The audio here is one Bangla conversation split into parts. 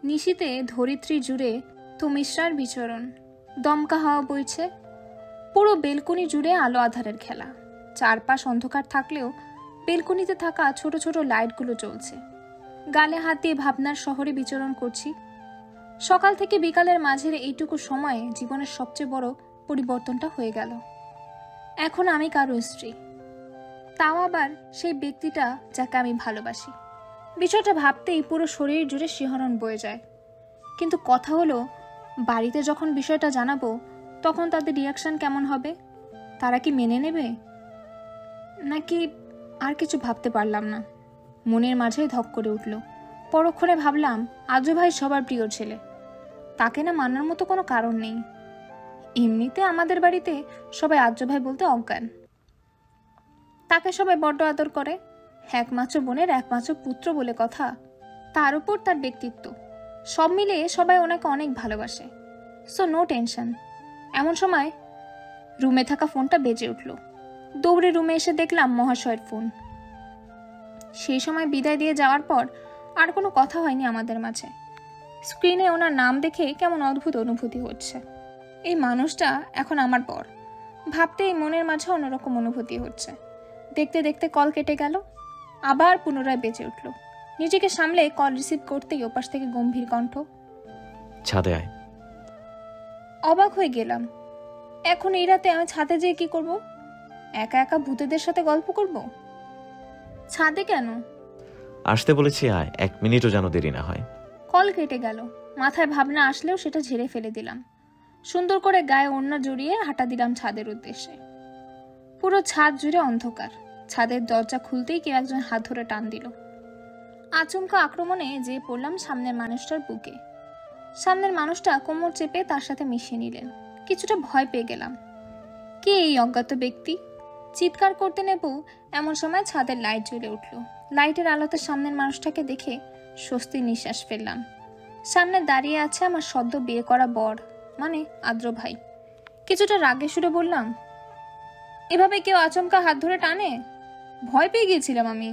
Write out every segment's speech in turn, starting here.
নিশীতে ধরিত্রী জুড়ে তুমিশ্রার বিচরণ, দমকা হাওয়া বইছে, পুরো বেলকনি জুড়ে আলো আধারের খেলা। চারপাশ অন্ধকার থাকলেও বেলকনিতে থাকা ছোট ছোট লাইটগুলো জ্বলছে। গালে হাত দিয়ে ভাবনার শহরে বিচরণ করছি। সকাল থেকে বিকালের মাঝের এইটুকু সময়ে জীবনের সবচেয়ে বড় পরিবর্তনটা হয়ে গেল। এখন আমি কারো স্ত্রী, তাও আবার সেই ব্যক্তিটা যাকে আমি ভালোবাসি। বিষয়টা ভাবতেই পুরো শরীর জুড়ে শিহরণ বয়ে যায়। কিন্তু কথা হলো, বাড়িতে যখন বিষয়টা জানাবো তখন তাদের রিয়াকশন কেমন হবে? তারা কি মেনে নেবে নাকি? আর কিছু ভাবতে পারলাম না। মনের মাঝে ধক করে উঠল। পরক্ষণে ভাবলাম, আদ্র ভাই সবার প্রিয় ছেলে, তাকে না মানার মতো কোনো কারণ নেই। এমনিতে আমাদের বাড়িতে সবাই আদ্র ভাই বলতে অজ্ঞান। তাকে সবাই বড্ড আদর করে, একমাত্র বোনের একমাত্র পুত্র বলে কথা। তার উপর তার ব্যক্তিত্ব, সব মিলিয়ে সবাই ওনাকে অনেক ভালোবাসে। So no tension. এমন সময় রুমে থাকা ফোনটা বেজে উঠল। দৌড়ে রুমে এসে দেখলাম মহাশয়ের ফোন। সেই সময় বিদায় দিয়ে যাওয়ার পর আর কোনো কথা হয়নি আমাদের মাঝে। স্ক্রিনে ওনার নাম দেখে কেমন অদ্ভুত অনুভূতি হচ্ছে। এই মানুষটা এখন আমার পর, ভাবতেই মনের মাঝে অন্যরকম অনুভূতি হচ্ছে। দেখতে দেখতে কল কেটে গেল, আবার পুনরায় বেজে উঠল। নিজেকে সামলে কল রিসিভ করতেই ওপাশ থেকে গম্ভীর কণ্ঠ, ছাদে আয়। অবাক হয়ে গেলাম। এখন এই রাতে আমি ছাদে যেয়ে কি করব? একা একা ভূতেদের সাথে গল্প করব? ছাদে কেন? আসতে বলেছি, আয়, 1 মিনিটও যেন দেরি না হয়। কল কেটে গেল। মাথায় ভাবনা আসলেও সেটা ঝেড়ে ফেলে দিলাম। সুন্দর করে গায়ে ওড়না জড়িয়ে হাঁটা দিলাম ছাদের উদ্দেশ্যে। পুরো ছাদ জুড়ে অন্ধকার। ছাদের দরজা খুলতেই কেউ একজন হাত ধরে টান দিল। আচমকা আক্রমণে যেয়ে পড়লাম সামনের মানুষটার বুকে। সামনের মানুষটা কোমর চেপে তার সাথে মিশিয়ে নিলেন। কিছুটা ভয় পেয়ে গেলাম। কে এই অজ্ঞাত ব্যক্তি? চিৎকার করতে নেব এমন সময় ছাদের লাইট জ্বলে উঠল। লাইটের আলোতে সামনের মানুষটাকে দেখে স্বস্তির নিঃশ্বাস ফেললাম। সামনে দাঁড়িয়ে আছে আমার সদ্য বিয়ে করা বর, মানে আদ্র ভাই। কিছুটা রাগে সুরে বললাম, এভাবে কেউ আচমকা হাত ধরে টানে? ভয় পেয়ে গিয়েছিলাম আমি।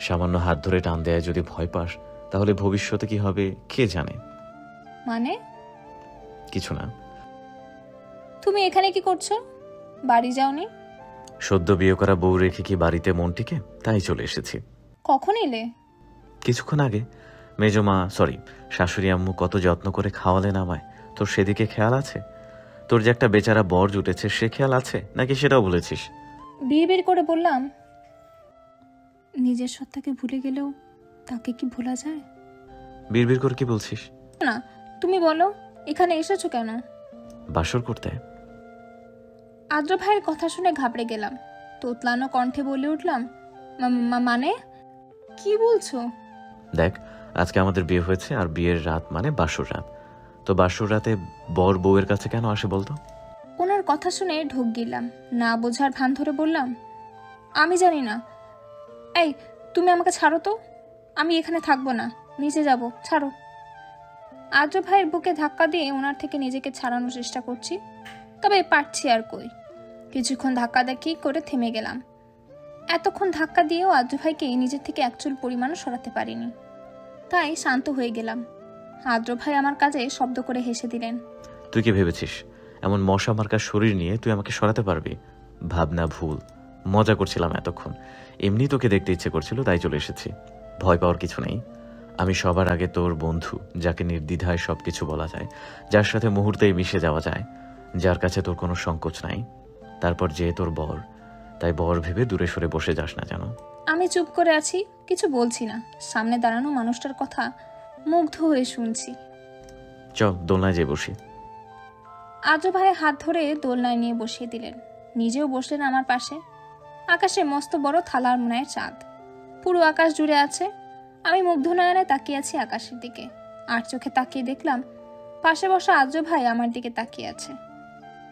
সামান্য হাত ধরে টান দেয় যদি ভয় পাস, তাহলে ভবিষ্যতে কি হবে কে জানে। মানে? কিছু না। তুমি এখানে কি করছো? বাড়ি যাওনি? সদ্য বিয়ে করা বউ রেখে কি বাড়িতে মন টিকে? তাই চলে এসেছি। কখন এলে? কিছুক্ষণ আগে। মেজমা, সরি, শাশুড়ি আম্মু কত যত্ন করে খাওয়ালেন আমায়। তোর সেদিকে খেয়াল আছে? তোর যে একটা বেচারা বর জুটেছে সে খেয়াল আছে নাকি সেটাও বলেছিস? বিড়বিড় করে বললাম, নিজের সত্তাকে ভুলে গেলেও তাকে কি ভোলা যায়? বিড়বিড় করে কি বলছিস? না, তুমি বলো, এখানে এসেছো কেন? বাসর করতে। আদ্র ভাইয়ের কথা শুনে ঘাবড়ে গেলাম। তোতলানো কণ্ঠে বলে উঠলাম, মানে কি বলছো? দেখ, আজকে আমাদের বিয়ে হয়েছে, আর বিয়ের রাত মানে বাসর রাত। তো বাসর রাতে বর বউয়ের কাছে কেন আসে বলতো? ওনার কথা শুনে ঢোক গিলাম। না বোঝার ভান ধরে বললাম, আমি জানি না। এই, তুমি আমাকে ছাড়ো তো, আমি এখানে থাকবো না, নিচে যাব, ছাড়ো। আদ্র ভাইয়ের বুকে ধাক্কা দিয়ে ওনার থেকে নিজেকে ছাড়ানোর চেষ্টা করছি, তবে পারছি আর কই। কিছুক্ষণ ধাক্কা দেখি করে থেমে গেলাম। এতক্ষণ ধাক্কা দিয়েও আদ্র ভাইকে নিজের থেকে এক চুল পরিমাণও সরাতে পারিনি, তাই শান্ত হয়ে গেলাম। আদ্র ভাই আমার কাজে শব্দ করে হেসে দিলেন। তুই কি ভেবেছিস এমন মশা মার্কা শরীর নিয়ে তুই আমাকে সরাতে পারবি? ভাবনা ভুল। মজা করছিলাম এতক্ষণ। এমনি তোকে দেখতে ইচ্ছে করছিল তাই চলে এসেছি। ভয় পাওয়ার কিছু নেই। আমি সবার আগে তোর বন্ধু, যাকে নির্দ্বিধায় সবকিছু বলা যায়, যার সাথে মুহূর্তেই মিশে যাওয়া যায়, যার কাছে তোর কোনো সংকোচ নাই। তারপর যে তোর বর, তাই বর ভেবে দূরে সরে বসে যাস না যেন। আমি চুপ করে আছি, কিছু বলছি না। সামনে দাঁড়ানো মানুষটার কথা মুগ্ধ হয়ে শুনছি। চল দোলনায় যেয়ে বসি। আদ্র ভাই হাত ধরে দোলনায় নিয়ে বসিয়ে দিলেন, নিজেও বসলেন আমার পাশে। আকাশে মস্ত বড় থালার মনায় চাঁদ, পুরো আকাশ জুড়ে আছে। আমি মুগ্ধ নয়নে তাকিয়ে আছি আকাশের দিকে। আর চোখে তাকিয়ে দেখলাম পাশে বসা আদ্র ভাই আমার দিকে তাকিয়ে আছে।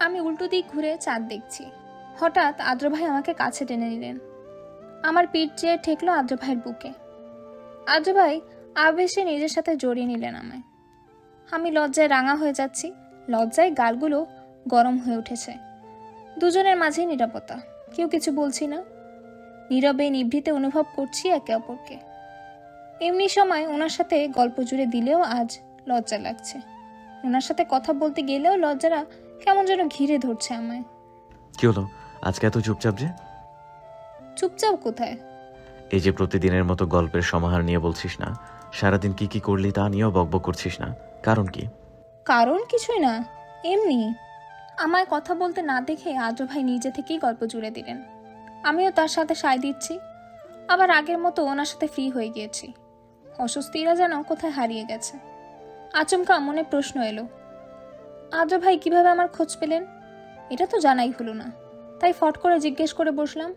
আমি উল্টো দিক ঘুরে চাঁদ দেখছি। হঠাৎ আদ্র ভাই আমাকে কাছে টেনে নিলেন। আমার পিঠ চেয়ে ঠেকলো আদ্র ভাইয়ের বুকে। আদ্র ভাই আবেশে নিজের সাথে জড়িয়ে নিলেন আমায়। আমি লজ্জায় রাঙা হয়ে যাচ্ছি, লজ্জায় গালগুলো গরম হয়ে উঠেছে। দুজনের মাঝেই নীরবতা, কেউ কিছু বলছি না। নীরবে নিভৃতে অনুভব করছি একে অপরকে। এমনি সময় ওনার সাথে গল্প জুড়ে দিলেও আজ লজ্জা লাগছে। ওনার সাথে কথা বলতে গেলেও লজ্জারা কেমন যেন ঘিরে ধরছে আমায়। কি হলো আজকে এত চুপচাপ যে? চুপচাপ কোথায়? এই যে প্রতিদিনের মতো গল্পের সমাহার নিয়ে বলছিস না, সারাদিন কি কি করলি তা নিয়েও বকবক করছিস না, কারণ কি? কারণ কিছুই না, এমনি। আমায় কথা বলতে না দেখে আদ্র ভাই নিজে থেকেই গল্প জুড়ে দিলেন। আমিও তার সাথে সায় দিচ্ছি, আবার আগের মতো ওনার সাথে ফ্রি হয়ে গিয়েছি। অস্বস্তিরা যেন কোথায় হারিয়ে গেছে। আচমকা মনে প্রশ্ন এলো, আদ্র ভাই কিভাবে আমার খোঁজ পেলেন? এটা তো জানাই হলো না, তাই ফট করে জিজ্ঞেস করে বসলাম,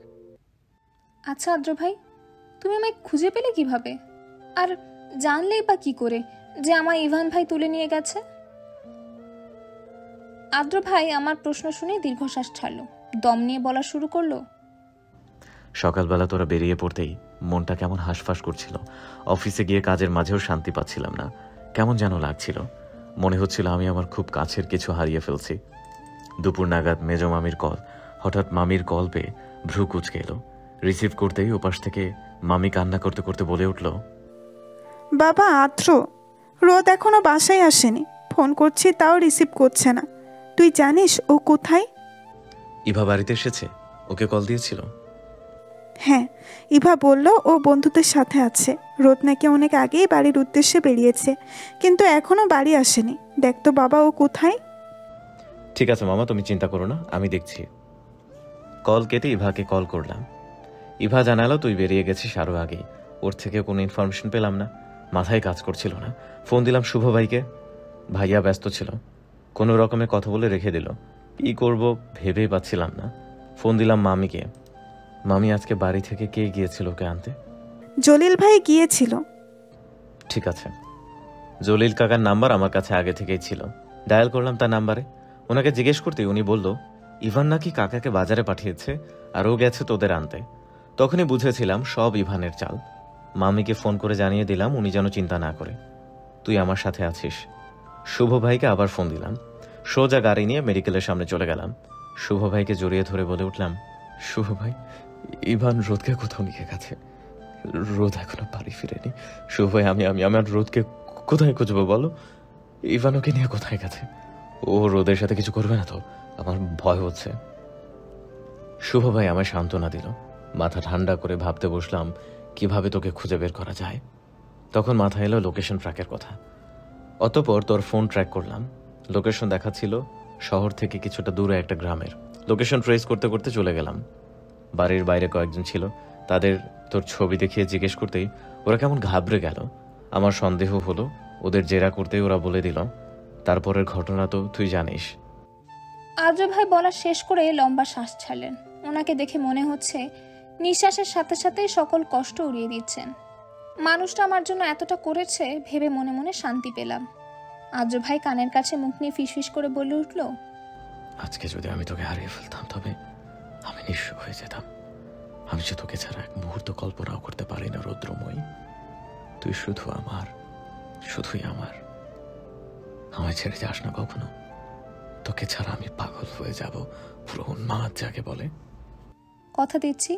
আচ্ছা আদ্র ভাই, তুমি আমায় খুঁজে পেলে কিভাবে? আর জানলেই বা কি করে যে আমার ইভান ভাই তুলে নিয়ে গেছে? আদ্র ভাই আমার প্রশ্ন শুনে দীর্ঘশ্বাস ছাড়লো, দম নিয়ে বলা শুরু করলো, সকালবেলা তোরা বেরিয়ে পড়তেই মনটা কেমন হাঁসফাঁস করছিল। অফিসে গিয়ে কাজের মাঝেও শান্তি পাচ্ছিলাম না, কেমন যেন লাগছিল। মনে হচ্ছিল আমি আমার খুব কাছের কিছু হারিয়ে ফেলছি। দুপুর নাগাদ মেজ মামির কল। হঠাৎ মামির কল পেয়ে ভ্রু কুঁচকে এলো। রিসিভ করতেই ওপাশ থেকে মামি কান্না করতে করতে বলে উঠল, বাবা আদ্র, রোদ এখনো বাসায় আসেনি, ফোন করছি তাও রিসিভ করছে না। তুই জানিস ও কোথায়? ইভা বাড়িতে এসেছে, ওকে কল দিয়েছিল। হ্যাঁ, ইভা বলল ও বন্ধুদের সাথে আছে। রোদ নাকি অনেক আগেই বাড়ির উদ্দেশ্যে বেরিয়েছে, কিন্তু এখনো বাড়ি আসেনি। দেখ তো বাবা ও কোথায়। ঠিক আছে মামা, তুমি চিন্তা করো না, আমি দেখছি। কল কেটে ইভাকে কল করলাম। ইভা জানালো তুই বেরিয়ে গেছিস আরও আগেই। ওর থেকে কোনো ইনফরমেশন পেলাম না, মাথায় কাজ করছিল না। ফোন দিলাম শুভ ভাইকে, ভাইয়া ব্যস্ত ছিল, কোনো রকমে কথা বলে রেখে দিল। কি করব ভেবেই পাচ্ছিলাম না। ফোন দিলাম মামিকে। মামি আজকে বাড়ি থেকে কে গিয়েছিল ওকে আনতে? জলিল ভাই গিয়েছিল। ঠিক আছে, জলিল কাকার নাম্বার আমার কাছে আগে থেকেই ছিল। ডায়াল করলাম তার নাম্বারে। ওনাকে জিজ্ঞেস করতে উনি বলল ইভান নাকি কাকাকে বাজারে পাঠিয়েছে আর ও গেছে তোদের আনতে। তখনই বুঝেছিলাম সব ইভানের চাল। মামিকে ফোন করে জানিয়ে দিলাম উনি যেন চিন্তা না করে, তুই আমার সাথে আছিস। শুভ ভাইকে আবার ফোন দিলাম। সোজা গাড়ি নিয়ে মেডিকেলের সামনে চলে গেলাম। শুভ ভাইকে জড়িয়ে ধরে বলে উঠলাম, শুভ ভাই, ইভান রোদকে কোথাও নিয়ে গেছে। রোদ এখনো বাড়ি ফিরেনি। শুভ ভাই, আমি আমি আমার রোদকে কোথায় খুঁজবো বলো? ইভান ওকে নিয়ে কোথায় গেছে? ও রোদের সাথে কিছু করবে না তো? আমার ভয় হচ্ছে। শুভ ভাই আমায় সান্ত্বনা দিল। মাথা ঠান্ডা করে ভাবতে বসলাম কিভাবে তোকে খুঁজে বের করা যায়। তখন মাথায় এলো লোকেশন ট্র্যাকের কথা। অতঃপর তোর ফোন ট্র্যাক করলাম। লোকেশন দেখাচ্ছিল শহর থেকে কিছুটা দূরে একটা গ্রামের। লোকেশন ট্রেস করতে করতে চলে গেলাম। বাড়ির বাইরে কয়েকজন ছিল, তাদের তোর ছবি দেখিয়ে জিজ্ঞেস করতেই ওরা কেমন ঘাবড়ে গেল। আমার সন্দেহ হলো, ওদের জেরা করতেই ওরা বলে দিল। তারপরের ঘটনা তো তুই জানিস। আদ্র ভাই বলা শেষ করে লম্বা শ্বাস ছাড়লেন। ওনাকে দেখে মনে হচ্ছে নিঃশ্বাসের সাথে সাথে সকল কষ্ট উড়িয়ে দিচ্ছেন। মানুষটা আমার জন্য এতটা করেছে ভেবে মনে মনে শান্তি পেলাম। আদ্র ভাই কানের কাছে মুখ নিয়ে ফিসফিস করে বলে উঠল, আজকে যদি আমি তোকে হারিয়ে ফেলতাম তবে আমি নিঃস্ব হয়ে যেতাম। আমি যে তোকে ছাড়া এক মুহূর্ত কল্পনাও করতে পারি না রৌদ্রময়ী। তুই শুধু আমার, শুধুই আমার। আমায় ছেড়ে যাস না কখনো। তোকে ছাড়া আমি পাগল হয়ে যাব, পুরো উন্মাদ যাকে বলে। কথা দিচ্ছি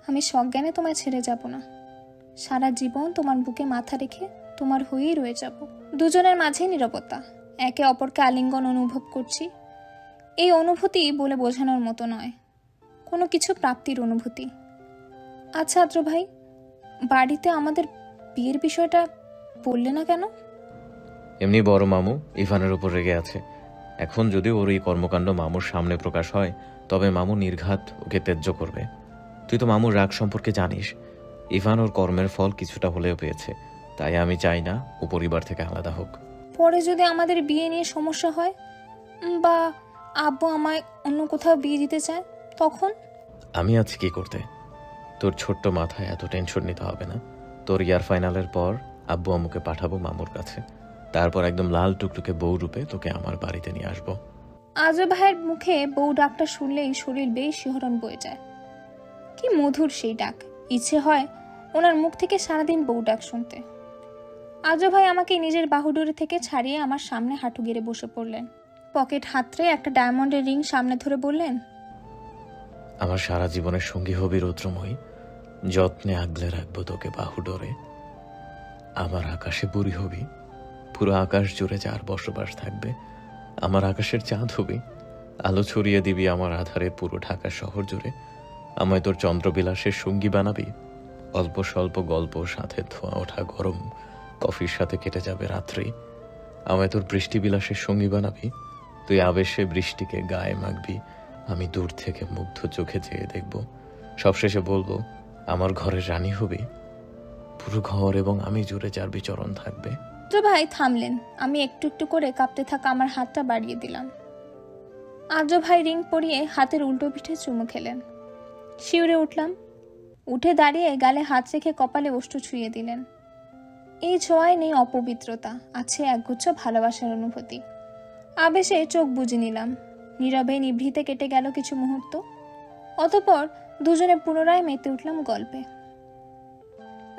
আমি সজ্ঞানে তোমায় ছেড়ে যাব না। সারা জীবন তোমার বুকে মাথা রেখে তোমার হয়েই রয়ে যাব। দুজনের মাঝে নীরবতা, একে অপরকে আলিঙ্গন অনুভব করছি। এই অনুভূতি বলে বোঝানোর মতো নয়, কোনো কিছু প্রাপ্তির অনুভূতি। আচ্ছা আদ্র ভাই, বাড়িতে আমাদের বিয়ের বিষয়টা বললে না কেন? এমনি বড় মামু ইভানের উপর রেগে আছে। এখন যদি ওর এই কর্মকাণ্ড মামুর সামনে প্রকাশ হয় তবে মামু নির্ঘাত ওকে ত্যায্য করবে। তুই তো মামুর রাগ সম্পর্কে জানিস। ইভান ওর কর্মের ফল কিছুটা হলেও পেয়েছে, তাই আমি চাই না ও পরিবার থেকে আলাদা হোক। পরে যদি আমাদের বিয়ে নিয়ে সমস্যা হয় বা আব্বু আমায় অন্য কোথাও বিয়ে দিতে চায় তখন? আমি আছি কি করতে? তোর ছোট্ট মাথায় এত টেনশন নিতে হবে না। তোর ইয়ার ফাইনালের পর আব্বু আম্মুকে পাঠাবো মামুর কাছে, তারপর একদম লাল টুকটুকে বউ রূপে তোকে আমার বাড়িতে নিয়ে আসবো। আদ্র ভাইয়ের মুখে বউ ডাকটা শুনলেই শরীর বেশ শিহরণ বয়ে যায়। কি মধুর সেই ডাক, ইচ্ছে হয় ওনার মুখ থেকে সারাদিন বউ ডাক শুনতে। আদ্র ভাই আমাকে নিজের বাহুডোরে থেকে ছাড়িয়ে আমার সামনে হাঁটু গেড়ে বসে পড়লেন। পকেট হাতড়ে একটা ডায়মন্ডের রিং সামনে ধরে বললেন, আমার সারা জীবনের সঙ্গী হবি রৌদ্রময়ী। যত্নে আগলে রাখবো তোকে বাহুডোরে। আমার আকাশে বুড়ি হবি, পুরো আকাশ জুড়ে যার বসবাস থাকবে। আমার আকাশের চাঁদ হবি, আলো ছড়িয়ে দিবি আমার আধারের পুরো ঢাকা শহর জুড়ে। আমায় তোর চন্দ্রবিলাসের সঙ্গী বানাবি, অল্প স্বল্প গল্প সাথে ধোঁয়া ওঠা গরম কফির সাথে কেটে যাবে রাত্রি। আমায় তোর বৃষ্টিবিলাসের সঙ্গী বানাবি, তুই আবেশে বৃষ্টিকে গায়ে মাখবি, আমি দূর থেকে মুগ্ধ চোখে চেয়ে দেখব। সবশেষে বলবো আমার ঘরের রানী হবি, পুরো ঘর এবং আমি জুড়ে যার বিচরণ থাকবে। আদ্র ভাই থামলেন। আমি একটু একটু করে কাঁপতে থাকা আমার হাতটা বাড়িয়ে দিলাম। আদ্র ভাই রিং পরিয়ে হাতের উল্টো পিঠে চুমু খেলেন। শিউরে উঠলাম। উঠে দাঁড়িয়ে গালে হাত রেখে কপালে ওষ্ঠ ছুঁয়ে দিলেন। এই ছোঁয়ায় নেই অপবিত্রতা, আছে একগুচ্ছ ভালোবাসার অনুভূতি। আবেশে চোখ বুজে নিলাম। নীরবে নিভৃতে কেটে গেল কিছু মুহূর্ত। অতঃপর দুজনে পুনরায় মেতে উঠলাম গল্পে।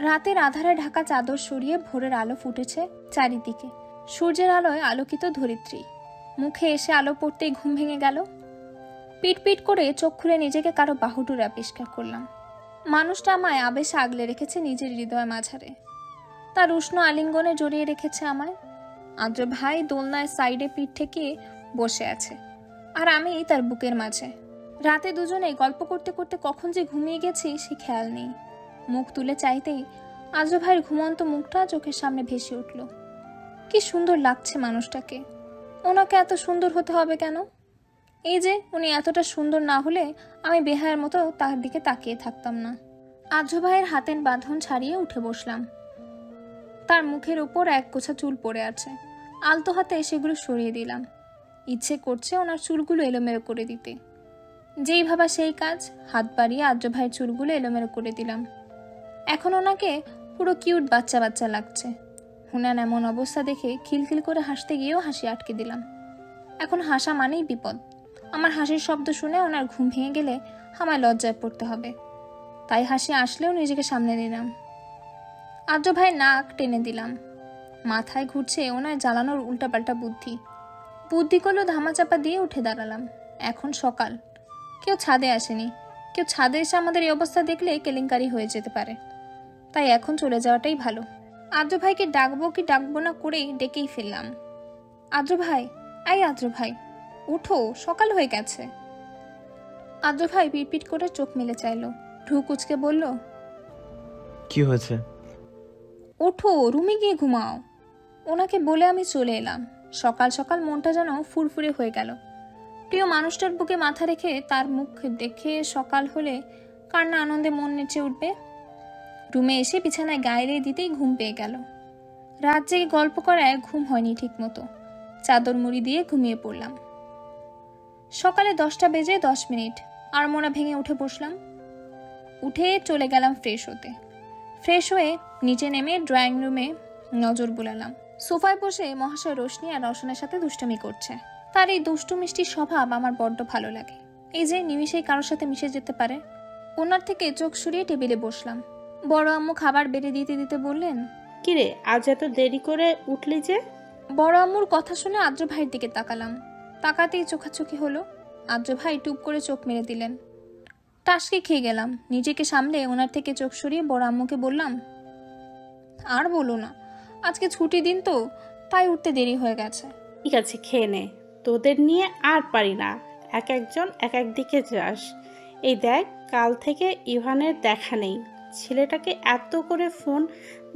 রাতের আধারে ঢাকা চাদর সরিয়ে ভোরের আলো ফুটেছে চারিদিকে। সূর্যের আলোয় আলোকিত ধরিত্রী। মুখে এসে আলো পড়তেই ঘুম ভেঙে গেল। পিট পিট করে চোখ খুলে নিজেকে কারো বাহুডোরে আবিষ্কার করলাম। মানুষটা আমায় আবেশে আগলে রেখেছে নিজের হৃদয় মাঝারে। তার উষ্ণ আলিঙ্গনে জড়িয়ে রেখেছে আমায়। আদ্র ভাই দোলনায় সাইডে পিঠ ঠেকিয়ে বসে আছে, আর আমি তার বুকের মাঝে। রাতে দুজনে গল্প করতে করতে কখন যে ঘুমিয়ে গেছি সে খেয়াল নেই। মুখ তুলে চাইতেই আদ্র ভাইয়ের ঘুমন্ত মুখটা চোখের সামনে ভেসে উঠল। কি সুন্দর লাগছে মানুষটাকে। ওনাকে এত সুন্দর হতে হবে কেন? এই যে উনি এতটা সুন্দর না হলে আমি বেহায়ের মতো তার দিকে তাকিয়ে থাকতাম না। আদ্র ভাইয়ের হাতের বাঁধন ছাড়িয়ে উঠে বসলাম। তার মুখের ওপর এক গোছা চুল পড়ে আছে। আলতো হাতে সেগুলো সরিয়ে দিলাম। ইচ্ছে করছে ওনার চুলগুলো এলোমেলো করে দিতে। যেই ভাবা সেই কাজ, হাত বাড়িয়ে আদ্র ভাইয়ের চুলগুলো এলোমেলো করে দিলাম। এখন ওনাকে পুরো কিউট বাচ্চা বাচ্চা লাগছে। হুনান এমন অবস্থা দেখে খিলখিল করে হাসতে গিয়েও হাসি আটকে দিলাম। এখন হাসা মানেই বিপদ। আমার হাসির শব্দ শুনে ওনার ঘুম ভেঙে গেলে আমায় লজ্জায় পড়তে হবে। তাই হাসি আসলেও নিজেকে সামনে নিলাম। আদ্র ভাই নাক টেনে দিলাম। মাথায় ঘুরছে ওনার জ্বালানোর উল্টাপাল্টা বুদ্ধি। বুদ্ধিগুলো ধামাচাপা দিয়ে উঠে দাঁড়ালাম। এখন সকাল, কেউ ছাদে আসেনি। কেউ ছাদে এসে আমাদের এই অবস্থা দেখলে কেলেঙ্কারি হয়ে যেতে পারে। তাই এখন চলে যাওয়াটাই ভালো। আদ্র ভাইকে ডাকবো কি ডাকবো না করেই ডেকেই ফেললাম। আদ্র ভাই, এই আদ্র ভাই, উঠো, সকাল হয়ে গেছে। আদ্র ভাই পিটপিট করে চোখ মেলে চাইল। ঢু কুচকে বলল, কি হয়েছে? ওঠো, রুমে গিয়ে ঘুমাও। ওনাকে বলে আমি চলে এলাম। সকাল সকাল মনটা যেন ফুরফুরে হয়ে গেল। প্রিয় মানুষটার বুকে মাথা রেখে তার মুখ দেখে সকাল হলে কার না আনন্দে মন নেচে উঠবে। রুমে এসে বিছানায় গায়ে দিতেই ঘুম পেয়ে গেল। রাত জেগে গল্প করায় ঘুম হয়নি ঠিক মতো। চাদর মুড়ি দিয়ে ঘুমিয়ে পড়লাম। সকালে 10টা বেজে 10 মিনিট আড়মোড়া ভেঙে উঠে বসলাম। উঠে চলে গেলাম ফ্রেশ হতে। ফ্রেশ হয়ে নিচে নেমে ড্রয়িং রুমে নজর বুলালাম। সোফায় বসে মহাশয় রোশনি আর রওশনের সাথে দুষ্টামি করছে। তার এই দুষ্টু মিষ্টি স্বভাব আমার বড্ড ভালো লাগে। এই যে নিমিষেই কারোর সাথে মিশে যেতে পারে। ওনার থেকে চোখ সরিয়ে টেবিলে বসলাম। বড় আম্মু খাবার বেড়ে দিতে দিতে বললেন, কিরে আজ এত দেরি করে উঠলি যে? বড় আম্মুর কথা শুনে আদ্র ভাইয়ের দিকে তাকালাম। তাকাতেই চোখাচোখি হলো। আদ্র ভাই টুপ করে চোখ মেরে দিলেন। টাসকে খেয়ে গেলাম। নিজেকে সামলে ওনার থেকে চোখ সরিয়ে বড় আম্মুকে বললাম, আর বলো না, আজকে ছুটি দিন তো, তাই উঠতে দেরি হয়ে গেছে। ঠিক আছে, খেয়ে নে, তোদের নিয়ে আর পারি না। এক একজন এক এক দিকে যাস। এই দেখ, কাল থেকে ইভানের দেখা নেই। ছেলেটাকে এত করে ফোন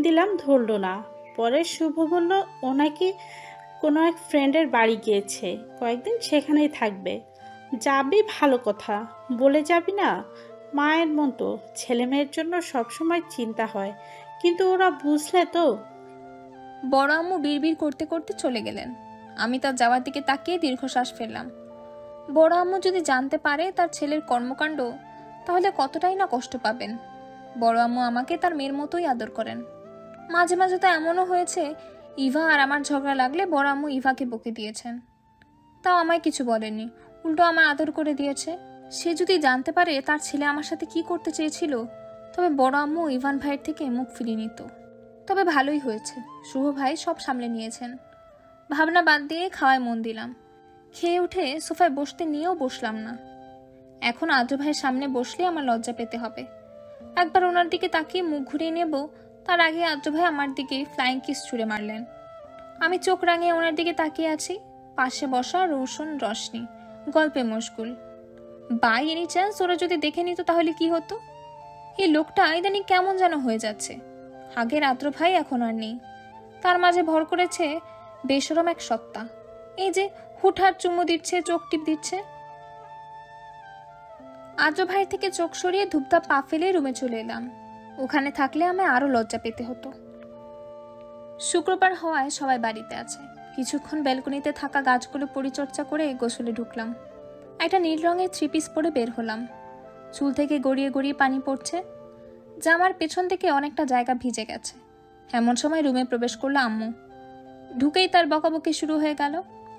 দিলাম, ধরলো না। পরে শুভ বলল ও নাকি কোনো এক ফ্রেন্ডের বাড়ি গিয়েছে, কয়েকদিন সেখানেই থাকবে। যাবি, ভালো কথা, বলে যাবি না? মায়ের মতো ছেলে মেয়ের জন্য সবসময় চিন্তা হয়, কিন্তু ওরা বুঝলে তো। বড় আম্মু বিড়বিড় করতে করতে চলে গেলেন। আমি তার যাওয়ার দিকে তাকিয়ে দীর্ঘশ্বাস ফেললাম। বড় আম্মু যদি জানতে পারে তার ছেলের কর্মকাণ্ড, তাহলে কতটাই না কষ্ট পাবেন। বড় আম্মু আমাকে তার মেয়ের মতোই আদর করেন। মাঝে মাঝে তো এমনও হয়েছে, ইভা আর আমার ঝগড়া লাগলে বড় আম্মু ইভাকে বকে দিয়েছেন। তাও আমায় কিছু বলেনি, উল্টো আমায় আদর করে দিয়েছে। সে যদি জানতে পারে তার ছেলে আমার সাথে কি করতে চেয়েছিল, তবে বড় আম্মু ইভান ভাইয়ের থেকে মুখ ফিরিয়ে নিত। তবে ভালোই হয়েছে, শুভ ভাই সব সামলে নিয়েছেন। ভাবনা বাদ দিয়ে খাওয়ায় মন দিলাম। খেয়ে উঠে সোফায় বসতে নিয়েও বসলাম না। এখন আদ্র ভাইয়ের সামনে বসলে আমার লজ্জা পেতে হবে। একবার ওনার দিকে তাকিয়ে মুখ ঘুরিয়ে নেব, তার আগে আদ্র ভাই আমার দিকে ফ্লাইং কিস ছুঁড়ে মারলেন। আমি চোখ রাঙিয়ে ওনার দিকে তাকিয়ে আছি। পাশে বসা রোশন রশনি গল্পে মশগুল। বাই এনি চান্স ওরা যদি দেখে নিত তাহলে কি হতো? এই লোকটা ইদানিং কেমন যেন হয়ে যাচ্ছে। আগের আদ্র ভাই এখন আর নেই, তার মাঝে ভর করেছে বেশরম এক সত্তা। এই যে হুটহাট চুমু দিচ্ছে, চোখ টিপ দিচ্ছে। আদ্র ভাইয়ের থেকে চোখ সরিয়ে ধূপধাপ পা ফেলে রুমে চলে এলাম। ওখানে থাকলে আমায় আরো লজ্জা পেতে হতো। শুক্রবার হওয়ায় সবাই বাড়িতে আছে। কিছুক্ষণ ব্যালকনিতে থাকা গাছগুলো পরিচর্যা করে গোসলে ঢুকলাম। একটা নীল রঙের 3 পিস পরে বের হলাম। চুল থেকে গড়িয়ে গড়িয়ে পানি পড়ছে, জামার পেছন থেকে অনেকটা জায়গা ভিজে গেছে। এমন সময় রুমে প্রবেশ করলো আম্মু। ঢুকেই তার বকাবকি শুরু হয়ে গেল।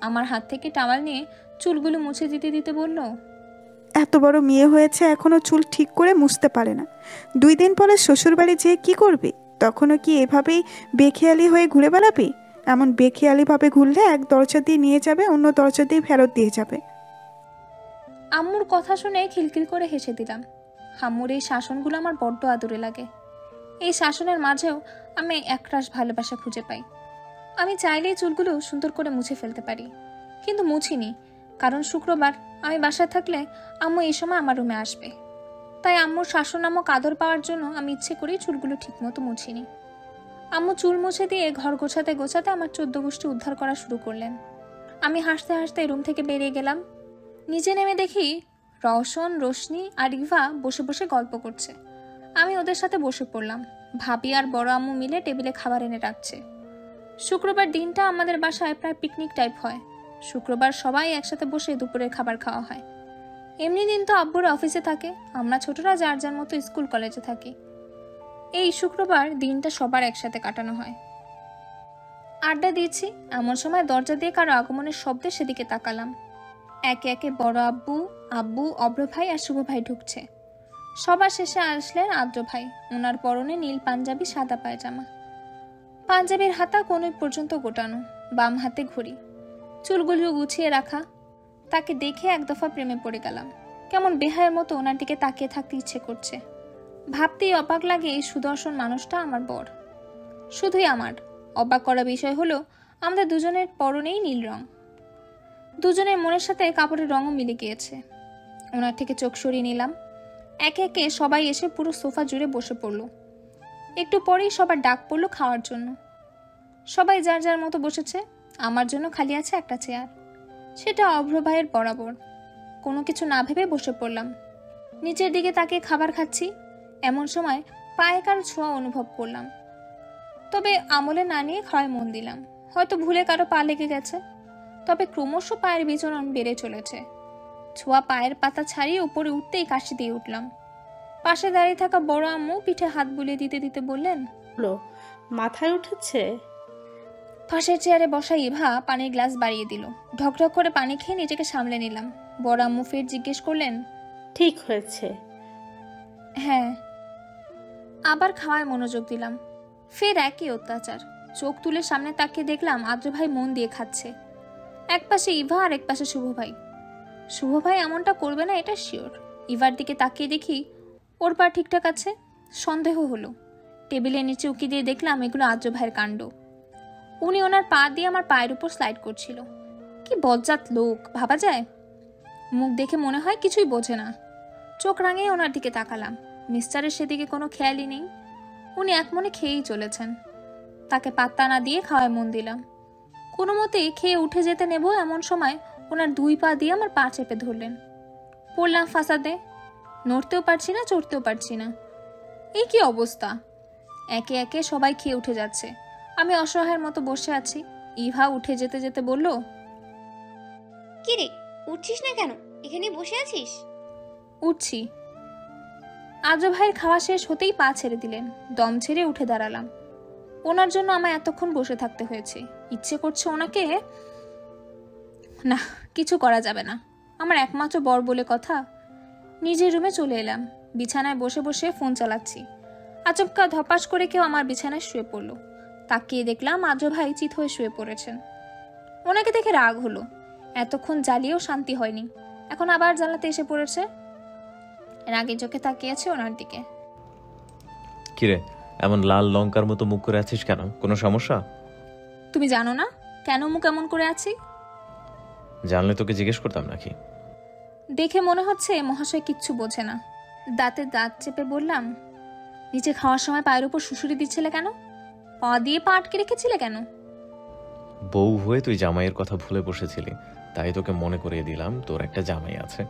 আমার হাত থেকে টাওয়াল নিয়ে চুলগুলো মুছে দিতে দিতে বলল, এত বড় মেয়ে হয়েছে এখনো চুল ঠিক করে মুছতে পারে না। 2 দিন পরে শ্বশুরবাড়ি যেয়ে কি করবি? তখনও কি এভাবেই বেখেয়ালি হয়ে ঘুরে বেড়াবি? এমন বেখেয়ালিভাবে ঘুরলে এক দরজা দিয়ে নিয়ে যাবে, অন্য দরজা দিয়ে ফেরত দিয়ে যাবে। আম্মুর কথা শুনে খিলখিল করে হেসে দিলাম। আম্মুর এই শাসনগুলো আমার বড্ড আদরে লাগে। এই শাসনের মাঝেও আমি একরাশ ভালোবাসা খুঁজে পাই। আমি চাইলেই চুলগুলো সুন্দর করে মুছে ফেলতে পারি, কিন্তু মুছিনি, কারণ শুক্রবার আমি বাসায় থাকলে আম্মু এই সময় আমার রুমে আসবে। তাই আম্মুর শাসন নামক আদর পাওয়ার জন্য আমি ইচ্ছে করেই চুলগুলো ঠিকমতো মুছিনি। আম্মু চুল মুছে দিয়ে ঘর গোছাতে গোছাতে আমার 14 গোষ্ঠী উদ্ধার করা শুরু করলেন। আমি হাসতে হাসতে রুম থেকে বেরিয়ে গেলাম। নিচে নেমে দেখি রওশন, রোশনি আর ইভা বসে বসে গল্প করছে। আমি ওদের সাথে বসে পড়লাম। ভাবি আর বড় আম্মু মিলে টেবিলে খাবার এনে রাখছে। শুক্রবার দিনটা আমাদের বাসায় প্রায় পিকনিক টাইপ হয়। শুক্রবার সবাই একসাথে বসে দুপুরের খাবার খাওয়া হয়। এমনি দিন তো আব্বুরা অফিসে থাকে, আমরা ছোটরা যার যার মতো স্কুল কলেজে থাকি। এই শুক্রবার দিনটা সবার একসাথে কাটানো হয়। আড্ডা দিয়েছি, এমন সময় দরজা দিয়ে কারো আগমনের শব্দে সেদিকে তাকালাম। একে একে বড় আব্বু, আব্বু, অব্র ভাই আর শুভ ভাই ঢুকছে। সবার শেষে আসলেন আদ্র ভাই। ওনার পরনে নীল পাঞ্জাবি, সাদা পায়জামা, পাঞ্জাবির হাতা কোনই পর্যন্ত গোটানো, বাম হাতে ঘড়ি, চুলগুলো গুছিয়ে রাখা। তাকে দেখে এক দফা প্রেমে পড়ে গেলাম। কেমন বেহায়ের মতো ওনার দিকে তাকিয়ে থাকতে ইচ্ছে করছে। ভাবতেই অবাক লাগে এই সুদর্শন মানুষটা আমার বর। শুধুই আমার অবাক করা বিষয় হলো আমাদের দুজনের পরনেই নীল রং। দুজনের মনের সাথে কাপড়ের রঙও মিলে গিয়েছে। ওনার থেকে চোখ সরিয়ে নিলাম। একে একে সবাই এসে পুরো সোফা জুড়ে বসে পড়ল। একটু পরেই সবার ডাক পড়লো খাওয়ার জন্য। সবাই যার যার মতো বসেছে। আমার জন্য খালি আছে একটা চেয়ার, সেটা অভ্র ভাইয়ের বরাবর। কোনো কিছু না ভেবে বসে পড়লাম। নিচের দিকে তাকিয়ে খাবার খাচ্ছি। এমন সময় পায়ে কারো ছোঁয়া অনুভব করলাম, তবে আমলে না নিয়ে খাওয়ায় মন দিলাম। হয়তো ভুলে কারো পা লেগে গেছে, তবে ক্রমশ পায়ের বিচরণ বেড়ে চলেছে। ছোঁয়া পায়ের পাতা ছাড়িয়ে উপরে উঠতেই কাশি দিয়ে উঠলাম। পাশে দাঁড়িয়ে থাকা বড় আম্মু পিঠে হাত বুলিয়ে দিতে দিতে বললেন, মাথায় উঠেছে। পাশের চেয়ারে বসা ইভা পানির গ্লাস বাড়িয়ে দিল। ঢকঢক করে পানি খেয়ে নিজেকে সামলে নিলাম। বড় আম্মু ফের জিজ্ঞেস করলেন, ঠিক হয়েছে? হ্যাঁ। আবার খাওয়ায় মনোযোগ দিলাম। ফের একই অত্যাচার। চোখ তুলে সামনে তাকিয়ে দেখলাম আদ্র ভাই মন দিয়ে খাচ্ছে। এক পাশে ইভা আর এক পাশে শুভ ভাই। শুভ ভাই এমনটা করবে না এটা শিওর। ইভার দিকে তাকিয়ে দেখি ওর পা ঠিকঠাক আছে। সন্দেহ হলো। টেবিলের নিচে উকি দিয়ে দেখলাম এগুলো আদ্র ভাইয়ের কাণ্ড। উনি ওনার পা দিয়ে আমার পায়ের উপর স্লাইড করছিল। কি বজ্জাত লোক ভাবা যায়। মুখ দেখে মনে হয় কিছুই বোঝে না। চোখ রাঙিয়ে ওনার দিকে তাকালাম। মিস্টারের সেদিকে কোনো খেয়ালই নেই। উনি এক মনে খেয়েই চলেছেন। তাকে পাত্তা না দিয়ে খাওয়ায় মন দিলাম। কোনো মতে খেয়ে উঠে যেতে নেব এমন সময় ওনার 2 পা দিয়ে আমার পা চেপে ধরলেন। পড়লাম ফাঁসাতে। নড়তেও পারছি না, চড়তেও পারছি না। এই কি অবস্থা! একে একে সবাই খেয়ে উঠে যাচ্ছে। আমি অসহায়ের মতো বসে আছি। ইভা উঠে যেতে যেতে বলল, কি রে, উঠছিস না কেন? এখানে বসে আছিস? উঠছি। আদ্র ভাইয়ের খাওয়া শেষ হতেই পা ছেড়ে দিলেন। দম ছেড়ে উঠে দাঁড়ালাম। ওনার জন্য আমায় এতক্ষণ বসে থাকতে হয়েছে। ইচ্ছে করছে ওনাকে, না কিছু করা যাবে না। আমার একমাত্র বর বলে কথা। নিজের রুমে চলে এলাম। বিছানায় বসে বসে ফোন চালাচ্ছি। আচমকা ধপাস করে কেউ আমার বিছানায় শুয়ে পড়ল। তাকিয়ে দেখলাম আদ্র ভাই চিত হয়ে শুয়ে পড়েছেন। ওনাকে দেখে রাগ হলো। এতক্ষণ জ্বালিয়েও শান্তি হয়নি, এখন আবার জ্বালাতে এসে পড়েছে। রাগে চোখে তাকিয়ে আছে ওনার দিকে। কিরে, এমন লাল লঙ্কার মতো মুখ করে আছিস কেন? কোনো সমস্যা? তুমি জানো না কেন মুখ এমন করে আছি? জানলে তোকে জিজ্ঞেস করতাম নাকি? দেখে মনে হচ্ছে মহাশয় কিচ্ছু বোঝে না। দাঁতে দাঁত চেপে বললাম, নিচে খাওয়ার সময় পায়ের উপর শুশুরি দিচ্ছিলে কেন? পা দিয়ে পা আটকে রেখেছিলে কেন? বউ হয়ে তুই জামাইয়ের কথা ভুলে বসেছিলি, তাই তোকে মনে করিয়ে দিলাম তোর একটা জামাই আছে।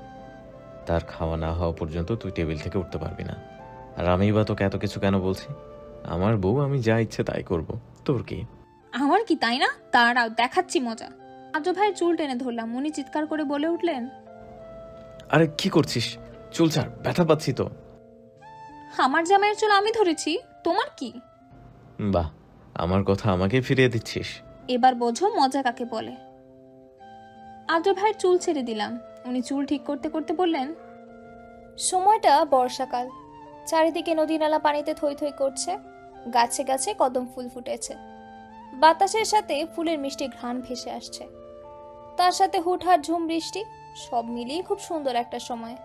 তার খাওয়া না হওয়া পর্যন্ত তুই টেবিল থেকে উঠতে পারবি না। আর আমি বা তোকে এত কিছু কেন বলছি? আমার বউ, আমি যা ইচ্ছে তাই করব, তোর কি? আমার কি তাই না? দাঁড়াও, দেখাচ্ছি মজা। আদ্র ভাইয়ের চুল টেনে ধরলাম। উনি চিৎকার করে বলে উঠলেন, আরে কি করছিস? চুল ছাড়, ব্যথা পাচ্ছি তো। আমার জামাইয়ের চুল আমি ধরেছি, তোমার কি? বাহ, আমার কথা আমাকে ফিরিয়ে দিচ্ছিস। এবার বোঝো মজা কাকে বলে। আদ্র ভাইয়ের চুল ছেড়ে দিলাম। উনি চুল ঠিক করতে করতে বললেন, সময়টা বর্ষাকাল, চারিদিকে নদী নালা পানিতে থই থই করছে, গাছে গাছে কদম ফুল ফুটেছে, বাতাসের সাথে ফুলের মিষ্টি ঘ্রাণ ভেসে আসছে, তার সাথে হুটহাট ঝুম বৃষ্টি, সব মিলিয়ে খুব সুন্দর একটা সময়।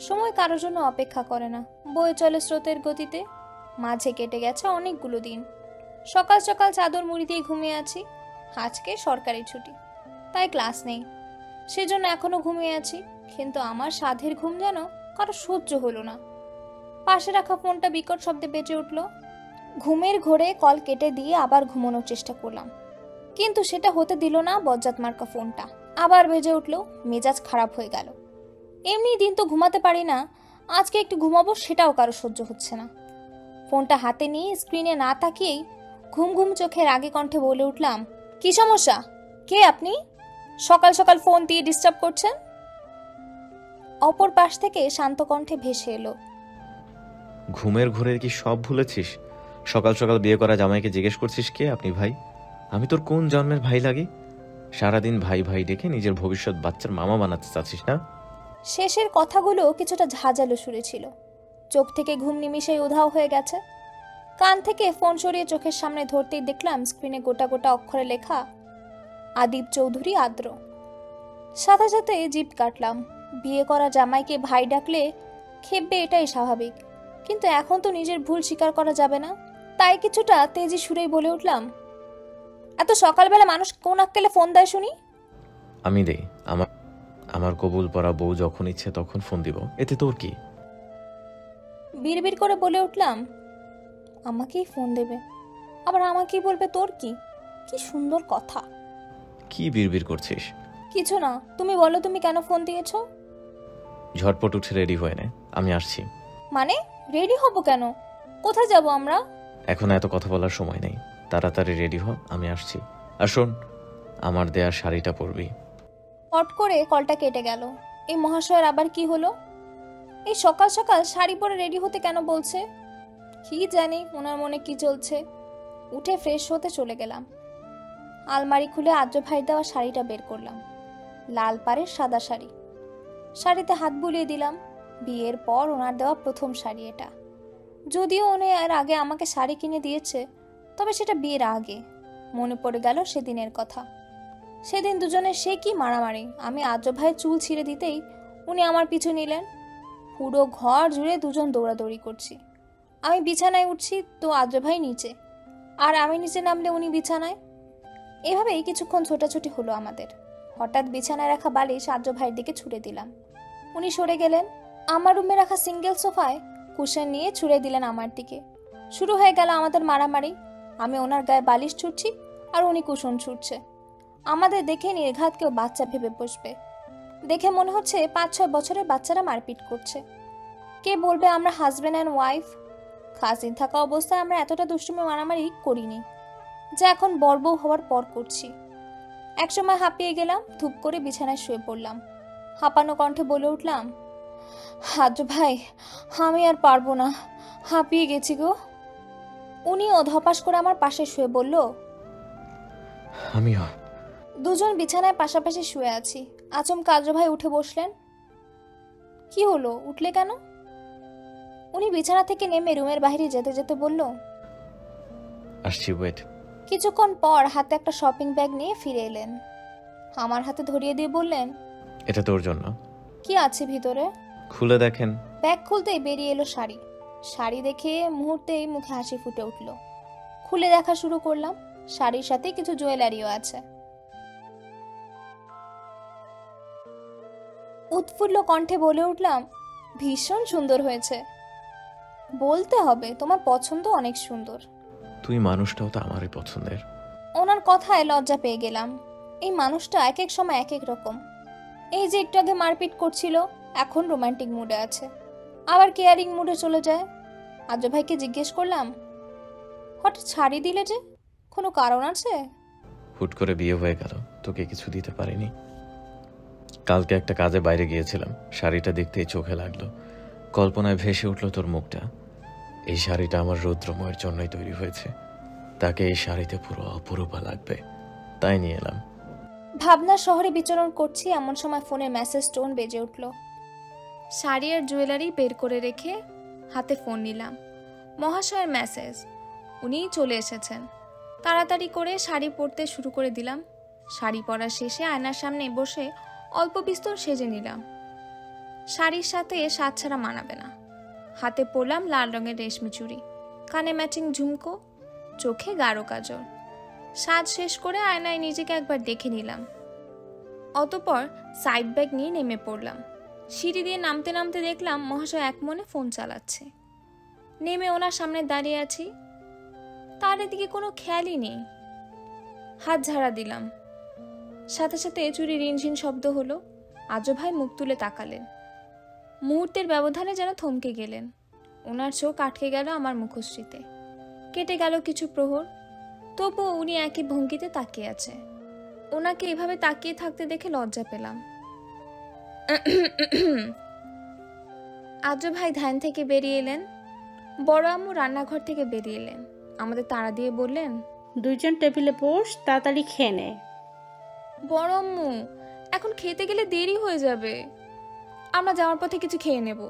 সময় কারোর জন্য অপেক্ষা করে না, বয়ে চলে স্রোতের গতিতে। মাঝে কেটে গেছে অনেকগুলো দিন। সকাল সকাল চাদর মুড়ি দিয়ে ঘুমিয়ে আছি। আজকে সরকারি ছুটি, তাই ক্লাস নেই, সেজন্য এখনো ঘুমিয়ে আছি। কিন্তু আমার সাধের ঘুম যেন কারো সহ্য হলো না। পাশে রাখা ফোনটা বিকট শব্দে বেজে উঠল। ঘুমের ঘোরে কল কেটে দিয়ে আবার ঘুমানোর চেষ্টা করলাম, কিন্তু সেটা হতে দিল না বজ্জাত মার্কা ফোনটা। আবার বেজে উঠল, মেজাজ খারাপ হয়ে গেল। এমনি দিন তো ঘুমাতে পারি না, আজকে একটু ঘুমাবো সেটাও কারো সহ্য হচ্ছে না। ফোনটা হাতে নিয়ে স্ক্রিনে না তাকিয়েই ঘুম ঘুম চোখে রাগে কণ্ঠে বলে উঠলাম, কি সমস্যা? কে আপনি? সকাল সকাল ফোন দিয়ে ডিস্টার্ব করছেন? অপর পাশ থেকে শান্ত কণ্ঠে ভেসে এলো, ঘুমের ঘোরে কি সব ভুলেছিস? সকাল সকাল বিয়ে করা জামাইকে জিজ্ঞেস করছিস কে আপনি ভাই? আমি তোর কোন জন্মের ভাই লাগি? সারাদিন ভাই ভাই ডেকে নিজের ভবিষ্যৎ বাচ্চার মামা বানাতে চাচ্ছিস না? শেষের কথাগুলো কিছুটা ঝাঁঝালো সুরে ছিল। চোখ থেকে ঘুম নিমিশেই উধাও হয়ে গেছে। কান থেকে ফোন সরিয়ে চোখের সামনে ধরতেই দেখলাম স্ক্রিনে গোটা গোটা অক্ষরে লেখা, আদিব চৌধুরী আদ্র। সাথে সাথে জিভ কাটলাম। বিয়ে করা জামাইকে ভাই ডাকলে খেপবে, এটাই স্বাভাবিক, কিন্তু এখন তো নিজের ভুল স্বীকার করা যাবে না। তাই কিছুটা তেজি সুরেই বলে উঠলাম, এত সকালবেলা মানুষ কোন আক্কেলে ফোন দেয় শুনি? আমি দেই, আমার কবুল পরা বউ যখন ইচ্ছে তখন ফোন দিব, এতে তোর কি? বিড়বিড় করে বলে উঠলাম, আমাকেই ফোন দেবে, আবার আমাকেই বলবে তোর কি? কি সুন্দর কথা। কি বিড়বিড় করছিস? কিছু না, তুমি বলো তুমি কেন ফোন দিয়েছো? ঝটপট উঠে রেডি হয়ে নে, আমি আসছি। মানে রেডি হব কেন? কোথায় যাব আমরা? এখন এত কথা বলার সময় নেই, তাড়াতাড়ি রেডি হ, আমি আসছি। আর শোন, আমার দেয়া শাড়িটা পরবি। পট করে কলটা কেটে গেল। এই মহাশয়ের আবার কি হলো? এই সকাল সকাল শাড়ি পরে রেডি হতে কেন বলছে? কি জানি ওনার মনে কি চলছে। উঠে ফ্রেশ হতে চলে গেলাম। আলমারি খুলে আদ্র ভাই দেওয়া শাড়িটা বের করলাম। লাল পাড়ের সাদা শাড়ি। শাড়িতে হাত বুলিয়ে দিলাম। বিয়ের পর ওনার দেওয়া প্রথম শাড়ি এটা। যদিও উনি এর আগে আমাকে শাড়ি কিনে দিয়েছে, তবে সেটা বিয়ের আগে। মনে পড়ে গেল সেদিনের কথা। সেদিন দুজনের সে কি মারামারি। আমি আদ্র ভাইয়ের চুল ছিঁড়ে দিতেই উনি আমার পিছু নিলেন। পুরো ঘর জুড়ে দুজন দৌড়াদৌড়ি করছি। আমি বিছানায় উঠছি তো আদ্র ভাই নিচে, আর আমি নিচে নামলে উনি বিছানায়। এভাবেই কিছুক্ষণ ছোটাছুটি হলো আমাদের। হঠাৎ বিছানায় রাখা বালিশ আদ্র ভাইয়ের দিকে ছুড়ে দিলাম। উনি সরে গেলেন। আমার রুমে রাখা সিঙ্গেল সোফায় কুশন নিয়ে ছুড়ে দিলেন আমার দিকে। শুরু হয়ে গেল আমাদের মারামারি। আমি ওনার গায়ে বালিশ ছুটছি আর উনি কুশন ছুটছে। আমাদের দেখে নির্ঘাত কেউ বাচ্চা ভেবে বসবে। দেখে মনে হচ্ছে 5-6 বছরের বাচ্চারা মারপিট করছে। কে বলবে আমরা হাজব্যান্ড অ্যান্ড ওয়াইফ? কাজিন থাকা অবস্থায় আমরা এতটা দুষ্টুমি মারামারি করিনি, যা এখন বড়বউ হওয়ার পর করছি। একসময় হাঁপিয়ে গেলাম, ধূপ করে বিছানায় শুয়ে পড়লাম। হাঁপানো কণ্ঠে বলে উঠলাম, আদ্র ভাই আমি আর পারবো না, হাঁপিয়ে গেছি গো। উনিও ধপাস করে আমার পাশে শুয়ে বলল, আমিও। দুজন বিছানায় পাশাপাশি শুয়ে আছি। আচমকা আদ্র ভাই উঠে বসলেন। কি হলো, উঠলে কেন? উনি বিছানা থেকে নেমে রুমের বাইরে যেতে যেতে বলল, আসছি, ওয়েট। কিছুক্ষণ পর হাতে একটা শপিং ব্যাগ নিয়ে ফিরে এলেন। আমার হাতে ধরিয়ে দিয়ে বললেন, এটা তোর জন্য। কি আছে ভিতরে? খুলে দেখেন। ব্যাগ খুলতেই বেরিয়ে এলো শাড়ি। শাড়ি দেখে মুহূর্তেই মুখে হাসি ফুটে উঠল। খুলে দেখা শুরু করলাম। শাড়ির সাথে কিছু জুয়েলারিও আছে। উৎফুল্ল কণ্ঠে বলে উঠলাম, ভীষণ সুন্দর হয়েছে। বলতে হবে, তোমার পছন্দ অনেক সুন্দর। তুই মানুষটাও তো আমারই পছন্দের। ওনার কথায় লজ্জা পেয়ে গেলাম। এই মানুষটা এক এক সময় এক এক রকম। এই যে একটু আগে মারপিট করছিল, এখন রোমান্টিক মুডে আছে, আবার কেয়ারিং মুডে চলে যায়। আজ ভাইকে জিজ্ঞেস করলাম, হঠাৎ শাড়ি দিলে যে, কোনো কারণ আছে? হুট করে বিয়ে হয়ে গেল, তোকে কিছু দিতে পারিনি। কালকে একটা কাজে বাইরে গিয়েছিলাম, শাড়িটা দেখতেই চোখে লাগলো। কল্পনায় ভেসে উঠল তোর মুখটা। এই শাড়িটা আমার রৌদ্রময়ের জন্যই তৈরি হয়েছে, তাকে এই শাড়িতে পুরো অপরূপা লাগবে, তাই নিয়ে এলাম। ভাবনার শহরে বিচরণ করছি এমন সময় ফোনের মেসেজ টোন বেজে উঠল। শাড়ি আর জুয়েলারি বের করে রেখে হাতে ফোন নিলাম। মহাশয়ের মেসেজ, উনিই চলে এসেছেন। তাড়াতাড়ি করে শাড়ি পরতে শুরু করে দিলাম। শাড়ি পরা শেষে আয়নার সামনে বসে অল্প বিস্তর সেজে নিলাম। শাড়ির সাথে সাজ ছাড়া মানাবে না। হাতে পরলাম লাল রঙের রেশমি চুড়ি, কানে ম্যাচিং ঝুমকো, চোখে গাঢ় কাজল। সাজ শেষ করে আয়নায় নিজেকে একবার দেখে নিলাম। অতঃপর সাইড ব্যাগ নিয়ে নেমে পড়লাম। সিঁড়ি দিয়ে নামতে নামতে দেখলাম মহাশয় এক মনে ফোন চালাচ্ছে। নেমে ওনার সামনে দাঁড়িয়ে আছি, তার এদিকে কোনো খেয়ালই নেই। হাত ঝাড়া দিলাম, সাথে সাথে চুরি রিনঝিন শব্দ হলো। আজও ভাই মুখ তুলে তাকালেন। মুহূর্তের ব্যবধানে যেন থমকে গেলেন। ওনার চোখ আটকে গেল আমার মুখশ্রীতে। কেটে গেল কিছু প্রহর, তবুও উনি একই ভঙ্গিতে তাকিয়ে আছে। ওনাকে এভাবে তাকিয়ে থাকতে দেখে লজ্জা পেলাম। আজও ভাই ধ্যান থেকে বেরিয়ে এলেন। বড় আম্মু রান্নাঘর থেকে বেরিয়ে এলেন। আমাদের তাড়া দিয়ে বললেন, দুইজন টেবিলে বস, তাড়াতাড়ি খেয়ে নে। বড় আম্মু, এখন খেতে গেলে দেরি হয়ে যাবে, আমরা যাওয়ার পথে কিছু খেয়ে নেব।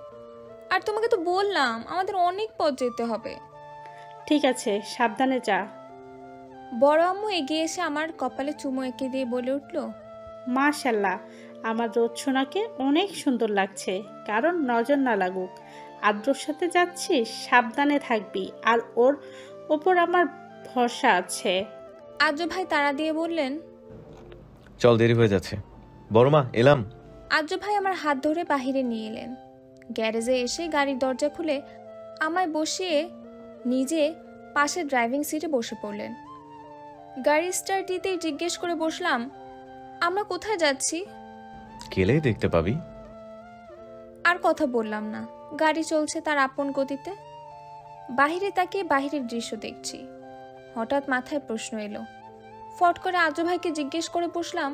আর তোমাকে তো বললাম আমাদের অনেক পথ যেতে হবে। ঠিক আছে, সাবধানে যা। বড় আম্মু এগিয়ে এসে আমার কপালে চুমু এঁকে দিয়ে বলে উঠল, মাশাল্লাহ, আমার রোদ সোনাকে অনেক সুন্দর লাগছে, কারণ নজর না লাগুক। আদ্রর সাথে যাচ্ছিস, সাবধানে থাকবি, আর ওর ওপর আমার ভরসা আছে। আদ্র ভাই তাড়া দিয়ে বললেন, চল, দেরি হয়ে যাচ্ছে। বড় মা, এলাম। আদ্র ভাই আমার হাত ধরে বাহিরে নিয়ে এলেন। গ্যারেজে এসে গাড়ির দরজা খুলে আমায় বসিয়ে নিজে পাশে ড্রাইভিং সিটে বসে পড়লেন। গাড়ি স্টার্ট দিতেই জিজ্ঞেস করে বসলাম, আমরা কোথায় যাচ্ছি? গেলেই দেখতে পাবি। আর কথা বললাম না, গাড়ি চলছে তার আপন গতিতে। বাহিরে তাকিয়ে বাহিরের দৃশ্য দেখছি। হঠাৎ মাথায় প্রশ্ন এলো। ফট করে আদ্র ভাইকে জিজ্ঞেস করে বসলাম,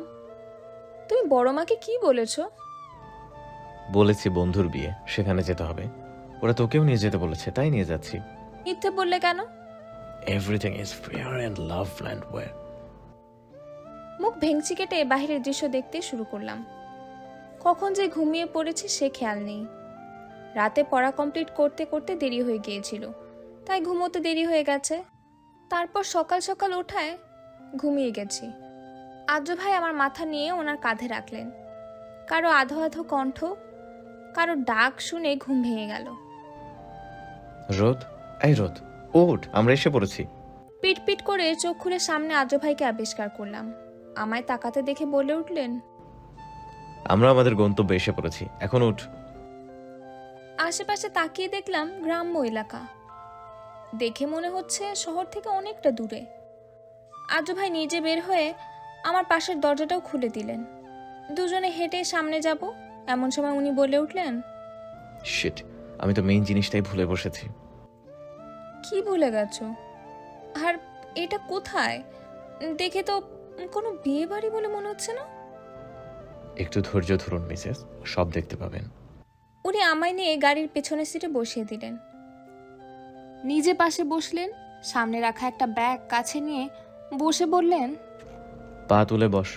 তুমি বড় মাকে কি বলেছো? বলেছি বন্ধুর বিয়ে, সেখানে যেতে হবে। ওরা তোকেও নিয়ে যেতে বলেছে, তাই নিয়ে যাচ্ছি। মিথ্যে বললে কেন? Everything is fair and love land war. মুখ ভেঙচি কেটে বাহিরের দৃশ্য দেখতে শুরু করলাম। কখন যে ঘুমিয়ে পড়েছি সে খেয়াল নেই। রাতে পড়া কমপ্লিট করতে করতে দেরি হয়ে গিয়েছিল, তাই ঘুমোতে দেরি হয়ে গেছে। তারপর সকাল সকাল ওঠায় ঘুমিয়ে গেছি। আদ্র ভাই আমার মাথা নিয়ে ওনার কাঁধে রাখলেন। কারো আধো আধো কণ্ঠ, কারো ডাক শুনে ঘুম ভেঙে গেল। রোদ, এই রোদ, ওঠ, আমরা এসে পড়েছি। পিট পিট করে চোখ খুলে সামনে আদ্র ভাইকে আবিষ্কার করলাম। আমায় তাকাতে দেখে বলে উঠলেন, আমরা আমাদের গন্তব্যে এসে পড়েছি, এখন উঠ। আশেপাশে তাকিয়ে দেখলাম গ্রাম্য এলাকা। দেখে মনে হচ্ছে শহর থেকে অনেকটা দূরে। আদ্র ভাই নিজে বের হয়ে আমার পাশের দরজাটাও খুলে দিলেন। দুজনে হেঁটে সামনে যাব, এমন সময় উনি বলে উঠলেন, শিট, আমি তো মেইন জিনিসটাই ভুলে বসেছি। কি ভুলে গেছো? আর এটা কোথায়? দেখে তো কোনো বিয়ে বাড়ি বলে মনে হচ্ছে না। একটু ধৈর্য ধরুন মিসেস, সব দেখতে পাবেন। উনি আমায় নিয়ে গাড়ির পেছনের সিটে বসিয়ে দিলেন। নিজে পাশে বসলেন। সামনে রাখা একটা ব্যাগ কাছে নিয়ে বসে বললেন, পা তুলে বস।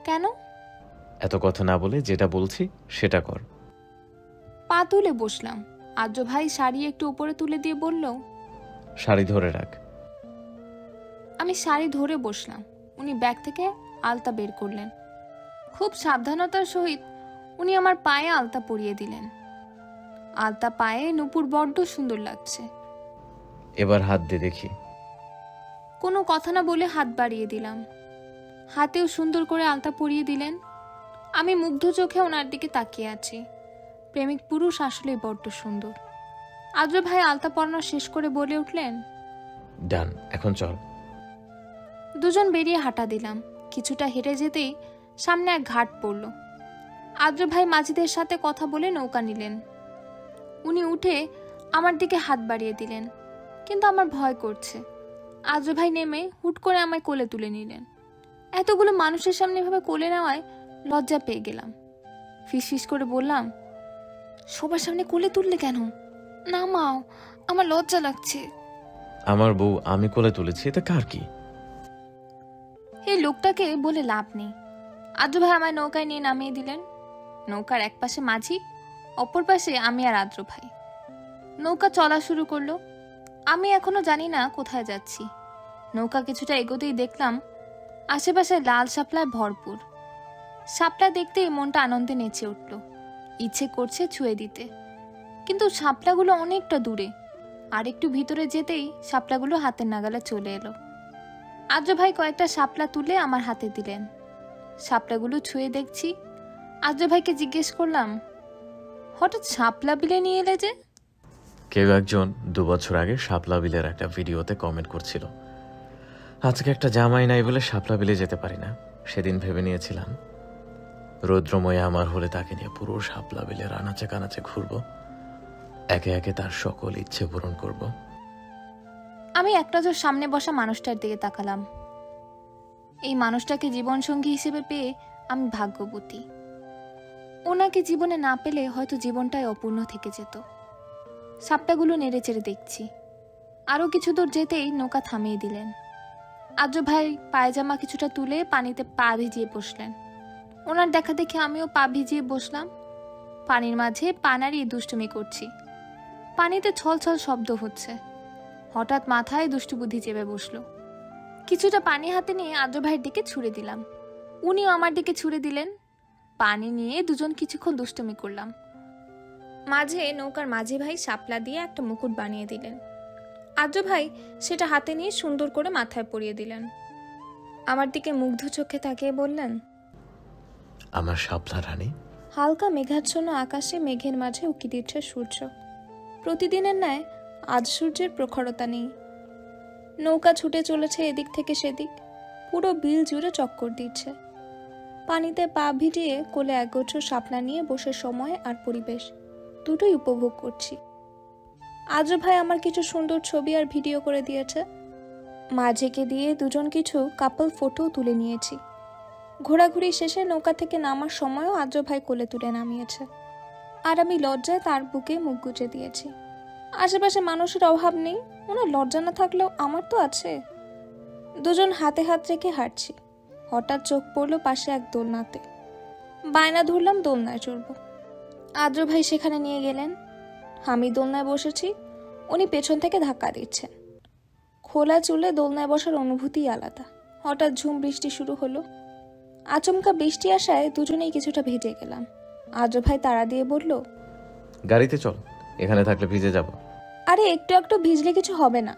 কেন? এত কথা না বলে যেটা বলছি সেটা কর। পা তুলে বসলাম। আদ্র ভাই শাড়ি একটু উপরে তুলে দিয়ে বলল, শাড়ি ধরে রাখ। আমি শাড়ি ধরে বসলাম। উনি ব্যাগ থেকে আলতা বের করলেন। খুব সাবধানতার সহিত উনি আমার পায়ে আলতা পরিয়ে দিলেন। আলতা পায়ে নুপুর বড্ড সুন্দর লাগছে। এবার হাত দে দেখি। কোনো কথা না বলে হাত বাড়িয়ে দিলাম। হাতেও সুন্দর করে আলতা পরিয়ে দিলেন। আমি মুগ্ধ চোখে ওনার দিকে তাকিয়ে আছি। প্রেমিক পুরুষ আসলেই বড্ড সুন্দর। আদ্র ভাই আলতা পরানো শেষ করে বলে উঠলেন, ডান, এখন চল। দুজন বেরিয়ে হাঁটা দিলাম। কিছুটা হেঁটে যেতেই সামনে এক ঘাট পড়ল। আদ্র ভাই মাঝিদের সাথে কথা বলে নৌকা নিলেন। উনি উঠে আমার দিকে হাত বাড়িয়ে দিলেন, কিন্তু আমার ভয় করছে। আদ্র ভাই নেমে হুট করে আমায় কোলে তুলে নিলেন। এতগুলো মানুষের সামনে এভাবে কোলে নেওয়ায় লজ্জা পেয়ে গেলাম। ফিসফিস করে বললাম, সবার সামনে কোলে তুললে কেন? না মাও, আমার লজ্জা লাগছে। আমার বউ আমি কোলে তুলেছি, এটা কার কি? এই লোকটাকে বলে লাভ নেই। আদ্র ভাই আমায় নৌকায় নিয়ে নামিয়ে দিলেন। নৌকার এক পাশে মাঝি, অপর পাশে আমি আর আদ্র ভাই। নৌকা চলা শুরু করলো। আমি এখনো জানি না কোথায় যাচ্ছি। নৌকা কিছুটা এগোতেই দেখলাম আশেপাশে লাল শাপলায় ভরপুর। শাপলা দেখতেই মনটা আনন্দে নেচে উঠল। ইচ্ছে করছে ছুঁয়ে দিতে, কিন্তু শাপলাগুলো অনেকটা দূরে। আর একটু ভিতরে যেতেই শাপলাগুলো হাতের নাগালে চলে এলো। আদ্র ভাই কয়েকটা শাপলা তুলে আমার হাতে দিলেন। শাপলাগুলো ছুঁয়ে দেখছি। আদ্র ভাইকে জিজ্ঞেস করলাম, হঠাৎ শাপলা বিলে নিয়ে এলে যে? কেউ একজন 2 বছর আগে শাপলা বিলের একটা ভিডিওতে কমেন্ট করছিল, আজকে একটা জামাই নাই বলে শাপলা বিলে যেতে পারি না। সেদিন ভেবে নিয়েছিলাম রৌদ্রময় আমার হলে তাকে নিয়ে পুরো শাপলা বিলের আনাচে কানাচে ঘুরবো, একে একে তার সকল ইচ্ছে পূরণ করব। আমি এক নজর সামনে বসা মানুষটার দিকে তাকালাম। এই মানুষটাকে জীবনসঙ্গী হিসেবে পেয়ে আমি ভাগ্যবতী। ওনাকে জীবনে না পেলে হয়তো জীবনটাই অপূর্ণ থেকে যেত। সাপটাগুলো নেড়ে চেড়ে দেখছি। আরও কিছু দূর যেতেই নৌকা থামিয়ে দিলেন। আদ্র ভাই পায়জামা কিছুটা তুলে পানিতে পা ভিজিয়ে বসলেন। ওনার দেখা দেখে আমিও পা ভিজিয়ে বসলাম। পানির মাঝে পা নাড়িয়ে দুষ্টুমি করছি। পানিতে ছলছল শব্দ হচ্ছে। হঠাৎ মাথায় দুষ্টু বুদ্ধি চেপে বসলো। কিছুটা পানি হাতে নিয়ে আদ্র ভাইয়ের দিকে ছুঁড়ে দিলাম। উনিও আমার দিকে ছুঁড়ে দিলেন। পানি নিয়ে দুজন কিছুক্ষণ দুষ্টুমি করলাম। মাঝে নৌকার মাঝি ভাই শাপলা দিয়ে একটা মুকুট বানিয়ে দিলেন। আদ্র ভাই সেটা হাতে নিয়ে সুন্দর করে মাথায় পরিয়ে দিলেন। আমার দিকে মুগ্ধ চোখে তাকিয়ে বললেন, আমার শাপলা রানী। হালকা মেঘাচ্ছন্ন আকাশে মেঘের মাঝে উকি দিচ্ছে সূর্য। প্রতিদিনের ন্যায় আজ সূর্যের প্রখরতা নেই। নৌকা ছুটে চলেছে এদিক থেকে সেদিক। পুরো বিল জুড়ে চক্কর দিচ্ছে। পানিতে পা ভিজিয়ে কোলে একগুচ্ছ শাপলা নিয়ে বসে সময় আর পরিবেশ দুটোই উপভোগ করছি। আদ্র ভাই আমার কিছু সুন্দর ছবি আর ভিডিও করে দিয়েছে। মাঝেকে দিয়ে দুজন কিছু কাপল ফটো তুলে নিয়েছি। ঘোরাঘুরি শেষে নৌকা থেকে নামার সময়ও আদ্র ভাই কোলে তুলে নামিয়েছে। আর আমি লজ্জায় তার বুকে মুখ গুজে দিয়েছি। আশেপাশে মানুষের অভাব নেই, ওনার লজ্জা না থাকলেও আমার তো আছে। দুজন হাতে হাত রেখে হাঁটছি। হঠাৎ চোখ পড়লো পাশে এক দোলনাতে। বায়না ধরলাম দোলনায় চড়ব। আদ্র ভাই সেখানে নিয়ে গেলেন। আমি দোলনায় বসেছি, উনি পেছন থেকে ধাক্কা দিচ্ছেন। খোলা চুলে দোলনায় বসার অনুভূতি আলাদা। হঠাৎ ঝুম বৃষ্টি শুরু হলো। আচমকা বৃষ্টি আসায় দুজনেই কিছুটা ভিজে গেলাম। আদ্র ভাই তাড়া দিয়ে বলল, গাড়িতে চল, এখানে থাকলে ভিজে যাব। আরে একটু একটু ভিজলে কিছু হবে না।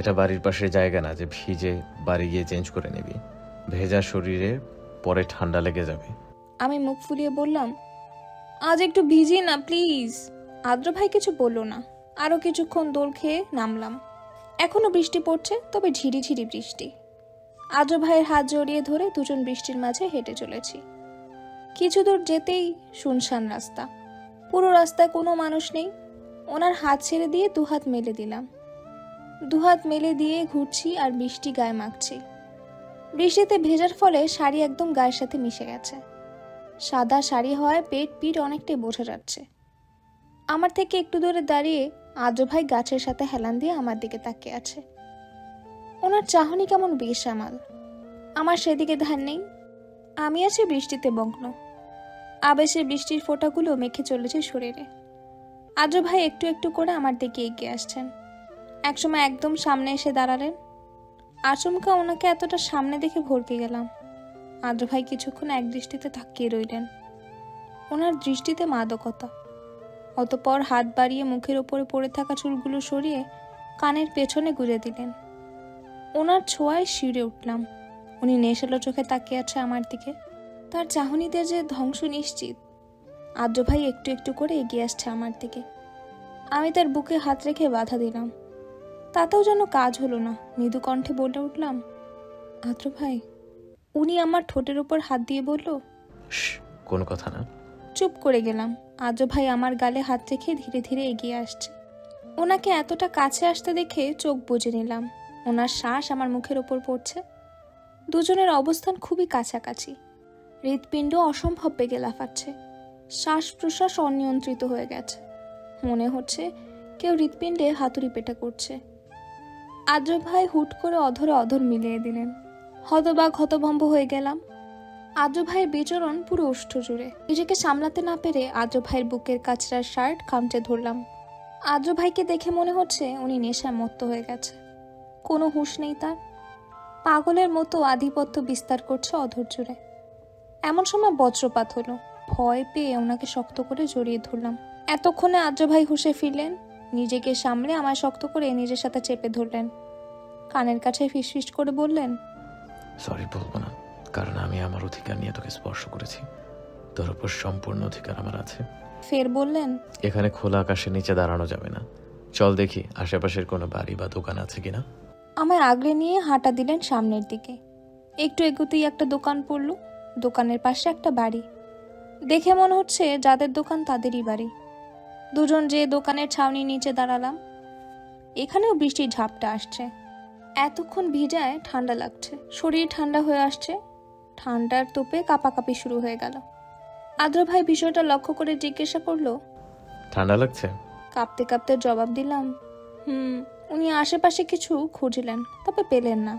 এটা বাড়ির পাশের জায়গা না যে ভিজে বাড়ি গিয়ে চেঞ্জ করে নিবি। ভেজা শরীরে পরে ঠান্ডা লেগে যাবে। আমি মুখ ফুলিয়ে বললাম, আজ একটু ভিজি না প্লিজ। আদ্র ভাই কিছু বলল না। আরও কিছুক্ষণ দোল খেয়ে নামলাম। এখনো বৃষ্টি পড়ছে, তবে ঝিরি ঝিরি বৃষ্টি। আদ্র ভাইয়ের হাত জড়িয়ে ধরে দুজন বৃষ্টির মাঝে হেঁটে চলেছি। কিছু দূর যেতেই শুনশান রাস্তা। পুরো রাস্তায় কোনো মানুষ নেই। ওনার হাত ছেড়ে দিয়ে দুহাত মেলে দিলাম। দুহাত মেলে দিয়ে ঘুরছি আর বৃষ্টি গায়ে মাখছি। বৃষ্টিতে ভেজার ফলে শাড়ি একদম গায়ের সাথে মিশে গেছে। সাদা শাড়ি হওয়ায় পেট পিঠ অনেকটাই বোঝা যাচ্ছে। আমার থেকে একটু দূরে দাঁড়িয়ে আদ্র ভাই গাছের সাথে হেলান দিয়ে আমার দিকে তাকিয়ে আছে। ওনার চাহনি কেমন বেসামাল। আমার সেদিকে ধ্যান নেই। আমি আছি বৃষ্টিতে মগ্ন। আবেশে বৃষ্টির ফোঁটাগুলো মেখে চলেছে শরীরে। আদ্র ভাই একটু একটু করে আমার দিকে এগিয়ে আসছেন। একসময় একদম সামনে এসে দাঁড়ালেন। আচমকা ওনাকে এতটা সামনে দেখে ভরকে গেলাম। আদ্র ভাই কিছুক্ষণ এক দৃষ্টিতে তাকিয়ে রইলেন। ওনার দৃষ্টিতে মাদকতা। অতপর হাত বাড়িয়ে মুখের ওপরে পড়ে থাকা চুলগুলো সরিয়ে কানের পেছনে গুঁজে দিলেন। ওনার ছোঁয়ায় শিউরে উঠলাম। উনি নেশালো চোখে তাকিয়ে আছে আমার দিকে। তার চাহনিতে যে ধ্বংস নিশ্চিত। আদ্র ভাই একটু একটু করে এগিয়ে আসছে আমার দিকে। আমি তার বুকে হাত রেখে বাধা দিলাম। তাতেও যেন কাজ হলো না। মৃদু কণ্ঠে বলে উঠলাম, আদ্র ভাই। উনি আমার ঠোঁটের ওপর হাত দিয়ে বলল, কোনো কথা না। চুপ করে গেলাম। আদ্র ভাই আমার গালে হাত রেখে ধীরে ধীরে এগিয়ে আসছে। ওনাকে এতটা কাছে আসতে দেখে চোখ বুজে নিলাম। ওনার শ্বাস আমার মুখের ওপর পড়ছে। দুজনের অবস্থান খুবই কাছাকাছি। হৃৎপিণ্ড অসম্ভব বেগে লাফাচ্ছে। শ্বাস প্রশ্বাস অনিয়ন্ত্রিত হয়ে গেছে। মনে হচ্ছে কেউ হৃৎপিণ্ডে হাতুড়ি পেটা করছে। আদ্র ভাই হুট করে অধরে অধর মিলিয়ে দিলেন। হতবাক হতভম্ব হয়ে গেলাম। আদ্র ভাইয়ের বিচরণ পুরো ওষ্ঠ জুড়ে। নিজেকে সামলাতে না পেরে আদ্র ভাইয়ের বুকের কাছড়ার শার্ট খামচে ধরলাম। আদ্র ভাইকে দেখে মনে হচ্ছে উনি নেশায় মত্ত হয়ে গেছে। কোনো হুঁশ নেই তার। পাগলের মতো আধিপত্য বিস্তার করছে অধর জুড়ে। এমন সময় বজ্রপাত হলো। ভয় পেয়ে ওনাকে শক্ত করে জড়িয়ে ধরলাম। এতক্ষণে আদ্র ভাই হুঁশে ফিরলেন। নিজেকে সামলে আমায় শক্ত করে নিজের সাথে চেপে ধরলেন। কানের কাছে ফিসফিস করে বললেন, সরি বলবো না, কারণ আমি আমার অধিকার নিয়ে তোকে স্পর্শ করেছি। তোর উপর সম্পূর্ণ অধিকার আমার আছে। ফের বললেন, এখানে খোলা আকাশের নিচে দাঁড়ানো যাবে না। চল দেখি আশেপাশের কোনো বাড়ি বা দোকান আছে কিনা। আমায় আগলে নিয়ে হাঁটা দিলেন সামনের দিকে। একটু এগোতেই একটা দোকান পড়ল। দোকানের পাশে একটা বাড়ি। দেখে মনে হচ্ছে যাদের দোকান তাদেরই বাড়ি। দুজন যে দোকানের ছাউনির নিচে দাঁড়ালাম। এখানেও বৃষ্টির ঝাপটা আসছে। এতক্ষণ ভিজায় ঠান্ডা লাগছে। শরীর ঠান্ডা হয়ে আসছে। ঠান্ডার তোপে কাঁপাকাঁপি শুরু হয়ে গেল। আদ্র ভাই বিষয়টা লক্ষ্য করে জিজ্ঞাসা করলো, ঠান্ডা লাগছে? কাঁপতে কাঁপতে জবাব দিলাম, উনি আশেপাশে কিছু খুঁজলেন, তবে পেলেন না।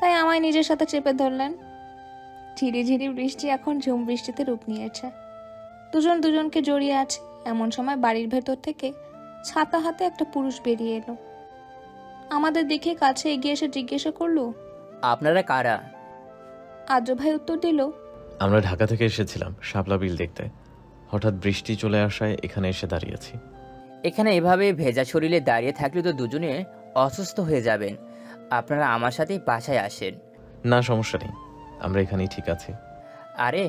তাই আমায় নিজের সাথে চেপে ধরলেন। ঝিরি ঝিরি বৃষ্টি এখন ঝুম বৃষ্টিতে রূপ নিয়েছে। দুজন দুজনকে জড়িয়ে আছে। এমন সময় বাড়ির ভেতর থেকে ছাতা হাতে একটা পুরুষ বেরিয়ে এলো। আমাদের দেখে কাছে এগিয়ে এসে জিজ্ঞাসা করলো, আপনারা কারা? আদ্র ভাই উত্তর দিল, আমরা ঢাকা থেকে এসেছিলাম শাপলা বিল দেখতে। হঠাৎ বৃষ্টি চলে আসায় এখানে এসে দাঁড়িয়েছি। এখানে এভাবে ভেজা শরীরে দাঁড়িয়ে থাকলে তো দুজনে অসুস্থ হয়ে যাবেন। আপনারা আমার সাথেই বাসায় আসেন। না, সমস্যা নেই, আমরা এখানেই ঠিক আছি। আরে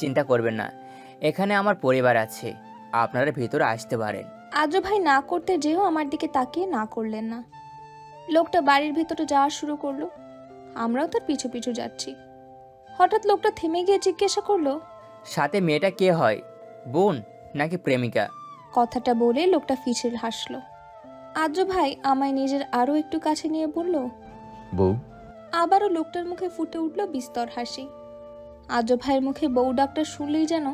চিন্তা করবেন না, এখানে আমার পরিবার আছে, আপনারা ভেতরে আসতে পারেন। আদ্র ভাই না করতে যেও আমার দিকে তাকিয়ে না করলেন না। লোকটা বাড়ির ভেতরে যাওয়া শুরু করলো। আমরাও তার পিছু পিছু যাচ্ছি। হঠাৎ লোকটা থেমে গিয়ে জিজ্ঞাসা করলো, সাথে মেয়েটা কে হয়, বোন নাকি প্রেমিকা? কথাটা বলে লোকটা ফিসেল হাসলো। আদ্র ভাই আমায় নিজের আরো একটু কাছে নিয়ে বলল, বউ। আবারও লোকটার মুখে ফুটে উঠল বিস্তর হাসি। আদ্র ভাইয়ের মুখে বউ ডাকটা শুনলেই যেন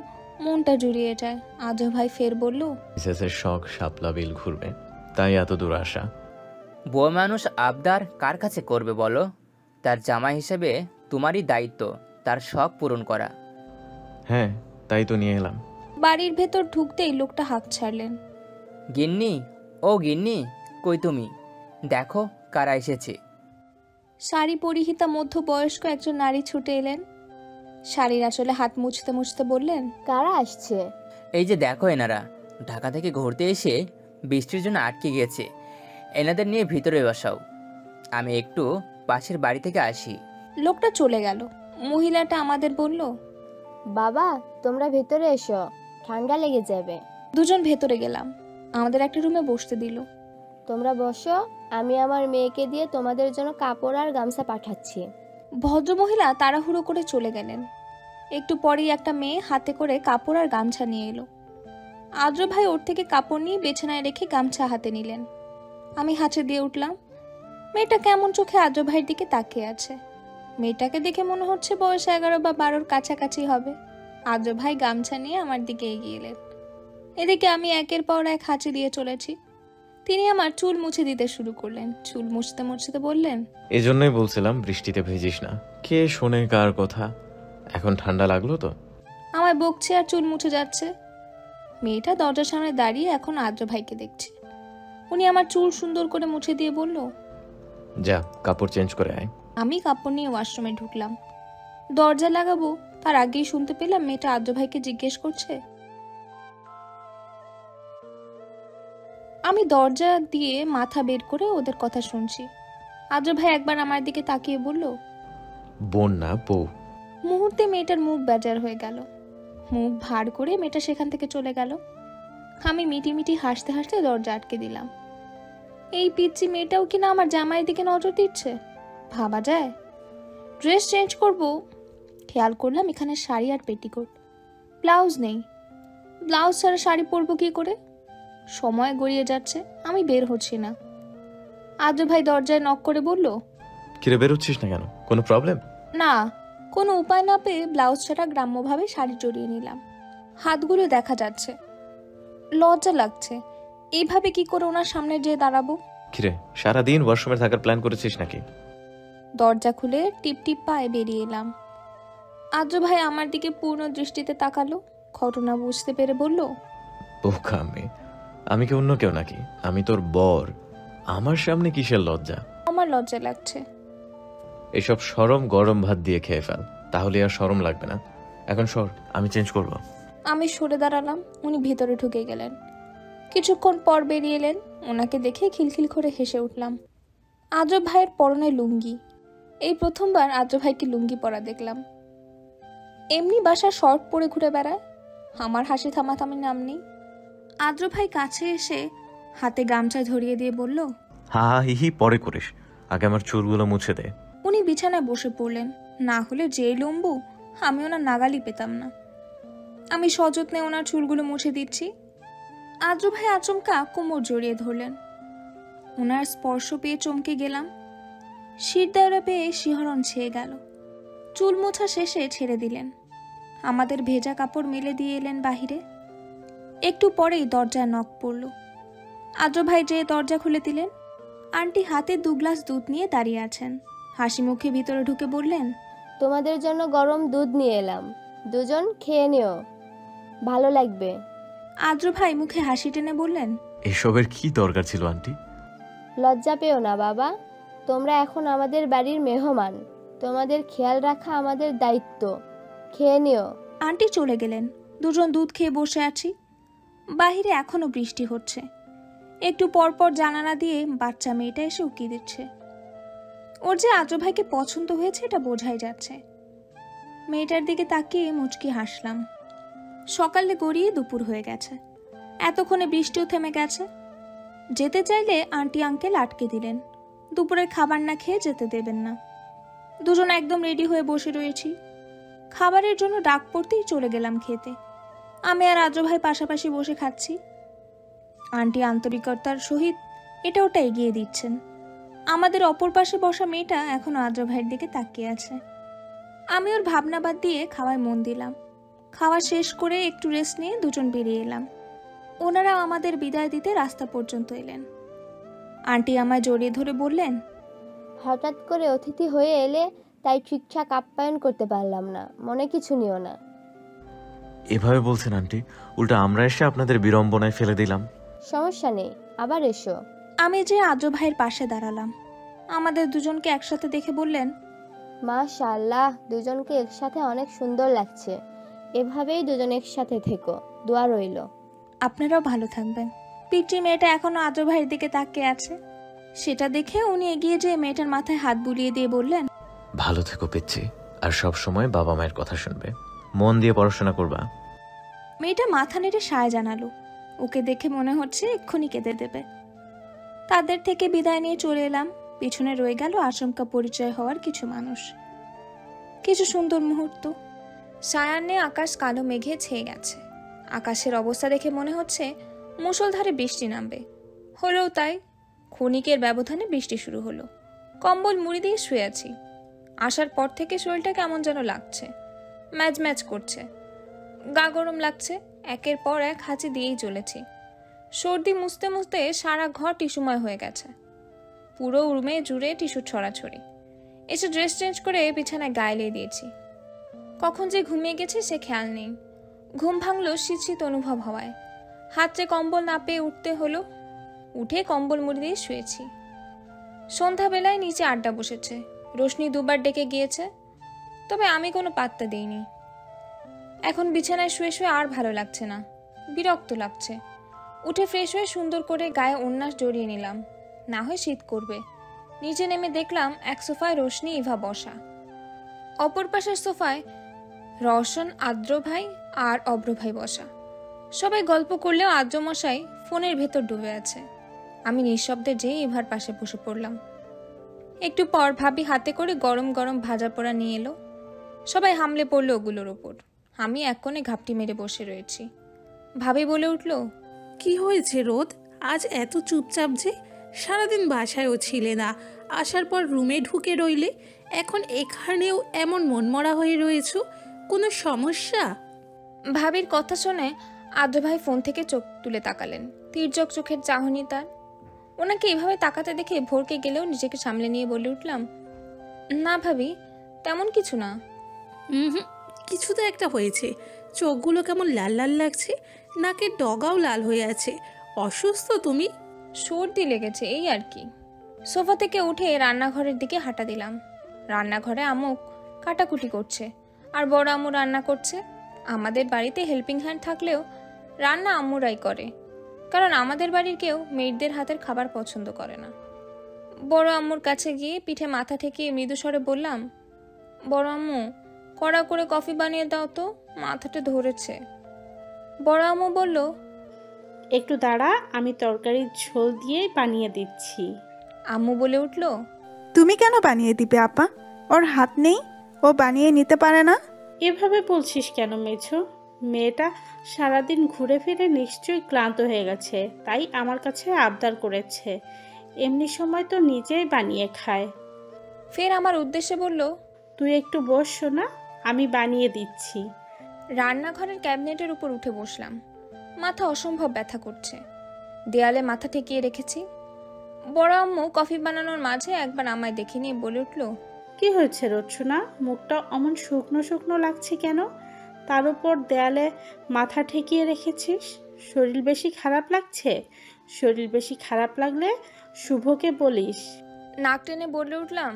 মনটা জুড়িয়ে যায়। আদ্র ভাই ফের বলল, মিসেসের শখ শাপলা বিল ঘুরবে, তাই এত দূর আসা। বউ মানুষ আবদার কার কাছে করবে বলো? তার জামাই হিসেবে তোমারই দায়িত্ব তার শখ পূরণ করা। হ্যাঁ, তাই তো নিয়ে এলাম। বাড়ির ভেতর ঢুকতেই লোকটা হাঁক ছাড়লেন। গিন্নি, ও গিন্নি, কই তুমি? দেখো কারা এসেছে। শাড়ি পরিহিতা মধ্যবয়স্ক একজন নারী ছুটে এলেন। শাড়ির আঁচলে হাত মুছতে মুছতে বললেন, কারা আসছে? এই যে দেখো, এনারা ঢাকা থেকে ঘুরতে এসে বৃষ্টির জন্য আটকে গেছে। এনাদের নিয়ে ভিতরে বসাও, আমি একটু পাশের বাড়ি থেকে আসি। লোকটা চলে গেল। মহিলাটা আমাদের বলল, বাবা, তোমরা ভেতরে এসো, ঠান্ডা লেগে যাবে। দুজন ভেতরে গেলাম। আমাদের একটা রুমে বসতে দিল। তোমরা বসো, আমি আমার মেয়েকে দিয়ে তোমাদের জন্য কাপড় আর গামছা পাঠাচ্ছি। ভদ্রমহিলা তাড়াহুড়ো করে চলে গেলেন। একটু পরেই একটা মেয়ে হাতে করে কাপড় আর গামছা নিয়ে এলো। আদ্র ভাই ওর থেকে কাপড় নিয়ে বিছানায় রেখে গামছা হাতে নিলেন। আমি হাঁচে দিয়ে উঠলাম। মেয়েটা কেমন চোখে আদ্র ভাইয়ের দিকে তাকিয়ে আছে। মেয়েটাকে দেখে মনে হচ্ছে বয়স 11 বা 12-র কাছাকাছি হবে। আদ্র ভাই গামছা নিয়ে আমার দিকে এগিয়ে এলেন। এদিকে আমি একের পর এক হাঁচি দিয়ে চলেছি। তিনি আমার চুল মুছে দিতে শুরু করলেন। চুল মুছতে মুছতে বললেন, এজন্যই বলছিলাম বৃষ্টিতে ভেজিস না। কে শোনে কার কথা? এখন ঠান্ডা লাগলো তো? আমায় বকছে আর চুল মুছে যাচ্ছে। মেয়েটা দরজার সামনে দাঁড়িয়ে এখন আদ্র ভাইকে দেখছে। উনি আমার চুল সুন্দর করে মুছে দিয়ে বলল, যা কাপড় চেঞ্জ করে আয়। আমি কাপড় নিয়ে ওয়াশরুমে ঢুকলাম। দরজা লাগাবো তার আগেই শুনতে পেলাম মেয়েটা আদ্র ভাইকে জিজ্ঞেস করছে, আমি দরজা দিয়ে মাথা বের করে ওদের কথা শুনছি। আদ্র ভাই একবার আমার দিকে তাকিয়ে বলল, বোন না বউ। মুহূর্তে মেয়েটার মুখ বেজার হয়ে গেল। মুখ ভার করে মেয়েটা সেখান থেকে চলে গেল। আমি মিটি হাসতে হাসতে দরজা আটকে দিলাম। এই পিচ্চি মেয়েটাও কিনা আমার জামাইয়ের দিকে নজর দিচ্ছে, ভাবা যায়। ড্রেস চেঞ্জ করব, খেয়াল করলাম এখানে শাড়ি আর পেটিকোট, ব্লাউজ নেই। ব্লাউজ ছাড়া শাড়ি পরবো কি করে? সময় গড়িয়ে যাচ্ছে, আমি বের হচ্ছি না। আদ্র ভাই দরজায় নক করে বলল, কিরে বেরোচ্ছিস না কেন, কোনো প্রবলেম? না, কোনো উপায় না পেয়ে ব্লাউজ ছাড়া গ্রাম্যভাবে শাড়ি জড়িয়ে নিলাম। হাতগুলো দেখা যাচ্ছে, লজ্জা লাগছে। এইভাবে কি করে ওনার সামনে যেয়ে দাঁড়াবো? কিরে সারাদিন ওয়াশরুমে থাকার প্ল্যান করেছিস নাকি? দরজা খুলে টিপ টিপ পায়ে বেরিয়ে এলাম। আদ্র ভাই আমার দিকে পূর্ণ দৃষ্টিতে তাকালো, ঘটনা বুঝতে পেরে বলল, বোকা মেয়ে, আমি কি অন্য কেউ নাকি? আমি তোর বর, আমার সামনে কিসের লজ্জা? আমার লজ্জা লাগছে। এসব শরম গরম ভাত দিয়ে খেয়ে ফেল, তাহলে আর শরম লাগবে না। এখন সর, আমি চেঞ্জ করব। আমি সরে দাঁড়ালাম, উনি ভিতরে ঢুকে গেলেন। কিছুক্ষণ পর বেরিয়ে এলেন। ওনাকে দেখে খিলখিল করে হেসে উঠলাম। আদ্র ভাইয়ের পরনে লুঙ্গি। এই প্রথমবার আদ্র ভাইকে লুঙ্গি পরা দেখলাম। এমনি বাসা শর্ট পরে ঘুরে বেড়ায়। আমার হাসি থামাথামির নাম নেই। আদ্র ভাই কাছে এসে হাতে গামছা ধরিয়ে দিয়ে বলল, হা হি পরে করিস, আগে আমার চুলগুলো মুছে দে। উনি বিছানায় বসে পড়লেন। না হলে যে লম্বু, আমি ওনার নাগালি পেতাম না। আমি সযত্নে ওনার চুলগুলো মুছে দিচ্ছি। আদ্র ভাই আচমকা কোমর জড়িয়ে ধরলেন। ওনার স্পর্শ পেয়ে চমকে গেলাম। শিরদাঁড়া পেয়ে শিহরণ ছেয়ে গেল। চুল মোছা শেষে ছেড়ে দিলেন। আমাদের ভেজা কাপড় মেলে দিয়ে এলেন বাহিরে। একটু পরেই দরজায় নক পড়ল। আদ্র ভাই যেয়ে দরজা খুলে দিলেন। আন্টি হাতে 2 গ্লাস দুধ নিয়ে দাঁড়িয়ে আছেন। হাসি মুখে ভিতরে ঢুকে বললেন, তোমাদের জন্য গরম দুধ নিয়ে এলাম, দুজন খেয়ে নিও, ভালো লাগবে। আদ্র ভাই মুখে হাসি টেনে বললেন, এসবের কি দরকার ছিল আন্টি? লজ্জা পেও না বাবা, তোমরা এখন আমাদের বাড়ির মেহমান, তোমাদের খেয়াল রাখা আমাদের দায়িত্ব, খেয়ে নিও। আন্টি চলে গেলেন। দুজন দুধ খেয়ে বসে আছি। বাহিরে এখনো বৃষ্টি হচ্ছে। একটু পরপর জানালা দিয়ে বাচ্চা মেয়েটা এসে উকি দিচ্ছে। ওর যে আদ্র ভাইকে পছন্দ হয়েছে এটা বোঝাই যাচ্ছে। মেয়েটার দিকে তাকিয়ে মুচকি হাসলাম। সকালে গড়িয়ে দুপুর হয়ে গেছে। এতক্ষণে বৃষ্টিও থেমে গেছে। যেতে চাইলে আন্টি আঙ্কেল আটকে দিলেন, দুপুরের খাবার না খেয়ে যেতে দেবেন না। দুজন একদম রেডি হয়ে বসে রয়েছি। খাবারের জন্য ডাক পড়তেই চলে গেলাম খেতে। আমি আর আদ্র ভাই পাশাপাশি বসে খাচ্ছি। আন্টি আন্তরিকতার সহিত এটা ওটা এগিয়ে দিচ্ছেন। আমাদের অপর পাশে বসা মেয়েটা এখনো আদ্র ভাইয়ের দিকে তাকিয়ে আছে। আমি ওর ভাবনা বাদ দিয়ে খাওয়ায় মন দিলাম। খাওয়া শেষ করে একটু রেস্ট নিয়ে দুজন বেরিয়ে এলাম। ওনারা আমাদের বিদায় দিতে রাস্তা পর্যন্ত এলেন। আন্টি আমায় জড়িয়ে ধরে বললেন, হঠাৎ করে অতিথি হয়ে এলে তাই ঠিকঠাক আপ্যায়ন করতে পারলাম না, মনে কিছু নিও না। এভাবে বলছেন আন্টি, উল্টা আমরা এসে আপনাদের বিড়ম্বনায় ফেলে দিলাম। সমস্যা নেই, আবার এসো। আমি যে আদ্র ভাইয়ের পাশে দাঁড়ালাম। আমাদের দুজনকে একসাথে দেখে বললেন, মাশাআল্লাহ, দুজনকে একসাথে অনেক সুন্দর লাগছে, এভাবেই দুজন একসাথে থেকো, দোয়া রইল। আপনারাও ভালো থাকবেন। পিচ্চি মেয়েটা এখনো আদ্র ভাইয়ের দিকে তাকিয়ে আছে। সেটা দেখে উনি এগিয়ে যেয়ে মেয়েটার মাথায় হাত বুলিয়ে দিয়ে বললেন, ভালো থেকো পিচ্ছি, আর সব সময় বাবা মায়ের কথা শুনবে, মন দিয়ে পড়াশোনা করবা। মেয়েটা মাথা নেড়ে সায় জানালো। ওকে দেখে মনে হচ্ছে এক্ষুনি কেঁদে দেবে। তাদের থেকে বিদায় নিয়ে চলে এলাম। পিছনে রয়ে গেল আচমকা পরিচয় হওয়ার কিছু মানুষ, কিছু সুন্দর মুহূর্ত। সায়ান্নে আকাশ কালো মেঘে ছেয়ে গেছে। আকাশের অবস্থা দেখে মনে হচ্ছে মুষলধারে বৃষ্টি নামবে। হলেও তাই, ক্ষণিকের ব্যবধানে বৃষ্টি শুরু হলো। কম্বল মুড়ি দিয়ে শুয়ে আছি। আসার পর থেকে শরীরটা কেমন যেন লাগছে, ম্যাচ ম্যাচ করছে, গা গরম লাগছে। একের পর এক হাঁচি দিয়েই চলেছি। সর্দি মুছতে মুছতে সারা ঘর টিস্যুময় হয়ে গেছে। পুরো রুমে জুড়ে টিস্যু ছড়াছড়ি। এসে ড্রেস চেঞ্জ করে বিছানায় গায়ে দিয়েছি। কখন যে ঘুমিয়ে গেছি সে খেয়াল নেই। ঘুম ভাঙলো শীত শীত অনুভব হওয়ায়। হাতে কম্বল না পেয়ে উঠতে হলো। উঠে কম্বল মুড়ি দিয়ে শুয়েছি। সন্ধ্যাবেলায় নিচে আড্ডা বসেছে। রোশনি দুবার ডেকে গিয়েছে, তবে আমি কোনো পাত্তা দিইনি। এখন বিছানায় শুয়ে শুয়ে আর ভালো লাগছে না, বিরক্ত লাগছে। উঠে ফ্রেশ হয়ে সুন্দর করে গায়ে ওড়না জড়িয়ে নিলাম, না হয় শীত করবে। নিচে নেমে দেখলাম এক সোফায় রোশনি ইভা বসা, অপর পাশের সোফায় রওশন, আদ্র ভাই আর অব্র ভাই বসা। সবাই গল্প করলেও আদ্রমশাই ফোনের ভেতর ডুবে আছে। আমি নিঃশব্দে যেয়ে ইভার পাশে বসে পড়লাম। একটু পর ভাবি হাতে করে গরম গরম ভাজা পোড়া নিয়ে এলো। সবাই হামলে পড়লো ওগুলোর ওপর। আমি এক কোণে ঘাপটি মেরে বসে রয়েছি। ভাবি বলে উঠল, কি হয়েছে রোদ, আজ এত চুপচাপ যে? সারাদিন বাসায়ও ছিলে না, আসার পর রুমে ঢুকে রইলে, এখন এখানেও এমন মনমরা হয়ে রয়েছো, কোনো সমস্যা? ভাবির কথা শুনে আদ্র ভাই ফোন থেকে চোখ তুলে তাকালেন। তির্যক চোখের চাহনি তার। ওনাকে এভাবে তাকাতে দেখে ভরকে গেলেও নিজেকে সামলে নিয়ে বলে উঠলাম, না ভাবি, তেমন কিছু না। কিছু তো একটা হয়েছে, চোখগুলো কেমন লাল লাল লাগছে, নাকের ডগাও লাল হয়ে আছে। অসুস্থ তুমি? সর্দি লেগেছে, এই আর কি। সোফা থেকে উঠে রান্নাঘরের দিকে হাঁটা দিলাম। রান্নাঘরে আম্মু কাটাকুটি করছে আর বড় আম্মু রান্না করছে। আমাদের বাড়িতে হেল্পিং হ্যান্ড থাকলেও রান্না আম্মুরাই করে, কারণ আমাদের বাড়ির কেউ মেয়েদের হাতের খাবার পছন্দ করে না। বড় আম্মুর কাছে গিয়ে পিঠে মাথা ঠেকিয়ে মৃদু স্বরে বললাম, বড় আম্মু, কড়া করে কফি বানিয়ে দাও তো, মাথাটা ধরেছে। বড় আম্মু বলল, একটু দাঁড়া, আমি তরকারির ঝোল দিয়েই বানিয়ে দিচ্ছি। আম্মু বলে উঠল, তুমি কেন বানিয়ে দিবে আপা? ওর হাত নেই, ও বানিয়ে নিতে পারে না? এভাবে বলছিস কেন মেছো? মেয়েটা সারাদিন ঘুরে ফিরে নিশ্চয়ই ক্লান্ত হয়ে গেছে, তাই আমার কাছে আবদার করেছে। এমনি সময় তো নিজেই বানিয়ে খায়। ফের আমার উদ্দেশ্যে বলল, তুই একটু বস শোনা, আমি বানিয়ে দিচ্ছি। রান্নাঘরের ক্যাবিনেটের উপর উঠে বসলাম। মাথা অসম্ভব ব্যথা করছে। দেয়ালে মাথা ঠেকিয়ে রেখেছি। বড় আম্মু কফি বানানোর মাঝে একবার আমায় দেখে নিয়ে বলে উঠল, কি হয়েছে রোচনা? মুখটা অমন শুকনো শুকনো লাগছে কেন? তার উপর দেয়ালে মাথা ঠেকিয়ে রেখেছিস। শরীর বেশি খারাপ লাগছে? শরীর বেশি খারাপ লাগলে শুভকে বলিস। নাক টেনে বলে উঠলাম,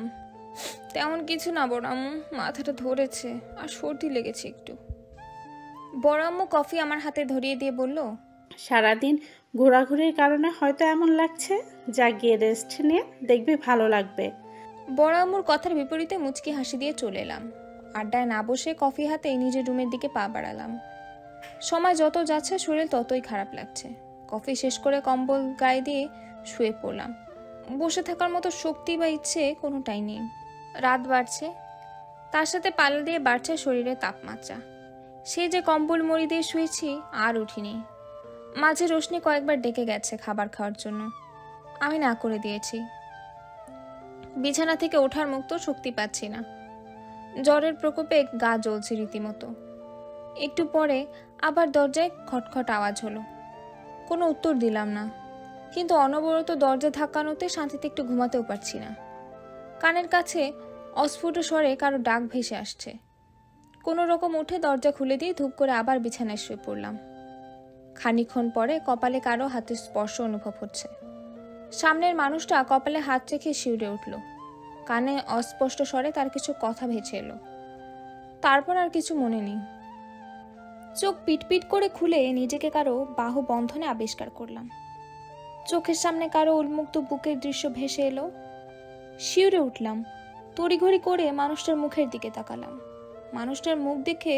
তেমন কিছু না বড় আম্মু, মাথাটা ধরেছে আর সর্দি লেগেছে একটু। বড় আম্মু কফি আমার হাতে ধরিয়ে দিয়ে বলল, সারাদিন ঘোরাঘুরির কারণে হয়তো এমন লাগছে, যা গিয়ে রেস্ট নিয়ে দেখবি ভালো লাগবে। বড় আম্মুর কথার বিপরীতে মুচকি হাসি দিয়ে চলে এলাম। আড্ডায় না বসে কফি হাতে নিজের রুমের দিকে পা বাড়ালাম। সময় যত যাচ্ছে শরীর ততই খারাপ লাগছে। কফি শেষ করে কম্বল গায়ে দিয়ে শুয়ে পড়লাম। বসে থাকার মতো শক্তি বা ইচ্ছে কোনোটাই নেই। রাত বাড়ছে, তার সাথে পাল্লা দিয়ে বাড়ছে শরীরের তাপমাত্রা। সে যে কম্বল মুড়ি দিয়ে শুয়েছি আর উঠিনি। মাঝে রোশনি কয়েকবার ডেকে গেছে খাবার খাওয়ার জন্য, আমি না করে দিয়েছি। বিছানা থেকে ওঠার মুক্ত শক্তি পাচ্ছি না। জ্বরের প্রকোপে গা জ্বলছে রীতিমতো। একটু পরে আবার দরজায় খটখট আওয়াজ হলো। কোনো উত্তর দিলাম না, কিন্তু অনবরত দরজা ধাক্কানোতে শান্তিতে একটু ঘুমাতেও পারছি না। কানের কাছে অস্ফুট স্বরে কারো ডাক ভেসে আসছে। কোনো রকম উঠে দরজা খুলে দিয়ে ধূপ করে আবার বিছানায় শুয়ে পড়লাম। খানিকক্ষণ পরে কপালে কারো হাতের স্পর্শ অনুভব হচ্ছে। সামনের মানুষটা কপালে হাত রেখে শিউরে উঠল। কানে অস্পষ্ট স্বরে তার কিছু কথা ভেসে এলো। তারপর আর কিছু মনে নেই। চোখ পিটপিট করে খুলে নিজেকে কারো বাহু বন্ধনে আবিষ্কার করলাম। চোখের সামনে কারো উন্মুক্ত বুকের দৃশ্য ভেসে এলো। শিউরে উঠলাম। তড়িঘড়ি করে মানুষটার মুখের দিকে তাকালাম। মানুষটার মুখ দেখে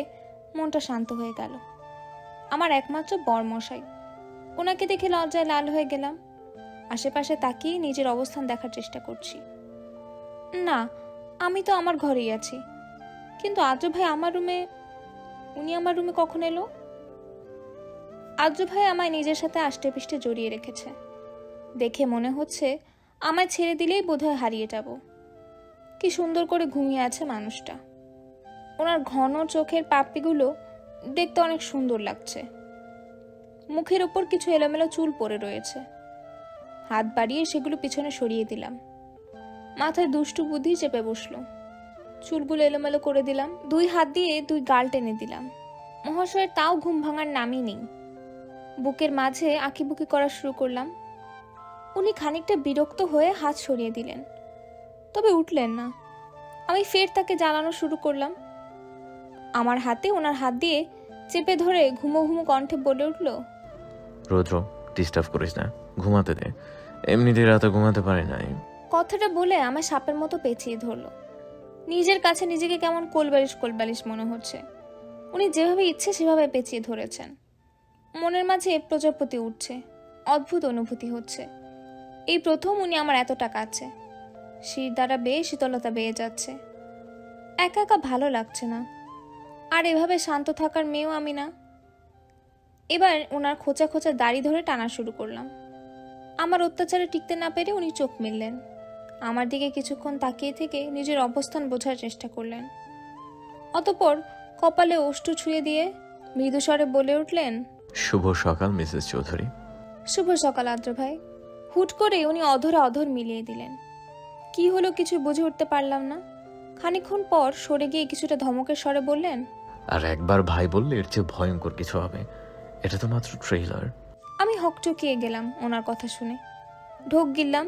মনটা শান্ত হয়ে গেল। আমার একমাত্র বরমশাই। ওনাকে দেখে লজ্জায় লাল হয়ে গেলাম। আশেপাশে তাকিয়ে নিজের অবস্থান দেখার চেষ্টা করছি। না, আমি তো আমার ঘরেই আছি, কিন্তু আদ্র ভাই আমার রুমে, উনি আমার রুমে কখন এলো? আদ্র ভাই আমায় নিজের সাথে আষ্টে পিষ্টে জড়িয়ে রেখেছে। দেখে মনে হচ্ছে আমায় ছেড়ে দিলেই বোধহয় হারিয়ে যাব। কি সুন্দর করে ঘুমিয়ে আছে মানুষটা। ওনার ঘন চোখের পাপড়িগুলো দেখতে অনেক সুন্দর লাগছে। মুখের ওপর কিছু এলোমেলো চুল পড়ে রয়েছে। হাত বাড়িয়ে সেগুলো পিছনে সরিয়ে দিলাম। মাথায় দুষ্টু বুদ্ধি চেপে বসলো। চুলগুলো এলোমেলো করে দিলাম। দুই হাত দিয়ে দুই গাল টেনে দিলাম। মহাশয়ের তাও ঘুম ভাঙার নামই নেই। বুকের মাঝে আঁকিবুকি করা শুরু করলাম। উনি খানিকটা বিরক্ত হয়ে হাত সরিয়ে দিলেন, তবে উঠলেন না। আমি ফের তাকে জ্বালানো শুরু করলাম। আমার হাতে ওনার হাত দিয়ে চেপে ধরে ঘুমো ঘুমো কণ্ঠে বলে উঠল, রৌদ্র, ডিস্টার্ব করিস না, ঘুমাতে দে। এমনিতেই রাতে ঘুমাতে পারি নাই। কথাটা বলে আমার সাপের মতো পেঁচিয়ে ধরলো। নিজের কাছে নিজেকে কেমন কোলবালিশ মনে হচ্ছে। উনি যেভাবে ইচ্ছে সেভাবে পেঁচিয়ে ধরেছেন। মনের মাঝে প্রজাপতি উঠছে, অদ্ভুত অনুভূতি হচ্ছে। এই প্রথম উনি আমার এতটা কাছে। শির দ্বারা বেয়ে শীতলতা বেয়ে যাচ্ছে। একা একা ভালো লাগছে না। আর এভাবে শান্ত থাকার মেয়েও আমি না। এবার ওনার খোঁচা খোঁচা দাড়ি ধরে টানা শুরু করলাম। আমার অত্যাচারে টিকতে না পেরে উনি চোখ মেললেন। আমার দিকে কিছুক্ষণ তাকিয়ে থেকে নিজের অবস্থান বোঝার চেষ্টা করলেন। অতঃপর কপালে ওষ্ঠ ছুঁয়ে দিয়ে মৃদুস্বরে বলে উঠলেন, শুভ সকাল মিসেস চৌধুরী। শুভ সকাল আদ্র ভাই। হুট করে উনি অধরা অধর মিলিয়ে দিলেন। কি হলো কিছু বুঝে উঠতে পারলাম না। খানিকক্ষণ পর সরে গিয়ে কিছুটা ধমকের স্বরে বললেন, আর একবার ভাই বললে এর চেয়ে ভয়ঙ্কর কিছু হবে। এটা তো মাত্র ট্রেইলার। আমি হকচকিয়ে গেলাম ওনার কথা শুনে। ঢোক গিললাম।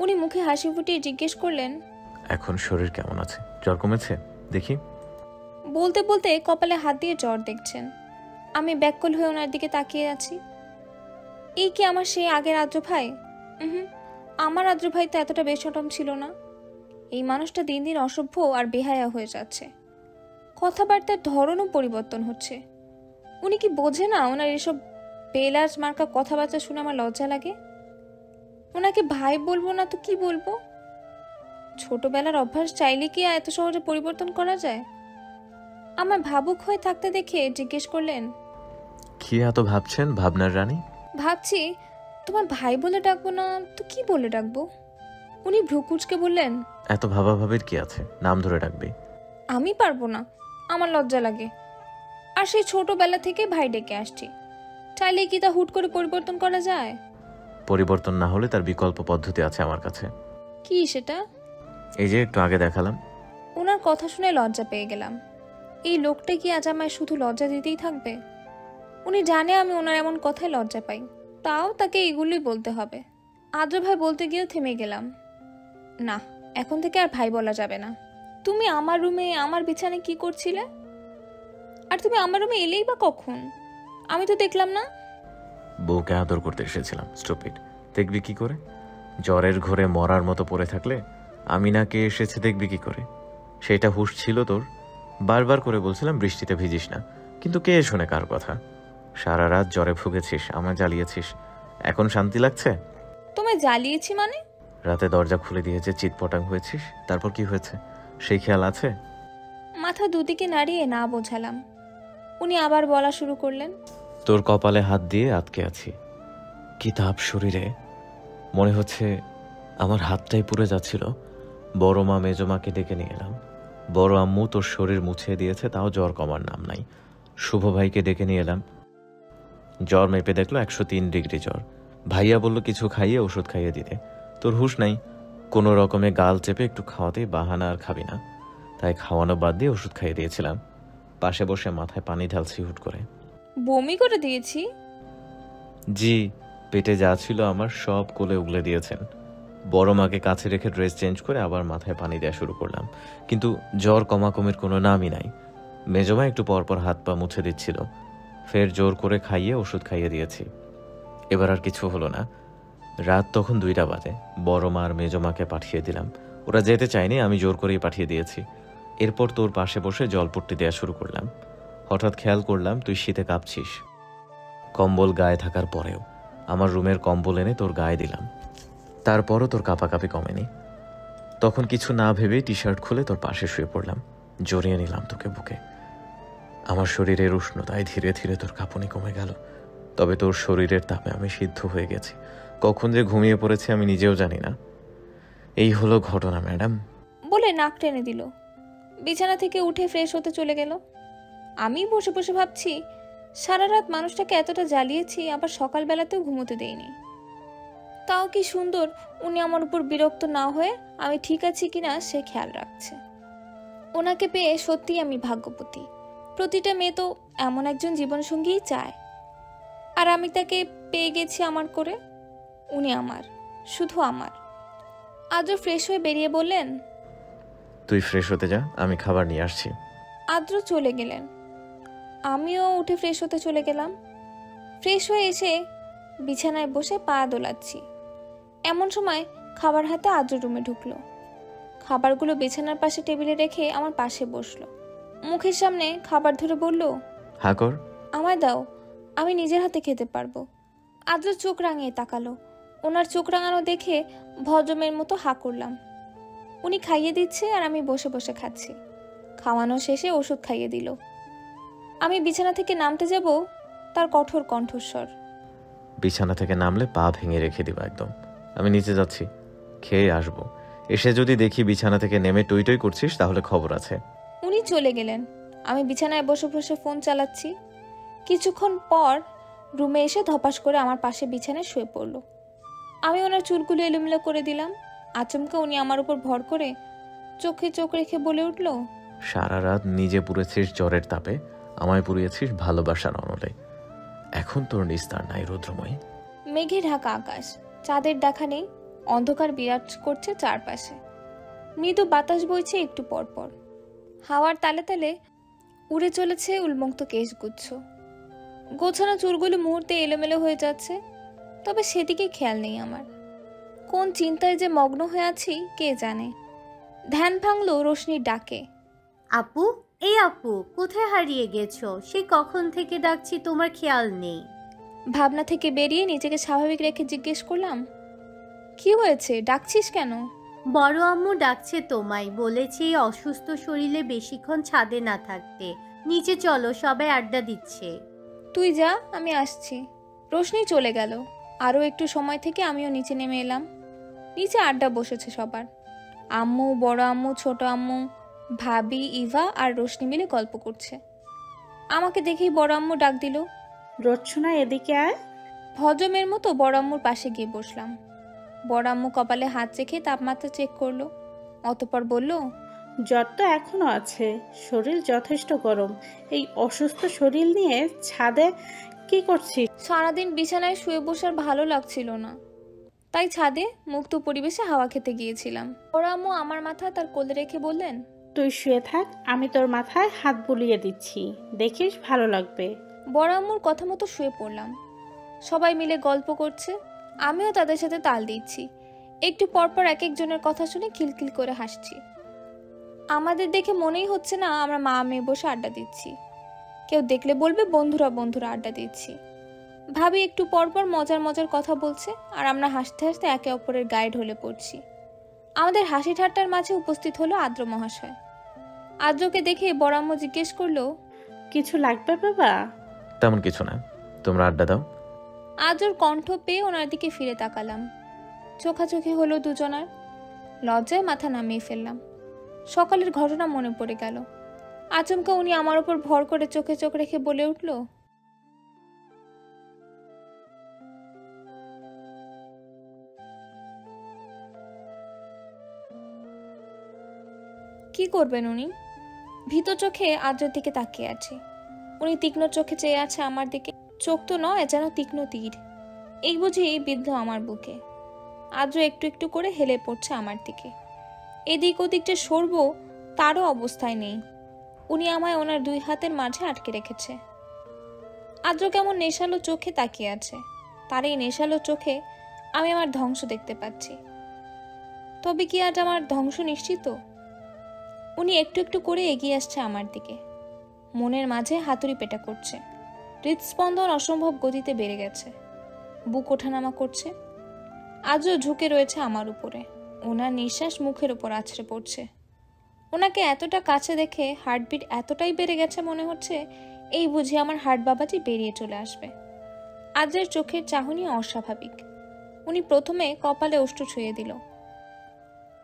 উনি মুখে হাসি ফুটিয়ে জিজ্ঞেস করলেন, এখন শরীর কেমন আছে? জ্বর কমেছে দেখি? বলতে বলতে কপালে হাত দিয়ে জ্বর দেখছেন। আমি ব্যাকুল হয়ে ওনার দিকে তাকিয়ে আছি। এই কি আমার সেই আগের আদ্র ভাই? আমার আদ্র ভাই তো এতটা বেসটম ছিল না। এই মানুষটা দিন দিন অসভ্য আর বেহায়া হয়ে যাচ্ছে। কথাবার্তার ধরনও পরিবর্তন হচ্ছে। উনি কি বোঝে না ওনার এসব বেলাজ মার্কা কথাবার্তা শুনে আমার লজ্জা লাগে? ওনাকে ভাই বলবো না তো কি বলবো? ছোটবেলার অভ্যাস চাইলে কি এত সহজে পরিবর্তন করা যায়? আমার ভাবুক হয়ে থাকতে দেখে জিজ্ঞেস করলেন, কি এত ভাবছেন ভাবনার রানী? ভাবছি তোমার ভাই বলে ডাকবো না তো কি বলে ডাকবো। উনি ভ্রুকুচকে বললেন, এত ভাবাভাবির কি আছে, নাম ধরে ডাকবি। আমি পারবো না, আমার লজ্জা লাগে। আর সেই ছোটবেলা থেকে ভাই ডেকে আসছি। চাইলে কি তা হুট করে পরিবর্তন করা যায়? পরিবর্তন না হলে তার বিকল্প পদ্ধতি আছে আমার কাছে। কি সেটা? এই যে একটু আগে দেখালাম। ওনার কথা শুনে লজ্জা পেয়ে গেলাম। এই লোকটা কি আজ আমায় শুধু লজ্জা দিতেই থাকবে? উনি জানে আমি ওনার এমন কথায় লজ্জা পাই, তাও তাকে এগুলোই বলতে হবে। আদ্র ভাই বলতে গিয়েও থেমে গেলাম। না, এখন থেকে আর ভাই বলা যাবে না। তুমি আমার রুমে আমার বিছানায় কি করছিলে? আর তুমি আমার রুমে এলেই বা কখন? আমি তো দেখলাম না। বউকে আদর করতে এসেছিলাম। স্টুপিড, দেখবি কি করে? জ্বরের ঘরে মরার মতো পড়ে থাকলে আমি না কে এসেছে দেখবি কি করে? সেটা হুঁশ ছিল তোর? বারবার করে বলছিলাম বৃষ্টিতে ভিজিস না, কিন্তু কে শোনে কার কথা? সারা রাত জ্বরে ভুগেছিস, আমায় জ্বালিয়েছিস, এখন শান্তি লাগছে? তোমায় জ্বালিয়েছি মানে? রাতে দরজা খুলে দিয়েছে, চিৎপটাং হয়েছিস, তারপর কি হয়েছে সেই খেয়াল আছে? মাথা দুদিকে নাড়িয়ে না বোঝালাম। উনি আবার বলা শুরু করলেন, তোর কপালে হাত দিয়ে আটকে আছি। কি তাপ শরীরে, মনে হচ্ছে আমার হাতটাই পুড়ে যাচ্ছিল। বড় মা মেজো মাকে ডেকে নিয়ে এলাম। বড় আম্মু তোর শরীর মুছে দিয়েছে, তাও জ্বর কমার নাম নাই। শুভ ভাইকে ডেকে নিয়ে এলাম। জ্বর মেপে দেখলো 103 ডিগ্রি জ্বর। ভাইয়া বলল কিছু খাইয়ে ওষুধ খাইয়ে দিতে। তোর হুঁশ নাই, কোনো রকমে গাল চেপে একটু খাওয়াতেই বাহানা আর খাবি না। তাই খাওয়ানো বাদ দিয়ে ওষুধ খাইয়ে দিয়েছিলাম। পাশে বসে মাথায় পানি ঢালছি হুট করে। বমি করে দিয়েছি? জি, পেটে যা ছিল আমার সব কোলে উগলে দিয়েছেন। বড় মাকে কাছে রেখে ড্রেস চেঞ্জ করে আবার মাথায় পানি দেওয়া শুরু করলাম, কিন্তু জ্বর কমাকমির কোনো নামই নাই। মেজমা একটু পরপর হাত পা মুছে দিচ্ছিল। ফের জোর করে খাইয়ে ওষুধ খাইয়ে দিয়েছি। এবার আর কিছু হলো না। রাত তখন 2টা বাজে। বড় মা আর মেজমাকে পাঠিয়ে দিলাম। ওরা যেতে চায়নি, আমি জোর করেই পাঠিয়ে দিয়েছি। এরপর তোর পাশে বসে জলপট্টি দেওয়া শুরু করলাম। হঠাৎ খেয়াল করলাম তুই শীতে কাঁপছিস। কম্বল গায়ে থাকার পরেও আমার রুমের কম্বল এনে তোর গায়ে দিলাম। তারপরও তোর কাঁপাকাঁপি কমেনি। তখন কিছু না ভেবেই টি শার্ট খুলে তোর পাশে শুয়ে পড়লাম। জড়িয়ে নিলাম তোকে বুকে। আমার শরীরের উষ্ণতায় ধীরে ধীরে তোর কাঁপুনি কমে গেল। তবে তোর শরীরের তাপে আমি সিদ্ধ হয়ে গেছি। কখন যে ঘুমিয়ে পড়েছি আমি নিজেও জানি না। এই হলো ঘটনা ম্যাডাম। বলে নাক টেনে দিল। বিছানা থেকে উঠে ফ্রেশ হতে চলে গেল। আমি বসে বসে ভাবছি, সারা রাত মানুষটাকে এতটা জ্বালিয়েছি, আবার সকালবেলাতেও ঘুমোতে দেইনি। তাও কি সুন্দর উনি আমার উপর বিরক্ত না হয়ে আমি ঠিক আছি কিনা সে খেয়াল রাখছে। ওনাকে পেয়ে সত্যিই আমি ভাগ্যবতী। প্রতিটা মেয়ে তো এমন একজন জীবনসঙ্গীই চায়, আর আমি তাকে পেয়ে গেছি আমার করে। উনি আমার, শুধু আমার। আদ্র ফ্রেশ হয়ে বেরিয়ে বললেন, তুই ফ্রেশ হতে যা, আমি খাবার নিয়ে আসছি। আদ্র চলে গেলেন। আমিও উঠে ফ্রেশ হতে চলে গেলাম। ফ্রেশ হয়ে এসে বিছানায় বসে পা দোলাচ্ছি। এমন সময় খাবার হাতে আদ্র রুমে ঢুকলো। খাবারগুলো বিছানার পাশে টেবিলে রেখে আমার পাশে বসলো। মুখের সামনে খাবার ধরে বলল, হা কর। আমায় দাও, আমি নিজের হাতে খেতে পারবো। আদ্র চোখ রাঙিয়ে তাকালো। ওনার চোখ রাঙানো দেখে ভদ্রমের মতো হা করলাম। উনি খাইয়ে দিচ্ছে আর আমি বসে বসে খাচ্ছি। খাওয়ানো শেষে ওষুধ খাইয়ে দিল। আমি বিছানা থেকে নামতে যাব, তার কঠোর কণ্ঠস্বর, বিছানা থেকে নামলে পা ভেঙে রেখে দিবা একদম। আমি নিচে যাচ্ছি, খেয়ে আসবো। এসে যদি দেখি বিছানা থেকে নেমে টই টই করছিস তাহলে খবর আছে। উনি চলে গেলেন। আমি বিছানায় বসে বসে ফোন চালাচ্ছি। কিছুক্ষণ পর রুমে এসে ধপাস করে আমার পাশে বিছানায় শুয়ে পড়ল। আমি ওনার চুলগুলো এলোমেলো করে দিলাম। আচমকা উনি আমার উপর ভর করে চোখে চোখ রেখে বলে উঠল, সারা রাত নিজে পুড়েছিস জ্বরের তাপে, আমায় পুড়িয়েছিস ভালোবাসার অনলে। এখন তোর নিস্তার নাই রুদ্রময়ী। মেঘে ঢাকা আকাশ, চাঁদের দেখা নেই। অন্ধকার বিরাজ করছে চারপাশে। মৃদু বাতাস বইছে একটু পরপর। হাওয়ার তালে তালে উড়ে চলেছে উন্মুক্ত কেশগুচ্ছ। গোছানো চুলগুলো মুহূর্তে এলোমেলো হয়ে যাচ্ছে, তবে সেদিকে খেয়াল নেই আমার। কোন চিন্তায় যে মগ্ন হয়ে আছি কে জানে। ধ্যান ভাঙল রোশনির ডাকে। আপু, এই আপু, কোথায় হারিয়ে গেছো? সেই কখন থেকে ডাকছি, তোমার খেয়াল নেই। ভাবনা থেকে বেরিয়ে নিজেকে স্বাভাবিক রেখে জিজ্ঞেস করলাম, কি হয়েছে, ডাকছিস কেন? বড় আম্মু ডাকছে তোমায়, বলেছে এই অসুস্থ শরীরে বেশিক্ষণ ছাদে না থাকতে। নিচে চলো, সবাই আড্ডা দিচ্ছে। তুই যা, আমি আসছি। রোশনি চলে গেল। আরও একটু সময় থেকে আমিও নিচে নেমে এলাম। নিচে আড্ডা বসেছে সবার। আম্মু, বড় আম্মু, ছোট আম্মু, ভাবি, ইভা আর রোশনি মিলে গল্প করছে। আমাকে দেখেই বড় আম্মু ডাক দিল, রচ্ছনা, এদিকে আয়। ভদ্রমের মতো বড় আম্মুর পাশে গিয়ে বসলাম। বড় আম্মু কপালে হাত রেখে তাপমাত্রা চেক করলো। অতঃপর বলল, জ্বর তো এখনো আছে, শরীর যথেষ্ট গরম। এই অসুস্থ শরীর নিয়ে ছাদে কি করছিস? সারাদিন বিছানায় শুয়ে বসার ভালো লাগছিল না, তাই ছাদে মুক্ত পরিবেশে হাওয়া খেতে গিয়েছিলাম। বড় আম্মু আমার মাথা তার কোলে রেখে বললেন, তুই শুয়ে থাক, আমি তোর মাথায় হাত বুলিয়ে দিচ্ছি, দেখিস ভালো লাগবে। বড় আম্মুর কথা মতো শুয়ে পড়লাম। সবাই মিলে গল্প করছে, আমিও তাদের সাথে তাল দিচ্ছি। একটু পরপর এক একজনের কথা শুনে খিলখিল করে হাসছি। আমাদের দেখে মনেই হচ্ছে না আমরা মা মেয়ে বসে আড্ডা দিচ্ছি। কেউ দেখলে বলবে বন্ধুরা বন্ধুরা আড্ডা দিচ্ছি। ভাবি একটু পরপর মজার মজার কথা বলছে, আর আমরা হাসতে হাসতে একে অপরের গায়ে ঢলে পড়ছি। আমাদের হাসি ঠাট্টার মাঝে উপস্থিত হলো আদ্র মহাশয়। আদ্রকে দেখে বড় আম্মু জিজ্ঞেস করলো, কিছু লাগবে বাবা? তেমন কিছু না, তোমরা আড্ডা দাও। আদ্রর কণ্ঠ পেয়ে ওনার দিকে ফিরে তাকালাম। চোখাচোখি হলো দুজনার। লজ্জায় মাথা নামিয়ে ফেললাম। সকালের ঘটনা মনে পড়ে গেল। আচমকা উনি আমার উপর ভর করে চোখে চোখ রেখে বলে উঠল, কি করবেন উনি? ভীত চোখে আদ্রের দিকে তাকিয়ে আছে। উনি তীক্ষ্ণ চোখে চেয়ে আছে আমার দিকে। চোখ তো নয়, যেন তীক্ষ্ণ তীর। এই বুঝি বিদ্ধ আমার বুকে। আদ্র একটু একটু করে হেলে পড়ছে আমার দিকে। এদিক ওদিক যে সরবো তারও অবস্থায় নেই। উনি আমায় ওনার দুই হাতের মাঝে আটকে রেখেছে। আদ্র কেমন নেশালো চোখে তাকিয়ে আছে। তার এই নেশালো চোখে আমি আমার ধ্বংস দেখতে পাচ্ছি। তবে কি আজ আমার ধ্বংস নিশ্চিত? উনি একটু একটু করে এগিয়ে আসছে আমার দিকে। মনের মাঝে হাতুড়ি পেটা করছে। হৃদস্পন্দন অসম্ভব গতিতে বেড়ে গেছে। বুক ওঠানামা করছে। আজও ঝুঁকে রয়েছে আমার উপরে। ওনার নিঃশ্বাস মুখের উপর আছড়ে পড়ছে। ওনাকে এতটা কাছে দেখে হার্টবিট এতটাই বেড়ে গেছে, মনে হচ্ছে এই বুঝি আমার হার্ট বাবাজি বেরিয়ে চলে আসবে। আজের চোখের চাহনি অস্বাভাবিক। উনি প্রথমে কপালে ওষ্ঠ ছুঁয়ে দিল,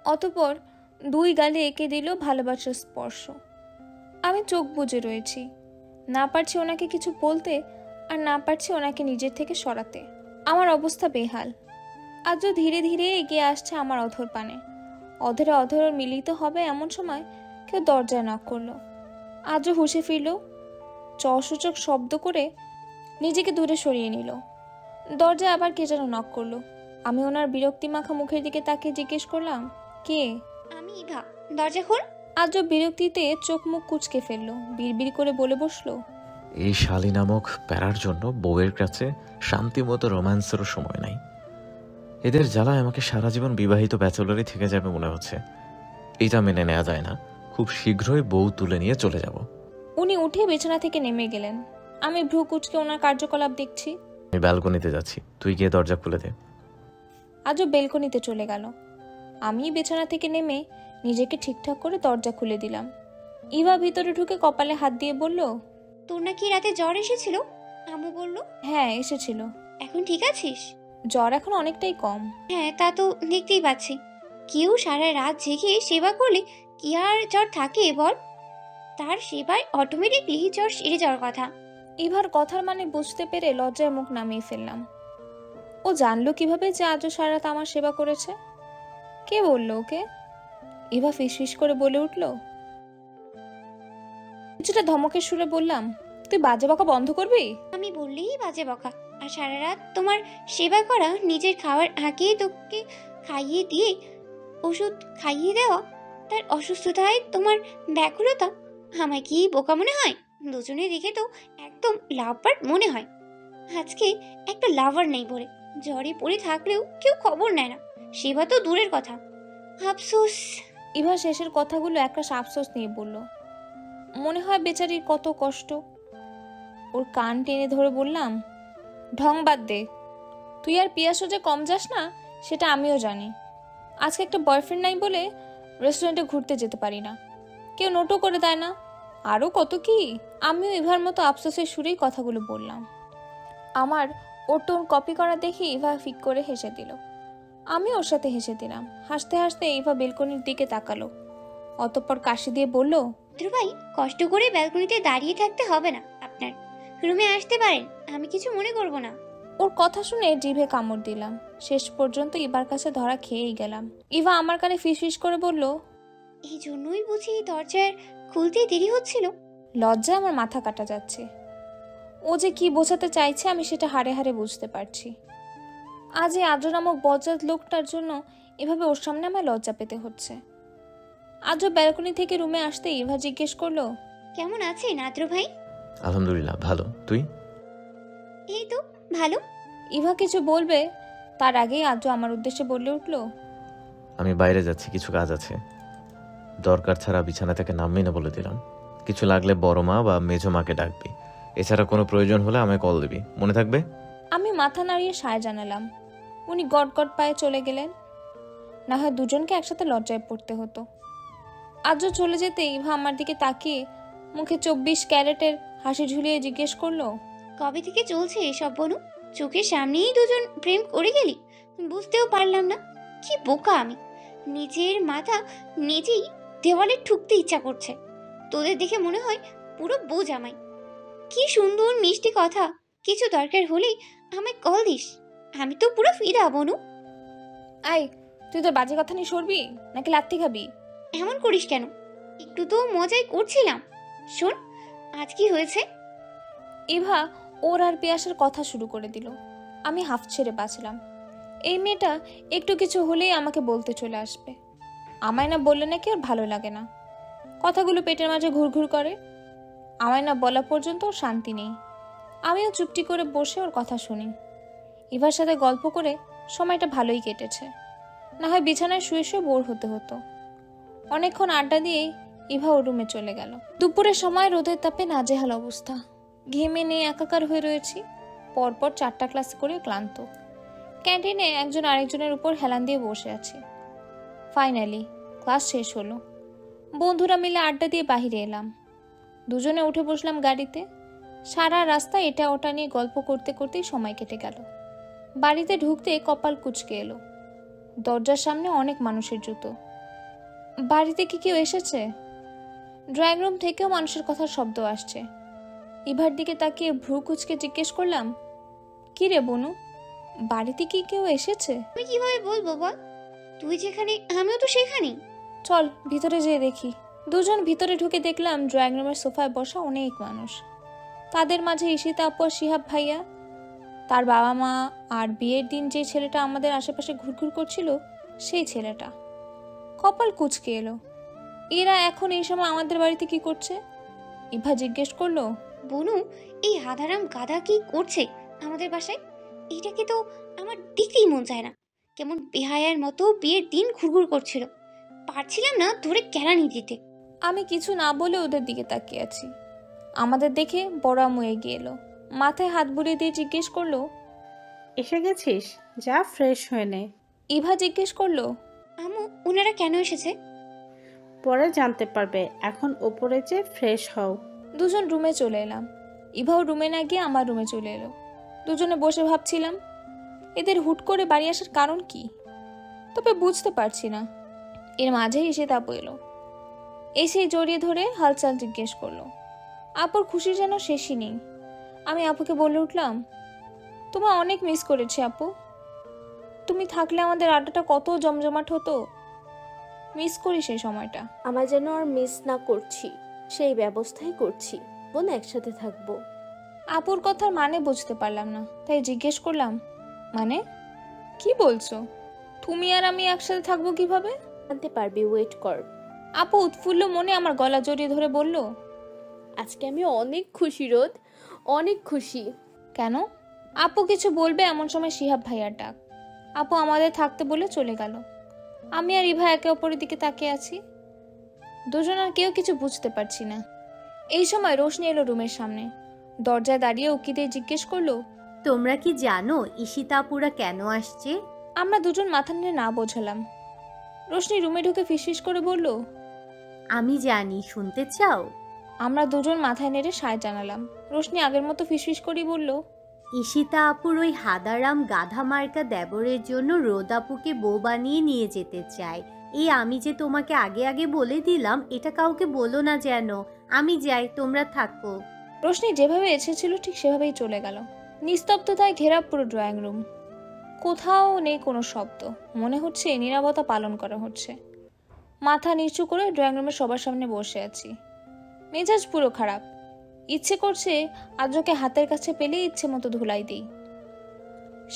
অতঃপর দুই গালে এঁকে দিল ভালোবাসার স্পর্শ। আমি চোখ বুজে রয়েছি। না পারছি ওনাকে কিছু বলতে, আর না পারছি ওনাকে নিজের থেকে সরাতে। আমার অবস্থা বেহাল। আজও ধীরে ধীরে এগিয়ে আসছে আমার অধর পানে। অধরে অধর মিলিত হবে এমন সময় কেউ দরজায় নক করলো। আজও হুঁশে ফিরল। চসূচক শব্দ করে নিজেকে দূরে সরিয়ে নিল। দরজায় আবার কে যেন নক করলো। আমি ওনার বিরক্তি মাখা মুখের দিকে তাকিয়ে জিজ্ঞেস করলাম, কে? আমি ইভা, দরজা খোল। আজও বিরক্তিতে চোখ মুখ কুঁচকে ফেললো। বিড়বিড় করে বলে বসলো, এই শালী নামক প্যারার জন্য বউয়ের কাছে শান্তিমতো রোম্যান্সেরও সময় নাই। এদের জ্বালায় আমাকে সারা জীবন বিবাহিত ব্যাচেলরই থেকে যাবে মনে হচ্ছে। এটা মেনে নেওয়া যায় না। খুব শীঘ্রই বউ তুলে নিয়ে চলে যাব। উনি উঠে বিছানা থেকে নেমে গেলেন। আমি ভ্রু কুঁচকে ওনার কার্যকলাপ দেখছি। আমি ব্যালকনিতে যাচ্ছি, তুই গিয়ে দরজা খুলে দে। আজও বেলকনিতে চলে গেল। আমি বিছানা থেকে নেমে নিজেকে ঠিকঠাক করে দরজা খুলে দিলাম। ইভা ভিতরে ঢুকে কপালে হাত দিয়ে বলল, তোর নাকি রাতে জ্বর এসেছিল, আম্মু বলল। হ্যাঁ এসেছিল। এখন ঠিক আছিস? জ্বর এখন অনেকটাই কম। হ্যাঁ তা তো দেখতেই পাচ্ছি। কেউ সারা রাত জেগে সেবা করলে কি আর জ্বর থাকে বল? তার সেবায় অটোমেটিকলি জ্বর সেরে যাওয়ার কথা। ইভার কথার মানে বুঝতে পেরে লজ্জায় মুখ নামিয়ে ফেললাম। ও জানলো কিভাবে যে আজও সারা রাত আমার সেবা করেছে? কে বলল ওকে? ইভা ফিসফিস করে বলে উঠল। কিছুটা ধমকের সুরে বললাম, তুই বাজে বকা বন্ধ করবি? আমি বললেই বাজে বকা। আর সারা রাত তোমার সেবা করা, নিজের খাবার আগেই তোকে খাইয়ে দিয়ে ওষুধ খাইয়ে দেওয়া, তার অসুস্থতায় তোমার ব্যাকুলতা, আমায় কি বোকা মনে হয়? দুজনে দেখে তো একদম লাভার মনে হয়। আজকে একটা লাভার নেই বলে জ্বরে পড়ে থাকলেও কেউ খবর নেয় না, সেবা তো দূরের কথা। আফসোস। ইভা শেষের কথাগুলো একটা আফসোস নিয়ে বলল। মনে হয় বেচারির কত কষ্ট। ওর কান টেনে ধরে বললাম, ঢং বাদ দে। তুই আর পিয়াসও যে কম যাস না সেটা আমিও জানি। আজকে একটা বয়ফ্রেন্ড নাই বলে রেস্টুরেন্টে ঘুরতে যেতে পারি না, কেউ নোটও করে দেয় না, আরও কত কি। আমিও ইভার মতো আফসোসের সুরেই কথাগুলো বললাম। আমার ওর টোন কপি করা দেখে ইভা ফিক করে হেসে দিল। আমি ওর সাথে হেসে দিলাম। হাসতে হাসতে ইভা বেলকনির দিকে তাকালো, অতঃপর কাশি দিয়ে বলল, ভাই কষ্ট করে ব্যালকনিতে দাঁড়িয়ে থাকতে হবে না আপনার, রুমে আসতে পারেন, আমি কিছু মনে করব না। ওর কথা শুনে জিভে কামড় দিলাম। শেষ পর্যন্ত ইভার কাছে ধরা খেয়েই গেলাম। ইভা আমার কানে ফিসফিস করে বলল, এই জন্যই বুঝি দরজার খুলতে দেরি হচ্ছিল। লজ্জায় আমার মাথা কাটা যাচ্ছে। ও যে কি বোঝাতে চাইছে আমি সেটা হাড়ে হাড়ে বুঝতে পারছি। আজ এই আদ্র নামক বজ্জাত লোকটার জন্য এভাবে ওর সামনে আমার লজ্জা পেতে হচ্ছে। আজও ব্যালকনি থেকে রুমে আসতে ইভা জিজ্ঞেস করলো, কেমন আছেন আদ্র ভাই? আলহামদুলিল্লাহ ভালো, তুই? এই তো ভালো। ইভা কিছু বলবে তার আগেই আদ্র আমার উদ্দেশ্যে বলে উঠল, আমি বাইরে যাচ্ছি, কিছু কাজ আছে। দরকার ছাড়া বিছানা থেকে নামবি না বলে দিলাম। কিছু লাগলে বড় মা বা মেজো মাকে ডাকবি। এছাড়া কোনো প্রয়োজন হলে আমায় কল দিবি, মনে থাকবে? আমি মাথা নাড়িয়ে সায় জানালাম। উনি গট গট পায়ে চলে গেলেন। না হয় দুজনকে একসাথে লজ্জায় পড়তে হতো। আজও চলে যেতে ইভা আমার দিকে তাকিয়ে মুখে 24 ক্যারেটের হাসি ঝুলিয়ে জিজ্ঞেস করলো, কবে থেকে চলছে এসব বনু? চোখের সামনেই দুজন প্রেম করে গেলি, বুঝতেও পারলাম না। কি বোকা আমি, নিজের মাথা নিজেই দেওয়ালে ঠুকতে ইচ্ছা করছে। তোদের দেখে মনে হয় পুরো বোঝ আমায়। কি সুন্দর মিষ্টি কথা, কিছু দরকার হলেই আমায় কল দিস, আমি তো পুরো ফিদা বনু। আয়, তুই তোর বাজে কথা নিয়ে সরবি নাকি লাত্তি খাবি? এমন করিস কেন? একটু তো মজাই করছিলাম। শোন, আজ কি হয়েছে? ইভা ওর আর পিয়াসের কথা শুরু করে দিল। আমি হাফ ছেড়ে বাঁচলাম। এই মেয়েটা একটু কিছু হলেই আমাকে বলতে চলে আসবে। আমায় না বললে নাকি ওর ভালো লাগে না, কথাগুলো পেটের মাঝে ঘুরঘুর করে। আমায় না বলা পর্যন্ত ওর শান্তি নেই। আমিও চুপটি করে বসে ওর কথা শুনি। ইভার সাথে গল্প করে সময়টা ভালোই কেটেছে। না হয় বিছানায় শুয়ে শুয়ে বোর হতে হতো। অনেকক্ষণ আড্ডা দিয়ে ইভা ওর রুমে চলে গেল। দুপুরের সময় রোদের তাপে নাজেহাল অবস্থা। ঘেমে নিয়ে একাকার হয়ে রয়েছি। পরপর 4টা ক্লাস করে ক্লান্ত। ক্যান্টিনে একজন আরেকজনের উপর হেলান দিয়ে বসে আছি। ফাইনালি ক্লাস শেষ হলো। বন্ধুরা মিলে আড্ডা দিয়ে বাহিরে এলাম। দুজনে উঠে বসলাম গাড়িতে। সারা রাস্তা এটা ওটা নিয়ে গল্প করতে করতেই সময় কেটে গেল। বাড়িতে ঢুকতে কপাল কুঁচকে এলো। দরজার সামনে অনেক মানুষের জুতো। বাড়িতে কি কেউ এসেছে? ড্রয়িং রুম থেকেও মানুষের কথার শব্দ আসছে। ইভার দিকে তাকিয়ে ভ্রু কুঁচকে জিজ্ঞেস করলাম, কি রে বনু, বাড়িতে কি কেউ এসেছে? আমি কিভাবে বলবো বল, তুই যেখানে আমিও তো সেখানেই। চল ভিতরে যেয়ে দেখি। দুজন ভিতরে ঢুকে দেখলাম ড্রয়িং রুমের সোফায় বসা অনেক মানুষ। তাদের মাঝে ঈশিতা আপু আর শিহাব ভাইয়া, তার বাবা মা, আর বিয়ের দিন যে ছেলেটা আমাদের আশেপাশে ঘুরঘুর করছিল সেই ছেলেটা। কপাল কুঁচকে এলো। এরা এখন এই সময় আমাদের বাড়িতে কি করছে? ইভা জিজ্ঞেস করলো, বনু এই হাদারাম গাধা কি করছে আমাদের বাসায়? এটাকে তো আমার দেখতেই মন চায় না। কেমন বেহায়ার মতো বিয়ের দিন ঘুরঘুর করছিল, পারছিলাম না ধরে কেরানি দিতে। আমি কিছু না বলে ওদের দিকে তাকিয়ে আছি। আমাদের দেখে বড় আম্মু এগিয়ে এলো, মাথায় হাত বুলিয়ে দিয়ে জিজ্ঞেস করলো, এসে গেছিস? যা ফ্রেশ হয়ে নে। ইভা জিজ্ঞেস করলো, আম্মু ওনারা কেন এসেছে? পরে জানতে পারবে, এখন ওপরে যে ফ্রেশ হও। দুজন রুমে চলে এলাম। ইভাও রুমে না গিয়ে আমার রুমে চলে এলো। দুজনে বসে ভাবছিলাম এদের হুট করে বাড়ি আসার কারণ কি, তবে বুঝতে পারছি না। এর মাঝেই এসে তাপু এলো, এসে জড়িয়ে ধরে হালচাল জিজ্ঞেস করলো। আপুর খুশি যেন শেষই নেই। আমি আপুকে বলে উঠলাম, তোমায় অনেক মিস করেছি আপু, তুমি থাকলে আমাদের আড্ডাটা কত জমজমাট হতো। মিস করি সেই সময়টা। আমার যেন আর মিস না করছি, সেই ব্যবস্থাই করছি। বোন একসাথে থাকবো। আপুর কথার মানে বুঝতে পারলাম না, তাই জিজ্ঞেস করলাম, মানে কি বলছো? তুমি আর আমি একসাথে থাকবো কিভাবে? জানতে পারবি, ওয়েট কর। আপু উৎফুল্ল মনে আমার গলা জড়িয়ে ধরে বলল, আজকে আমি অনেক খুশি রোদ, অনেক খুশি। কেন? আপু কিছু বলবে এমন সময় শিহাব ভাইয়ার ডাক। আপু আমাদের থাকতে বলে চলে গেল। আমি আর ইভা একে অপরের দিকে তাকিয়ে আছি। দুজন আর কেউ কিছু বুঝতে পারছি না। এই সময় রোশনি এলো রুমের সামনে, দরজায় দাঁড়িয়ে উকি দিয়ে জিজ্ঞেস করলো, তোমরা কি জানো ঈশিতাপুরা কেন আসছে? আমরা দুজন মাথা নিয়ে না বোঝালাম। রোশনি রুমে ঢুকে ফিসফিস করে বলল, আমি জানি, শুনতে চাও? আমরা দুজন মাথায় নেড়ে সায় জানালাম। রোশনি আগের মতো ফিসফিস করে বলল, ঈশিতা আপুর ওই হাদারাম গাধা মার্কা দেবরের জন্য রোদাপুকে বউ বানিয়ে নিয়ে যেতে চায়। এই আমি যে তোমাকে আগে আগে বলে দিলাম, এটা কাউকে বলো না যেন। আমি যাই, তোমরা থাকো। রোশনি যেভাবে এসেছিল ঠিক সেভাবেই চলে গেল। নিস্তব্ধতায় ঘেরা পুরো ড্রয়িং রুম, কোথাও নেই কোনো শব্দ। মনে হচ্ছে নীরবতা পালন করা হচ্ছে। মাথা নিচু করে ড্রয়িং রুমে সবার সামনে বসে আছি। মেজাজ পুরো খারাপ। ইচ্ছে করছে আদ্রকে হাতের কাছে পেলে ইচ্ছে মতো ধুলাই দিই।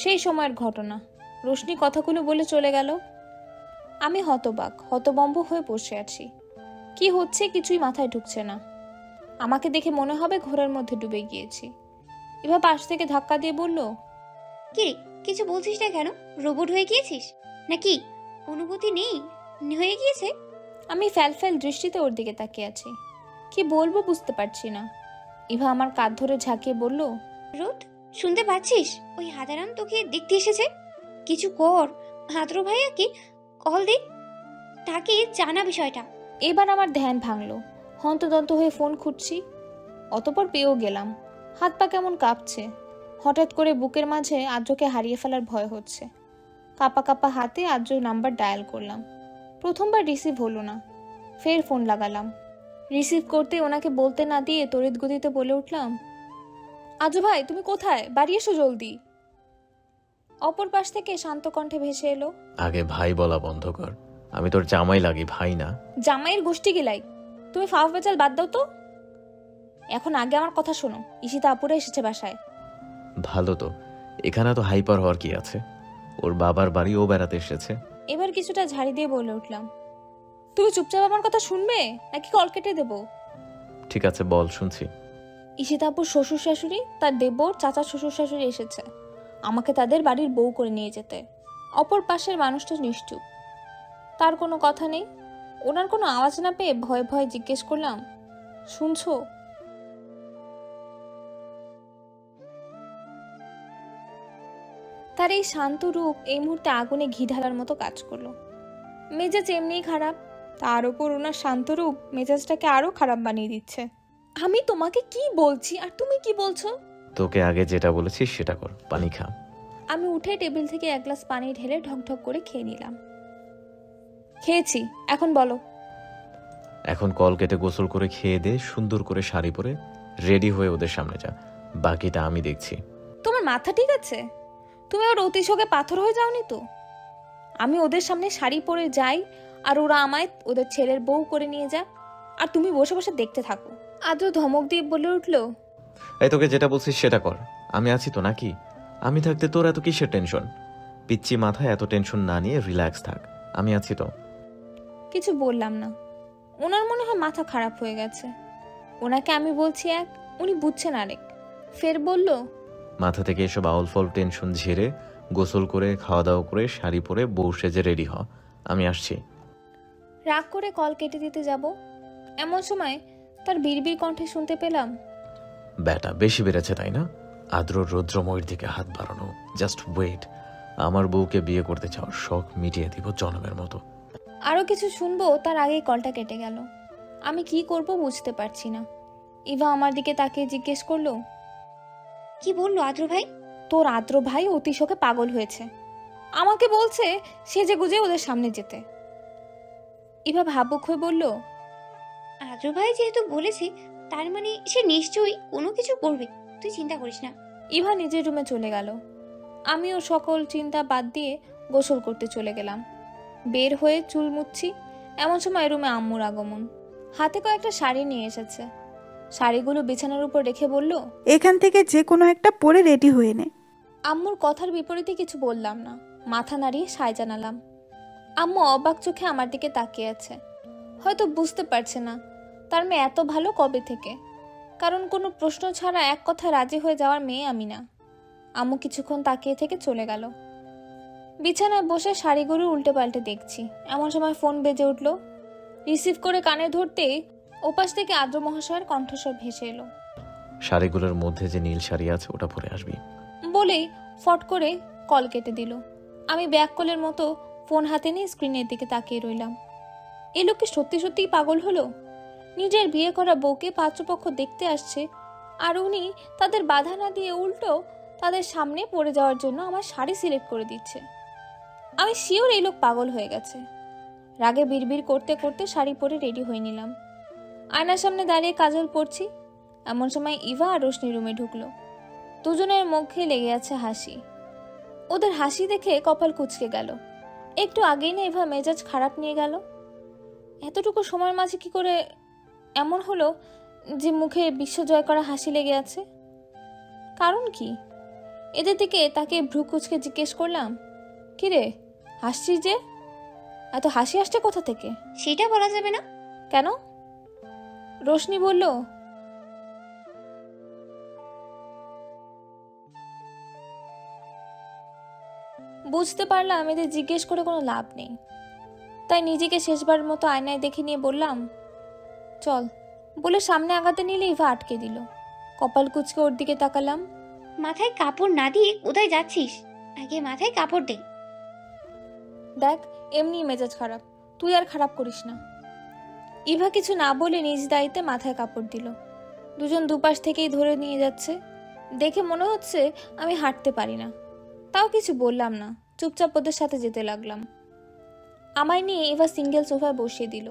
সেই সময়ের ঘটনা। রোশনি কথাগুলো বলে চলে গেল। আমি হতবাক, হতবম্ব হয়ে বসে আছি। কি হচ্ছে কিছুই মাথায় ঢুকছে না। আমাকে দেখে মনে হবে ঘোরের মধ্যে ডুবে গিয়েছি। এবার পাশ থেকে ধাক্কা দিয়ে বলল, কি কিছু বলছিস না কেন? রোবট হয়ে গিয়েছিস নাকি? অনুভূতি নেই হয়ে গিয়েছে? আমি ফ্যাল দৃষ্টিতে ওর দিকে তাকিয়ে আছি। কি বলবো বুঝতে পারছি না। ইভা আমার কাঁধ ধরে ঝাঁকিয়ে বলল, রোদ শুনতে পাচ্ছিস? ওই হাদারাম তোকে দেখতে এসেছে। কিছু কর, হাদরো ভাইয়াকে কল দে, তাকে জানা বিষয়টা। এবার আমার ধ্যান ভাঙলো। হন্তদন্ত হয়ে ফোন খুঁজছি, অতপর পেয়েও গেলাম। হাত পা কেমন কাঁপছে। হঠাৎ করে বুকের মাঝে আদ্রকে হারিয়ে ফেলার ভয় হচ্ছে। কাঁপা কাঁপা হাতে আদ্রর নাম্বার ডায়াল করলাম। প্রথমবার রিসিভ হলো না। ফের ফোন লাগালাম। রিসিভ করতে ওনাকে বলতে না দিয়ে তড়িৎ গতিতে বলে উঠলাম, আদ্র ভাই তুমি কোথায়? বাড়ি এসো জলদি। অপর পাশ থেকে শান্ত কণ্ঠে ভেসে এলো, আগে ভাই বলা বন্ধ কর, আমি তোর জামাই লাগি, ভাই না। জামাইয়ের গোষ্ঠী গেলাই, তুমি ফাফ বেচাল বাদ দাও তো। এখন আগে আমার কথা শোনো, ঈশিতা আপুরা এসেছে বাসায়। ভালো তো, এখানে তো হাইপার হওয়ার কি আছে? ওর বাবার বাড়ি, ও বেড়াতে এসেছে। এবার কিছুটা ঝাড়ি দিয়ে বলে উঠলাম, তুমি চুপচাপ আমার কথা শুনবে নাকি কল কেটে দেবো? ঠিক আছে বল, শুনছি। ঈশিতা আপুর শ্বশুর শাশুড়ি, তার দেবর, চাচা শ্বশুর শাশুড়ি এসেছে আমাকে তাদের বাড়ির বউ করে নিয়ে যেতে। অপর পাশের মানুষটা নিশ্চুপ, তার কোনো কথা নেই। ওনার কোনো আওয়াজ না পেয়ে ভয়ে ভয়ে জিজ্ঞেস করলাম, শুনছো? তার এই শান্ত রূপ এই মুহূর্তে আগুনে ঘি ঢালার মতো কাজ করলো। মেজাজ এমনিই খারাপ, তার ওপর ওনার শান্ত রূপ মেজাজটাকে আরো খারাপ বানিয়ে দিচ্ছে। আমি তোমাকে কি বলছি আর তুমি কি বলছো? তোকে আগে যেটা বলেছিস সেটা কর, পানি খা। আমি উঠে টেবিল থেকে এক গ্লাস পানি ঢেলে ঢকঢক করে খেয়ে নিলাম। খেয়েছি, এখন বলো। এখন কল কেটে গোসল করে খেয়ে দে, সুন্দর করে শাড়ি পরে রেডি হয়ে ওদের সামনে যা, বাকিটা আমি দেখছি। তোমার মাথা ঠিক আছে? তুমি ওর অতিশোকে পাথর হয়ে যাওনি তো? আমি ওদের সামনে শাড়ি পরে যাই আর ওরা আমায় ওদের ছেলের বউ করে নিয়ে যায়, আর তুমি বসে বসে দেখতে থাকো। আদ্র ধমক দিয়ে বলে উঠলো, এই তোকে যেটা বলছিস সেটা কর, আমি আছি তো নাকি? আমি থাকতে তোর এত কিসের টেনশন? পিচ্ছি মাথায় এত টেনশন না নিয়ে রিল্যাক্স থাক, আমি আছি তো। কিছু বললাম না। ওনার মনে হয় মাথা খারাপ হয়ে গেছে। ওনাকে আমি বলছি এক, উনি বুঝছেন আরেক। ফের বলল, মাথা থেকে এসব আউল ফল টেনশন ঝেড়ে গোসল করে খাওয়া দাওয়া করে শাড়ি পরে বউ সেজে রেডি হ, আমি আসছি। রাগ করে কল কেটে দিতে যাব, এমন সময় তার বিড়বিড় কণ্ঠে শুনতে পেলাম, ব্যাটা বেশি বেড়েছে তাই না? আদ্র রৌদ্রময়ের দিকে হাত বাড়ানো, জাস্ট ওয়েট, আমার বউকে বিয়ে করতে চাওয়ার শখ মিটিয়ে দিব জনমের মতো। আরও কিছু শুনবো তার আগেই কলটা কেটে গেল। আমি কি করব বুঝতে পারছি না। ইভা আমার দিকে তাকিয়ে জিজ্ঞেস করলো, কি বললো আদ্র ভাই? তোর আদ্র ভাই অতিশোকে পাগল হয়েছে, আমাকে বলছে সেজে গুজে ওদের সামনে যেতে। ইভা ভাবুক হয়ে বলল, আদ্র ভাই যেহেতু বলেছে তার মানে সে নিশ্চয়ই কোনো কিছু করবে, তুই চিন্তা করিস না। ইভা নিজের রুমে চলে গেল। আমিও সকল চিন্তা বাদ দিয়ে গোসল করতে চলে গেলাম। বের হয়ে চুল মুছছি, এমন সময় রুমে আম্মুর আগমন। হাতে কয়েকটা শাড়ি নিয়ে এসেছে। শাড়িগুলো বিছানার উপর রেখে বলল, এখান থেকে যে কোনো একটা পরে রেডি হয়ে নে। আম্মুর কথার বিপরীতে কিছু বললাম না, মাথা নাড়িয়ে সায় জানালাম। আম্মু অবাক চোখে আমার দিকে তাকিয়ে আছে। হয়তো বুঝতে পারছে না তার মেয়ে এত ভালো কবে থেকে, কারণ কোনো প্রশ্ন ছাড়া এক কথায় রাজি হয়ে যাওয়ার মেয়ে আমি না। আম্মু কিছুক্ষণ তাকিয়ে থেকে চলে গেল। বিছানায় বসে শাড়িগুলো উল্টে পাল্টে দেখছি, এমন সময় ফোন বেজে উঠল। রিসিভ করে কানে ধরতেই ওপাশ থেকে আদ্র মহাশয়ের কণ্ঠস্বর ভেসে এলো, শাড়িগুলোর মধ্যে যে নীল শাড়ি আছে ওটা পরে আসবি। বলেই ফট করে কল কেটে দিল। আমি ব্যাক কলের মতো ফোন হাতে নিয়ে স্ক্রিনের দিকে তাকিয়ে রইলাম। এই লোক কি সত্যি সত্যিই পাগল হলো? নিজের বিয়ে করা বউকে পাত্রপক্ষ দেখতে আসছে, আর উনি তাদের বাধা না দিয়ে উল্টো তাদের সামনে পড়ে যাওয়ার জন্য আমার শাড়ি সিলেক্ট করে দিচ্ছে। আমি শিওর এই লোক পাগল হয়ে গেছে। রাগে বিড়বিড় করতে করতে শাড়ি পরে রেডি হয়ে নিলাম। আয়নার সামনে দাঁড়িয়ে কাজল পরছি, এমন সময় ইভা আর রোশনি রুমে ঢুকলো। দুজনের মুখে লেগে আছে হাসি। ওদের হাসি দেখে কপাল কুঁচকে গেল। একটু আগেই না ইভা মেজাজ খারাপ নিয়ে গেল। এতটুকু সময়ের মাঝে কি করে এমন হলো যে মুখে বিশ্ব জয় করা হাসি লেগে আছে? কারণ কি? এদের দিকে তাকে ভ্রু কুঁচকে জিজ্ঞেস করলাম, কিরে হাসছিস যে? এত হাসি আসছে কোথা থেকে? সেটা বলা যাবে না। কেন? রোশনি বলল, বুঝতে পারলাম এদের জিজ্ঞেস করে কোনো লাভ নেই, তাই নিজেকে শেষবার মতো আয়নায় দেখে নিয়ে বললাম, চল। বলে সামনে আগাতে নিলে ইভা আটকে দিল। কপাল কুঁচকে ওর দিকে তাকালাম। মাথায় কাপড় না দিয়ে কোথায় যাচ্ছিস? আগে মাথায় কাপড় দে। দেখ এমনি মেজাজ খারাপ, তুই আর খারাপ করিস না। ইভা কিছু না বলে নিজ দায়িত্বে মাথায় কাপড় দিল। দুজন দুপাশ থেকেই ধরে নিয়ে যাচ্ছে। দেখে মনে হচ্ছে আমি হাঁটতে পারি না, তাও কিছু বললাম না, চুপচাপ ওদের সাথে যেতে লাগলাম। আমায় নিয়ে ইভা সিঙ্গেল সোফায় বসিয়ে দিল।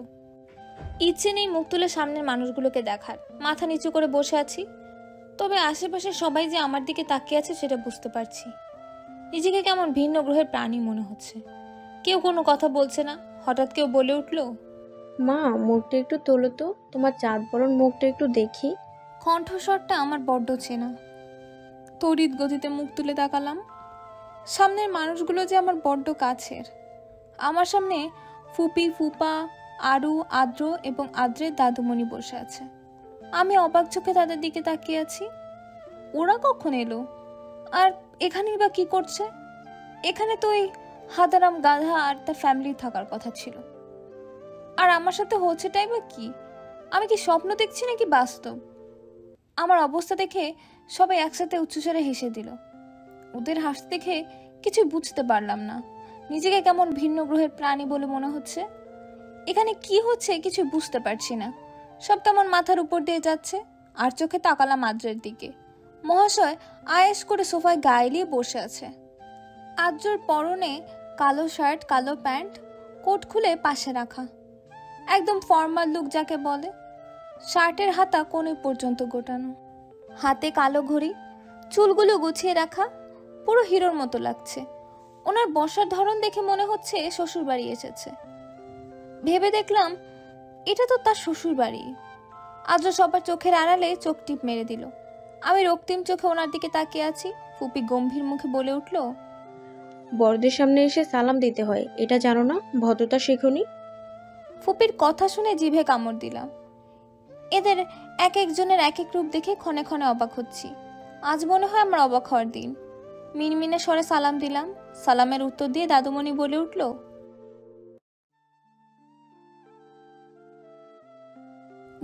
ইচ্ছে নেই মুখ তুলে সামনের মানুষগুলোকে দেখার, মাথা নিচু করে বসে আছি। তবে আশেপাশে সবাই যে আমার দিকে তাকিয়ে আছে সেটা বুঝতে পারছি। নিজেকে কেমন ভিন্ন গ্রহের প্রাণী মনে হচ্ছে। কেউ কোনো কথা বলছে না। হঠাৎ কেউ বলে উঠল, মা মুখটা একটু তোলো তো, তোমার চাঁদ বরণ মুখটা একটু দেখি। কণ্ঠস্বরটা আমার বড্ড চেনা। তড়িৎ গতিতে মুখ তুলে তাকালাম। সামনের মানুষগুলো যে আমার বড্ড কাছের। আমার সামনে ফুপি, ফুপা, আরু, আদ্র এবং আদ্রের দাদুমণি বসে আছে। আমি অবাক চোখে তাদের দিকে তাকিয়ে আছি। ওরা কখন এলো? আর এখানেই বা কি করছে? এখানে তো ওই হাদারাম গাধা আর তার ফ্যামিলি থাকার কথা ছিল। আর আমার সাথে হচ্ছেটাই বা কি? আমি কি স্বপ্ন দেখছি নাকি বাস্তব? আমার অবস্থা দেখে সবাই একসাথে উচ্চস্বরে হেসে দিল। ওদের হাসতে দেখে কিছু বুঝতে পারলাম না। নিজেকে কেমন ভিন্ন গ্রহের প্রাণী বলে মনে হচ্ছে। এখানে কি হচ্ছে কিছু বুঝতে পারছি না। সব কেমন মাথার উপর দিয়ে যাচ্ছে। আর চোখে তাকালাম আদ্রের দিকে। মহাশয় আয়েস করে সোফায় গা এলিয়ে বসে আছে। আদ্রর পরনে কালো শার্ট, কালো প্যান্ট, কোট খুলে পাশে রাখা, একদম ফর্মাল লুক যাকে বলে। শার্টের হাতা কোণে পর্যন্ত গোটানো, হাতে কালো ঘড়ি, চুলগুলো গুছিয়ে রাখা, পুরো হিরোর মতো লাগছে। ওনার বসার ধরন দেখে মনে হচ্ছে শ্বশুর বাড়ি এসেছে। ভেবে দেখলাম এটা তো তার শ্বশুর বাড়ি। আদ্র সবার চোখের আড়ালে চোখ টিপ মেরে দিল। আমি রক্তিম চোখে ওনার দিকে তাকিয়ে আছি। ফুপি গম্ভীর মুখে বলে উঠল, বড়দের সামনে এসে সালাম দিতে হয়, এটা জানো না? ভদ্রতা শেখনি? ফুপির কথা শুনে জিভে কামড় দিলাম। এদের এক একজনের এক এক রূপ দেখে ক্ষণে ক্ষণে অবাক হচ্ছি। আজ মনে হয় আমার অবাক হওয়ার দিন। মিনমিনে স্বরে সালাম দিলাম। সালামের উত্তর দিয়ে দাদুমণি বলে উঠল,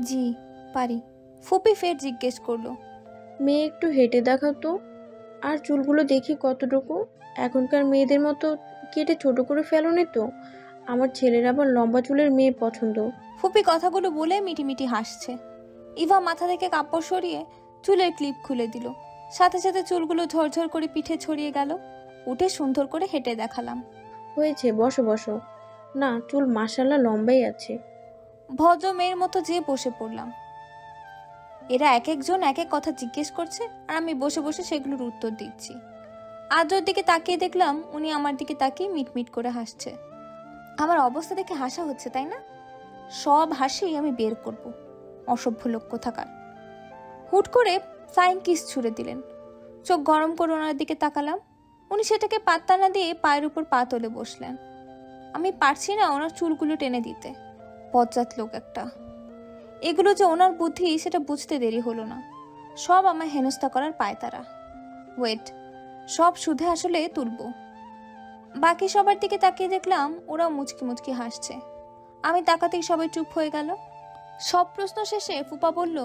জি পারি। ফুপি ফের জিজ্ঞেস করলো, মেয়ে একটু হেঁটে দেখাও তো। আর চুলগুলো দেখি কতটুকু। এখনকার মেয়েদের মতো কেটে ছোট করে ফেলোনি তো? আমার ছেলের আবার লম্বা চুলের মেয়ে পছন্দ। ফুপি কথাগুলো বলে মিটিমিটি হাসছে। ইভা মাথা থেকে কাপড় সরিয়ে চুলের ক্লিপ খুলে দিল। সাথে সাথে চুলগুলো ঝরঝর করে পিঠে ছড়িয়ে গেল। উঠে সুন্দর করে হেঁটে দেখালাম। হয়েছে, বসো বসো। না, চুল মাশাআল্লাহ লম্বাই আছে। ভদ্র মেয়ের মতো যেয়ে বসে পড়লাম। এরা এক একজন এক এক কথা জিজ্ঞেস করছে আর আমি বসে বসে সেগুলোর উত্তর দিচ্ছি। আদ্রর দিকে তাকিয়ে দেখলাম উনি আমার দিকে তাকিয়ে মিটমিট করে হাসছে। আমার অবস্থা দেখে হাসা হচ্ছে, তাই না? সব হাসি আমি বের করব। অসভ্য লোক কোথাকার। হুট করে ফ্লাইং কিস ছুড়ে দিলেন। চোখ গরম করে ওনার দিকে তাকালাম। উনি সেটাকে পাত্তা না দিয়ে পায়ের উপর পা তুলে বসলেন। আমি পারছি না ওনার চুলগুলো টেনে দিতে। বজ্জাত লোক একটা। এগুলো যে ওনার বুদ্ধি সেটা বুঝতে দেরি হলো না। সব আমায় হেনস্থা করার পায়তারা। ওয়েট, সব শুধু আসলে তুলব। বাকি সবার দিকে তাকিয়ে দেখলাম ওরাও মুচকি মুচকি হাসছে। আমি তাকাতেই সবাই চুপ হয়ে গেল। সব প্রশ্ন শেষে ফুপা বলল,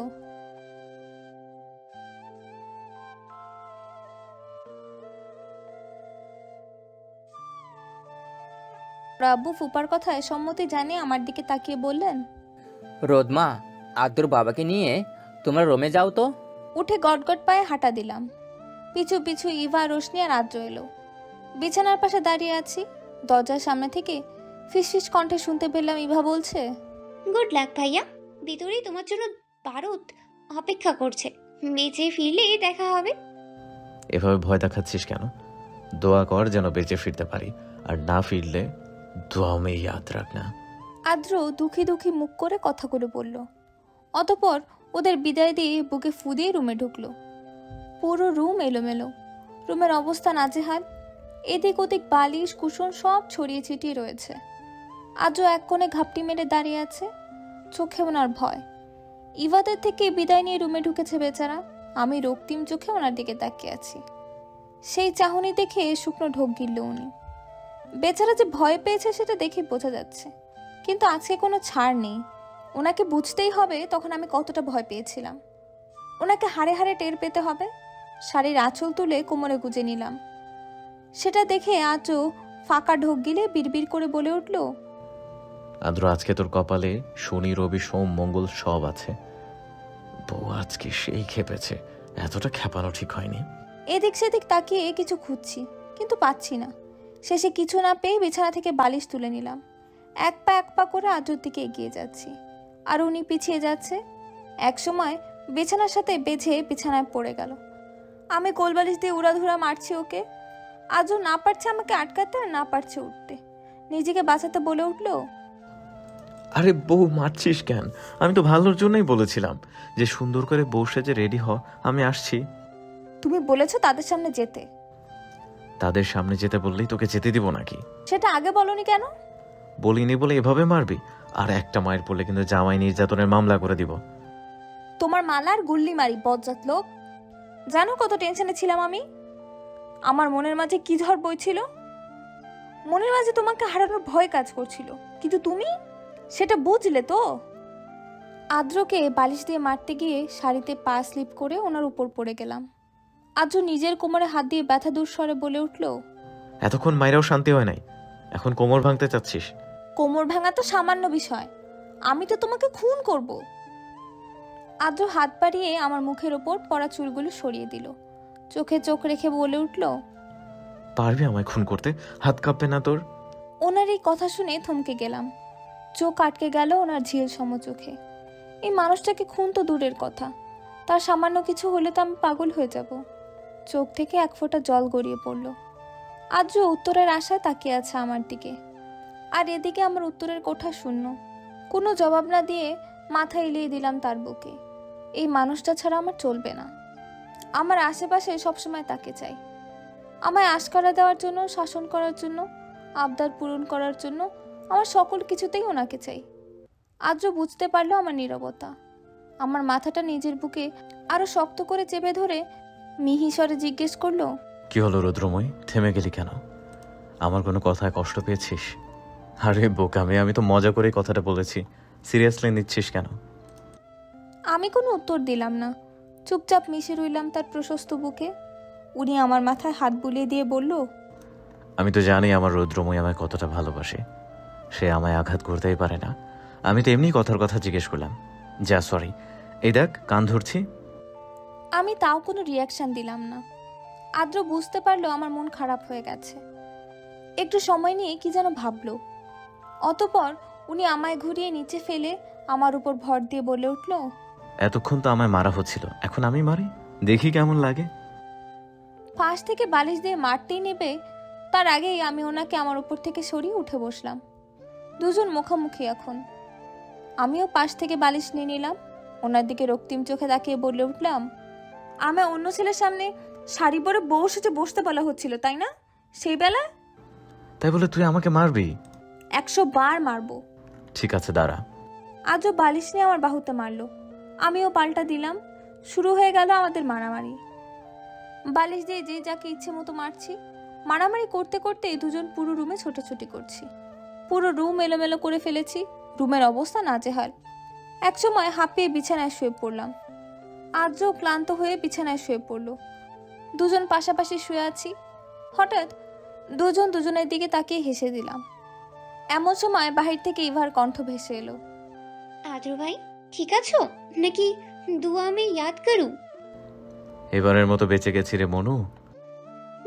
আব্বু ফুপার কথায় সম্মতি জানিয়ে আমার দিকে তাকিয়ে বললেন, রোদমা, আদ্রর বাবাকে নিয়ে তোমরা রোমে যাও তো। উঠে গটগট পায়ে হাঁটা দিলাম। পিছু পিছু ইভা, রোশনি আর আদ্র এলো। বিছানার পাশে দাঁড়িয়ে আছি। দরজার সামনে থেকে ফিসফিস কণ্ঠে শুনতে পেলাম ইভা বলছে, গুড লাক ভাইয়া, ভিতরেই তোমার জন্য বারুদ অপেক্ষা করছে। বেঁচে ফিরলে দেখা হবে। এভাবে ভয় দেখাচ্ছিস কেন? দোয়া কর যেন বেঁচে ফিরতে পারি, আর না ফিরলে দোয়া মে ইয়াদ রাখনা। আদ্র দুঃখী দুঃখী মুখ করে কথাগুলো বলল। অতঃপর ওদের বিদায় দিয়ে বুকে ফু দিয়ে রুমে ঢুকলো। পুরো রুম এলোমেলো। রুমের অবস্থা নাজেহাল। এদিক ওদিক বালিশ কুশন সব ছড়িয়ে ছিটিয়ে রয়েছে। আদ্র এক কোণে ঘাপটি মেরে দাঁড়িয়ে আছে। চোখে ওনার ভয়। ইভাদের থেকে বিদায় নিয়ে রুমে ঢুকেছে বেচারা। আমি রক্তিম চোখে ওনার দিকে তাকিয়ে আছি। সেই চাহনি দেখে শুকনো ঢোক গিলল উনি। বেচারা যে ভয় পেয়েছে সেটা দেখে বোঝা যাচ্ছে, কিন্তু আজকে কোনো ছাড় নেই। ওনাকে বুঝতেই হবে তখন আমি কতটা ভয় পেয়েছিলাম। ওনাকে হাড়ে হাড়ে টের পেতে হবে। শাড়ির আঁচল তুলে কোমরে গুজে নিলাম। সেটা দেখে আজও ফাঁকা ঢোক গিলে বিড়বিড় করে বলে উঠল, আদ্র, আজকে তোর কপালে শনি রবি সোম মঙ্গল সব আছে। বউ আজকে সেই খেপেছে। এতটা খেপানো ঠিক হয়নি। এদিক সেদিক তাকিয়ে কিছু খুঁজছি, কিন্তু পাচ্ছি না। শেষে কিছু না পেয়ে বিছানা থেকে বালিশ তুলে নিলাম। এক পা করে আদ্রর দিকে এগিয়ে যাচ্ছি, আর উনি পিছিয়ে যাচ্ছে। এক সময় বিছানার সাথে বেঁধে বিছানায় পড়ে গেল। আমি কোলবালিশ দিয়ে উড়াধুরা মারছি ওকে। আদ্র না পারছে আমাকে আটকাতে, আর না পারছে উঠতে। নিজেকে বাঁচাতে বলে উঠল, আরে বউ, মারছিস কেন? আমি তো ভালোর জন্যই বলেছিলাম যে সুন্দর করে বউ সেজে রেডি হ, আমি আসছি। তুমি বলেছো তাদের সামনে যেতে। তাদের সামনে যেতে বললেই তোকে যেতে দিব নাকি? সেটা আগে বলনি কেন? বলিনি বলে এভাবে মারবি? আর একটা মায়ের পড়লে কিন্তু জামাই নির্যাতনের মামলা করে দিব। তোমার মালার গুল্লি মারি, বজ্জাত লোক। জানো কত টেনশনে ছিলাম আমি? আমার মনের মাঝে কি ঝড় বইছিল। মনের মাঝে তোমাকে হারানোর ভয় কাজ করছিল, কিন্তু তুমি সেটা বুঝলে তো? আদ্রকে বালিশ দিয়ে মারতে গিয়ে শাড়িতে পা স্লিপ করে ওনার উপর পড়ে গেলাম। আদ্র নিজের কোমরে হাত দিয়ে ব্যথা দূর স্বরে বলে উঠল, এতক্ষণ মায়েরাও শান্তি হয় নাই, এখন কোমর ভাঙতে চাচ্ছিস? কোমর ভাঙা তো সামান্য বিষয়, আমি তো তোমাকে খুন করব। আদ্র হাত বাড়িয়ে আমার মুখের ওপর পড়া চুলগুলো সরিয়ে দিল। চোখে চোখ রেখে বলে উঠল, পারবি আমায় খুন করতে? হাত কাঁপবে না তোর? ওনার এই কথা শুনে থমকে গেলাম। চোখ আটকে গেল ওনার ঝিল সম চোখে। এই মানুষটাকে খুন তো দূরের কথা, তার সামান্য কিছু হলে তো আমি পাগল হয়ে যাব। চোখ থেকে এক ফোঁটা জল গড়িয়ে পড়ল। আদ্র উত্তরের আশায় তাকিয়ে আছে আমার দিকে, আর এদিকে আমার উত্তরের কোঠা শূন্য। কোনো জবাব না দিয়ে মাথা এলিয়ে দিলাম তার বুকে। এই মানুষটা ছাড়া আমার চলবে না। আমার আশেপাশে সবসময় তাকে চাই, আমায় আশকারা দেওয়ার জন্য, শাসন করার জন্য, আবদার পূরণ করার জন্য। আমার সকল কিছুতেই ওনাকে চাই। আদ্র বুঝতে পারলো আমার নীরবতা। আমার মাথাটা নিজের বুকে আরো শক্ত করে চেপে ধরে মিহিস্বরে জিজ্ঞেস করলো, কি হলো রুদ্রময়, থেমে গেলি কেন? আমার কোনো কথায় কষ্ট পেয়েছিস? আরে বোকামে, আমি তো মজা করে কথাটা বলেছি, সিরিয়াসলি নিচ্ছিস কেন? আমি কোনো উত্তর দিলাম না, চুপচাপ মিশে রইলাম তার প্রশস্ত বুকে। উনি আমার মাথায় হাত বুলিয়ে দিয়ে বলল, আমি তো জানি আমার রুদ্রময় আমায় কতটা ভালোবাসে, সে আমায় আঘাত করতেই পারে না। আমি তো এমনি কথার কথা জিজ্ঞেস করলাম। যা, সরি, এই দেখ কান ধরছি। আমি তাও কোনো রিয়াকশন দিলাম না। আদ্র বুঝতে পারলো আমার মন খারাপ হয়ে গেছে। একটু সময় নিয়ে কি যেন ভাবলো। অতপর উনি আমায় ঘুরিয়ে নিচে ফেলে আমার উপর ভর দিয়ে বলে উঠল, এতক্ষণ তো আমায় মারা হচ্ছিল, এখন আমি মারি, দেখি কেমন লাগে। পাশ থেকে বালিশ দিয়ে মারতেই নেবে তার আগেই আমি ওনাকে আমার উপর থেকে সরিয়ে উঠে বসলাম। দুজন মুখোমুখি এখন। আমিও পাশ থেকে বালিশ নিয়ে নিলাম। ওনার দিকে রক্তিম চোখে তাকিয়ে বলে উঠলাম, আমায় অন্য ছেলের সামনে শাড়ি পরে বউ সেজে বসতে বলা হচ্ছিল, তাই না? সেই বেলায় তাই বলে তুই আমাকে মারবি? 100 বার মারবো। ঠিক আছে, দাঁড়া। আজও বালিশ নিয়ে আমার বাহুতে মারলো, আমিও পাল্টা দিলাম। শুরু হয়ে গেল আমাদের মারামারি। বালিশ দিয়ে যে যাকে ইচ্ছে মতো মারছি। মারামারি করতে করতে দুজন পুরো রুমে ছোটাছুটি করছি। পুরো রুম এলোমেলো করে ফেলেছি। রুমের অবস্থা নাজেহাল। একসময় হাঁপিয়ে বিছানায় শুয়ে পড়লাম। আজও ক্লান্ত হয়ে বিছানায় শুয়ে পড়ল। দুজন পাশাপাশি শুয়ে আছি। হঠাৎ দুজন দুজনের দিকে তাকিয়ে হেসে দিলাম। এমন সময় বাহির থেকে ইভার কণ্ঠ ভেসে এলো, আদ্র ভাই ঠিক আছো নাকি? দুয়া আমি ইয়াদ করু। এবারের মতো বেঁচে গেছি রে মনু।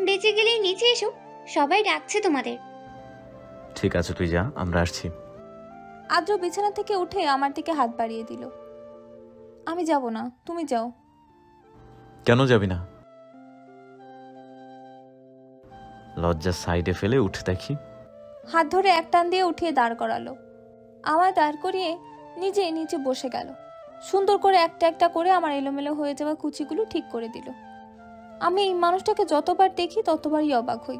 বেঁচে গেলেই নিচে এসো, সবাই ডাকছে তোমাদের। ঠিক আছে, তুই যা, আমরা আসছি। আদ্র বিছানা থেকে উঠে আমার দিকে হাত বাড়িয়ে দিল। আমি যাব না, তুমি যাও। কেন যাবি না? লজ্জা সাইডে ফেলে উঠে দেখি। হাত ধরে এক টান দিয়ে উঠিয়ে দাঁড় করালো। আমায় দাঁড় করিয়ে নিজে নিচে বসে গেল। সুন্দর করে একটা একটা করে আমার এলোমেলো হয়ে যাওয়া কুচিগুলো ঠিক করে দিল। আমি এই মানুষটাকে যতবার দেখি ততবারই অবাক হই।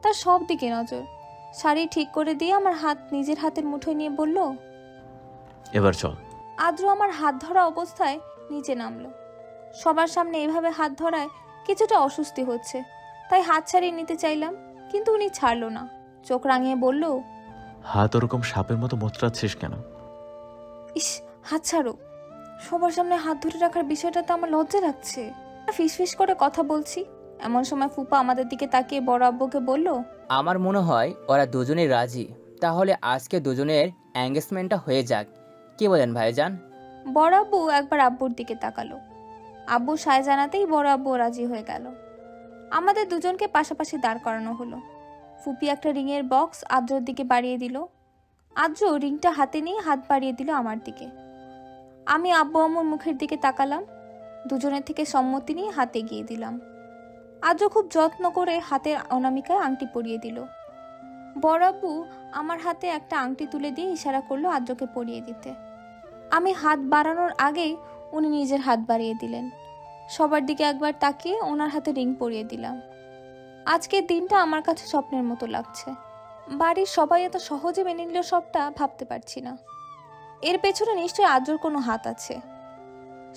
তার সব দিকে নজর। শাড়ি ঠিক করে দিয়ে আমার হাত নিজের হাতের মুঠোয় নিয়ে বলল, এবার চল। আদ্র আমার হাত ধরা অবস্থায় নিচে নামলো। সবার সামনে এভাবে হাত ধরায় কিছুটা অস্বস্তি হচ্ছে, তাই হাত ছাড়িয়ে নিতে চাইলাম, কিন্তু উনি ছাড়লো না। চোখ রাঙিয়ে বলল, হাত ওরকম সাপের মতো মোচড়াচ্ছিস কেন? ইস, হাত ছাড়ো। সবার সামনে হাত ধরে রাখার বিষয়টা তো আমার লজ্জা লাগছে। ফিসফিস করে কথা বলছি, এমন সময় ফুপা আমাদের দিকে তাকিয়ে বড় আব্বুকে বলল, আমার মনে হয় ওরা দুজনেই রাজি। তাহলে আজকে দুজনের এঙ্গেজমেন্টটা হয়ে যাক, কি বলেন ভাইজান? বড় আব্বু একবার আব্বুর দিকে তাকালো। আব্বু সায় জানাতেই বড় আব্বু রাজি হয়ে গেল। আমাদের দুজনকে পাশাপাশি দাঁড় করানো হলো। ফুপি একটা রিংয়ের বক্স আদ্রর দিকে বাড়িয়ে দিল। আদ্র রিংটা হাতে নিয়ে হাত বাড়িয়ে দিল আমার দিকে। আমি আব্বু আম্মুর মুখের দিকে তাকালাম। দুজনের থেকে সম্মতি নিয়ে হাতে গিয়ে দিলাম। আদ্র খুব যত্ন করে হাতের অনামিকায় আংটি পরিয়ে দিল। বড় আব্বু আমার হাতে একটা আংটি তুলে দিয়ে ইশারা করলো আদ্রকে পরিয়ে দিতে। আমি হাত বাড়ানোর আগেই উনি নিজের হাত বাড়িয়ে দিলেন। সবার দিকে একবার তাকিয়ে ওনার হাতে রিং পরিয়ে দিলাম। আজকের দিনটা আমার কাছে স্বপ্নের মতো লাগছে। বাড়ির সবাই এত সহজে মেনে নিল সবটা ভাবতে পারছি না। এর পেছনে নিশ্চয়ই আদ্রর কোনো হাত আছে।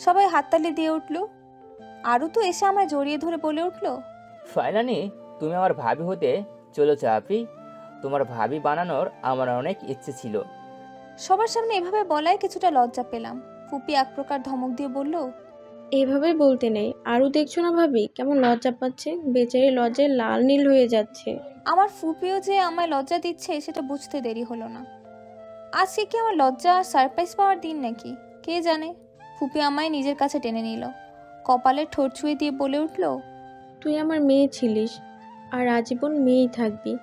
সবাই হাততালি দিয়ে উঠল। আরও তো এসে আমায় জড়িয়ে ধরে বলে উঠল, ফাইনালি তুমি আমার ভাবি হতে চলেছো আপি। তোমার ভাবি বানানোর আমার অনেক ইচ্ছে ছিল। সবার সামনে এভাবে বলায় কিছুটা লজ্জা পেলাম। ফুপি এক প্রকার ধমক দিয়ে বলল, এভাবে বলতে নেই। আরও দেখছো না ভাবি কেমন লজ্জা পাচ্ছে, বেচারি লজ্জায় লাল নীল হয়ে যাচ্ছে। আমার ফুপিও যে আমায় লজ্জা দিচ্ছে সেটা বুঝতে দেরি হলো না। আজকে কি আমার লজ্জা আর সারপ্রাইজ পাওয়ার দিন নাকি কে জানে। ফুপি আমায় নিজের কাছে টেনে নিল, কপালে ঠোঁট ছুঁয়ে দিয়ে বলে উঠল, তুই আমার মেয়ে ছিলিস আর আজীবন মেয়েই থাকবি।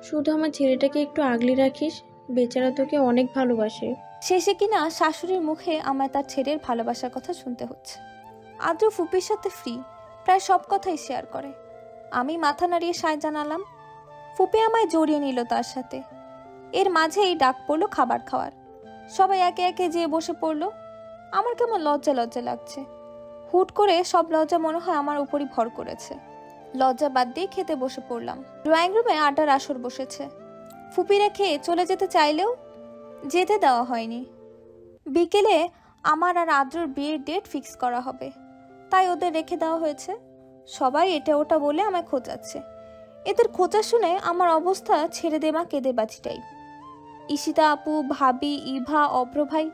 শুধু আমার ছেলেটাকে একটু আগলে রাখিস, বেচারা তোকে অনেক ভালোবাসে। শেষে কিনা শাশুড়ির মুখে আমায় তার ছেলের ভালোবাসার কথা শুনতে হচ্ছে। আদ্র ফুপির সাথে ফ্রি, প্রায় সব কথাই শেয়ার করে। আমি মাথা নাড়িয়ে সায় জানালাম। ফুপি আমায় জড়িয়ে নিল তার সাথে। এর মাঝেই ডাক পড়লো খাবার খাওয়ার। সবাই একে একে যেয়ে বসে পড়লো। আমার কেমন লজ্জা লজ্জা লাগছে। হুট করে সব লজ্জা মনে হয় আমার উপরই ভর করেছে। লজ্জা বাদ দিয়ে খেতে বসে পড়লাম। ড্রয়িং রুমে আড্ডার আসর বসেছে। ফুপিরা খেয়ে চলে যেতে চাইলেও যেতে দেওয়া হয়নি। বিকেলে আমার আর আদ্রর বিয়ের ডেট ফিক্স করা হবে, তাই ওদের রেখে দেওয়া হয়েছে। সবাই এটা ওটা বলে আমায় খোঁচাচ্ছে। এদের খোঁচা শুনে আমার অবস্থা ছেড়ে দেমা কেঁদে বাঁচিটাই। ঈশিতা আপু, ভাবি, ইভা, অভ্র ভাই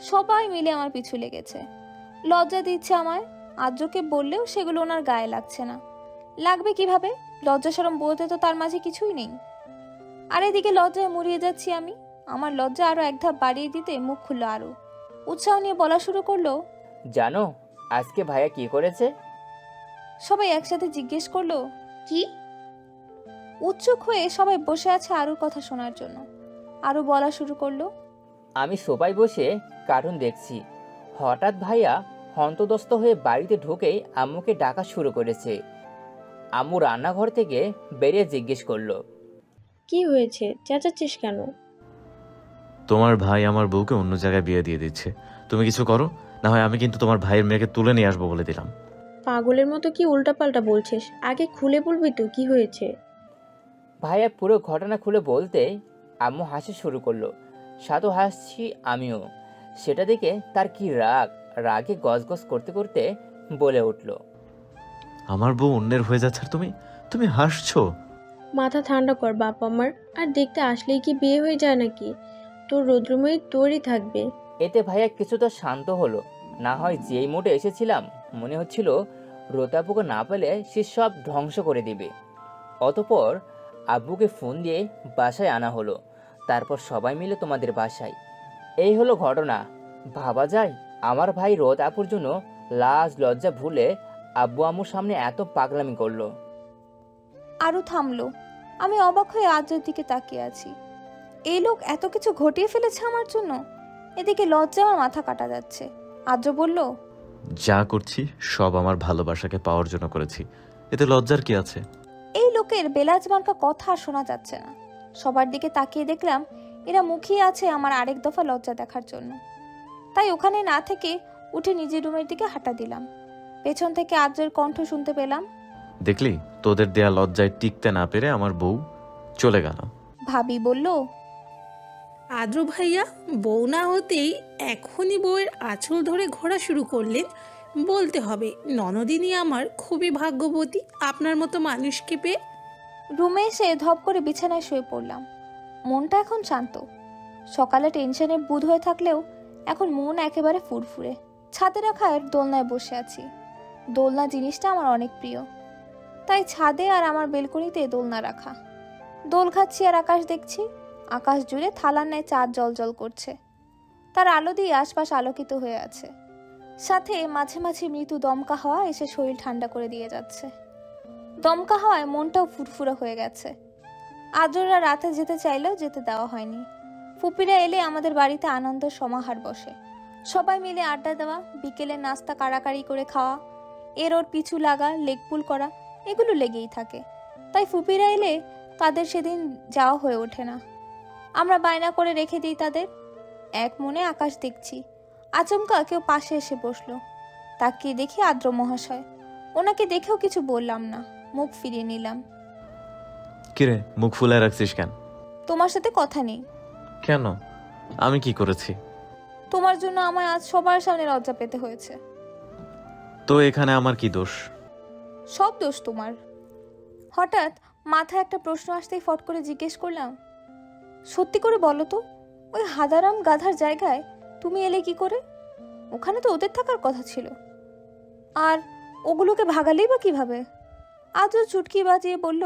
সবাই মিলে আমার পিছু লেগেছে। লজ্জা দিচ্ছে আমায়। আদ্রকে বললেও সেগুলো ওনার গায়ে লাগছে না। লাগবে কিভাবে? লজ্জা শরম বলতে তো তার মাঝে কিছুই নেই। আর এদিকে লজ্জায় মরিয়ে যাচ্ছি আমি। আমার লজ্জা আরো এক ধাপ বাড়িয়ে দিতে মুখ খুললো আরো। উৎসাহ নিয়ে বলা শুরু করলো, জানো আজকে ভাইয়া কি করেছে? সবাই একসাথে জিজ্ঞেস করলো, কি? উৎসুক হয়ে সবাই বসে আছে আরুর কথা শোনার জন্য। আরু বলা শুরু করলো, আমি সোফায় বসে কার্টুন দেখছি, হঠাৎ ভাইয়া হন্তদস্ত হয়ে বাড়িতে ঢুকেই আম্মুকে ডাকা শুরু করেছে। আম্মু রান্নাঘর থেকে বেরিয়ে জিজ্ঞেস করলো, কি হয়েছে, চেঁচাচ্ছিস কেন? তোমার ভাই আমার বউকে অন্য জায়গায় বিয়ে দিয়ে দিচ্ছে, তুমি কিছু করো, না হয় আমি কিন্তু তোমার ভাইয়ের মেয়েকে তুলে নিয়ে আসবো বলে দিলাম। পাগলের মতো কি উল্টাপাল্টা বলছিস? আগে খুলে বলবি তো কি হয়েছে? ভাইয়া পুরো ঘটনা খুলে বলতে আম্মু হাসি শুরু করলো, সাথে হাসছি আমিও। সেটা দেখে তার কি রাগ, রাগে গজগজ করতে করতে বলে উঠলো, আমার বউ অন্যের হয়ে যাচ্ছে আর তুমি হাসছো? মাথা ঠান্ডা কর বাপ আমার। আর দেখতে আসলেই কি বিয়ে হয়ে যায় নাকি? তোর রৌদ্রময়ী তোরই থাকবে। এতে ভাইয়া কিছুটা শান্ত হলো। না হয় যেই মোটে এসেছিলাম মনে হচ্ছিল রোতাপুকে না পেলে সে সব ধ্বংস করে দিবে। অতপর আব্বুকে ফোন দিয়ে বাসায় আনা হলো। তারপর সবাই মিলে তোমাদের বাসায়। এই হলো ঘটনা। ভাবা যায় আমার ভাই রোদ আপুর জন্য লাজ লজ্জা ভুলে আব্বু আম্মুর সামনে এত পাগলামি করলো। আরু থামলো। আমি অবাক হয়ে আদ্রের দিকে তাকিয়ে আছি। এই লোক এত কিছু ঘটিয়ে ফেলেছে আমার জন্য। এদিকে লজ্জা আমার মাথা কাটা যাচ্ছে। আদ্র বলল, যা করছি সব আমার ভালোবাসাকে পাওয়ার জন্য করেছি, এতে লজ্জার কি আছে? এই লোকের বেলাজ মার্কা কথা আর শোনা যাচ্ছে না। সবার দিকে তাকিয়ে দেখলাম এরা মুখিয়ে আছে আমার আরেক দফা লজ্জা দেখার জন্য। তাই ওখানে না থেকে উঠে নিজের রুমের দিকে হাঁটা দিলাম। পেছন থেকে আদ্রের কণ্ঠ শুনতে পেলাম, দেখলি তোদের দেয়া লজ্জায় টিকতে না পেরে আমার বউ চলে গেল। ভাবি বলল, আদ্র ভাইয়া বউ না হতেই এখনই বউয়ের আঁচল ধরে ঘোরা শুরু করলেন। বলতে হবে ননদিনী আমার খুবই ভাগ্যবতী আপনার মতো মানুষকে পেয়ে। রুমে এসে ধপ করে বিছানায় শুয়ে পড়লাম। মনটা এখন শান্ত। সকালে টেনশনে বুঁদ হয়ে থাকলেও এখন মন একেবারে ফুরফুরে। ছাদে রাখা দোলনায় বসে আছি। দোলনা জিনিসটা আমার অনেক প্রিয়, তাই ছাদে আর আমার বেলকনিতে দোলনা রাখা। দোল খাচ্ছি আর আকাশ দেখছি। আকাশ জুড়ে থালার ন্যায় চাঁদ জলজল করছে। তার আলো দিয়ে আশপাশ আলোকিত হয়ে আছে। সাথে মাঝে মাঝে মৃদু দমকা হাওয়া এসে শরীর ঠান্ডা করে দিয়ে যাচ্ছে। দমকা হাওয়ায় মনটাও ফুরফুরে হয়ে গেছে। আদ্ররা রাতে যেতে চাইলেও যেতে দেওয়া হয়নি। ফুপিরা এলে আমাদের বাড়িতে আনন্দের সমাহার বসে। সবাই মিলে আড্ডা দেওয়া, বিকেলে নাস্তা কাড়াকাড়ি করে খাওয়া, এর ওর পিছু লাগা, লেগপুল করা, এগুলো লেগেই থাকে। তাই ফুপিরা এলে তাদের সেদিন যাওয়া হয়ে ওঠে না। আমরা বায়না করে রেখে দিই তাদের। এক মনে আকাশ দেখছি। আচমকা কেউ পাশে এসে বসলো। তাকিয়ে দেখি আদ্র মহাশয়। ওনাকে দেখেও কিছু বললাম না, মুখ ফিরিয়ে নিলাম। কিরে মুখ ফুলায় রাখছিস কেন? তোমার সাথে কথা নেই। কেন? আমি কি করেছি? তোমার জন্য আমায় আজ সবার সামনে লজ্জা পেতে হয়েছে। তো এখানে আমার কি দোষ? সব দোষ তোমার। হঠাৎ মাথায় একটা প্রশ্ন আসতেই ফট করে জিজ্ঞেস করলাম, সত্যি করে বলো তো, ওই হাদারাম গাধার জায়গায় তুমি এলে কি করে? ওখানে তো ওদের থাকার কথা ছিল। আর ওগুলোকে ভাগালেই বা কিভাবে? আজও চুটকি বাজিয়ে বলল,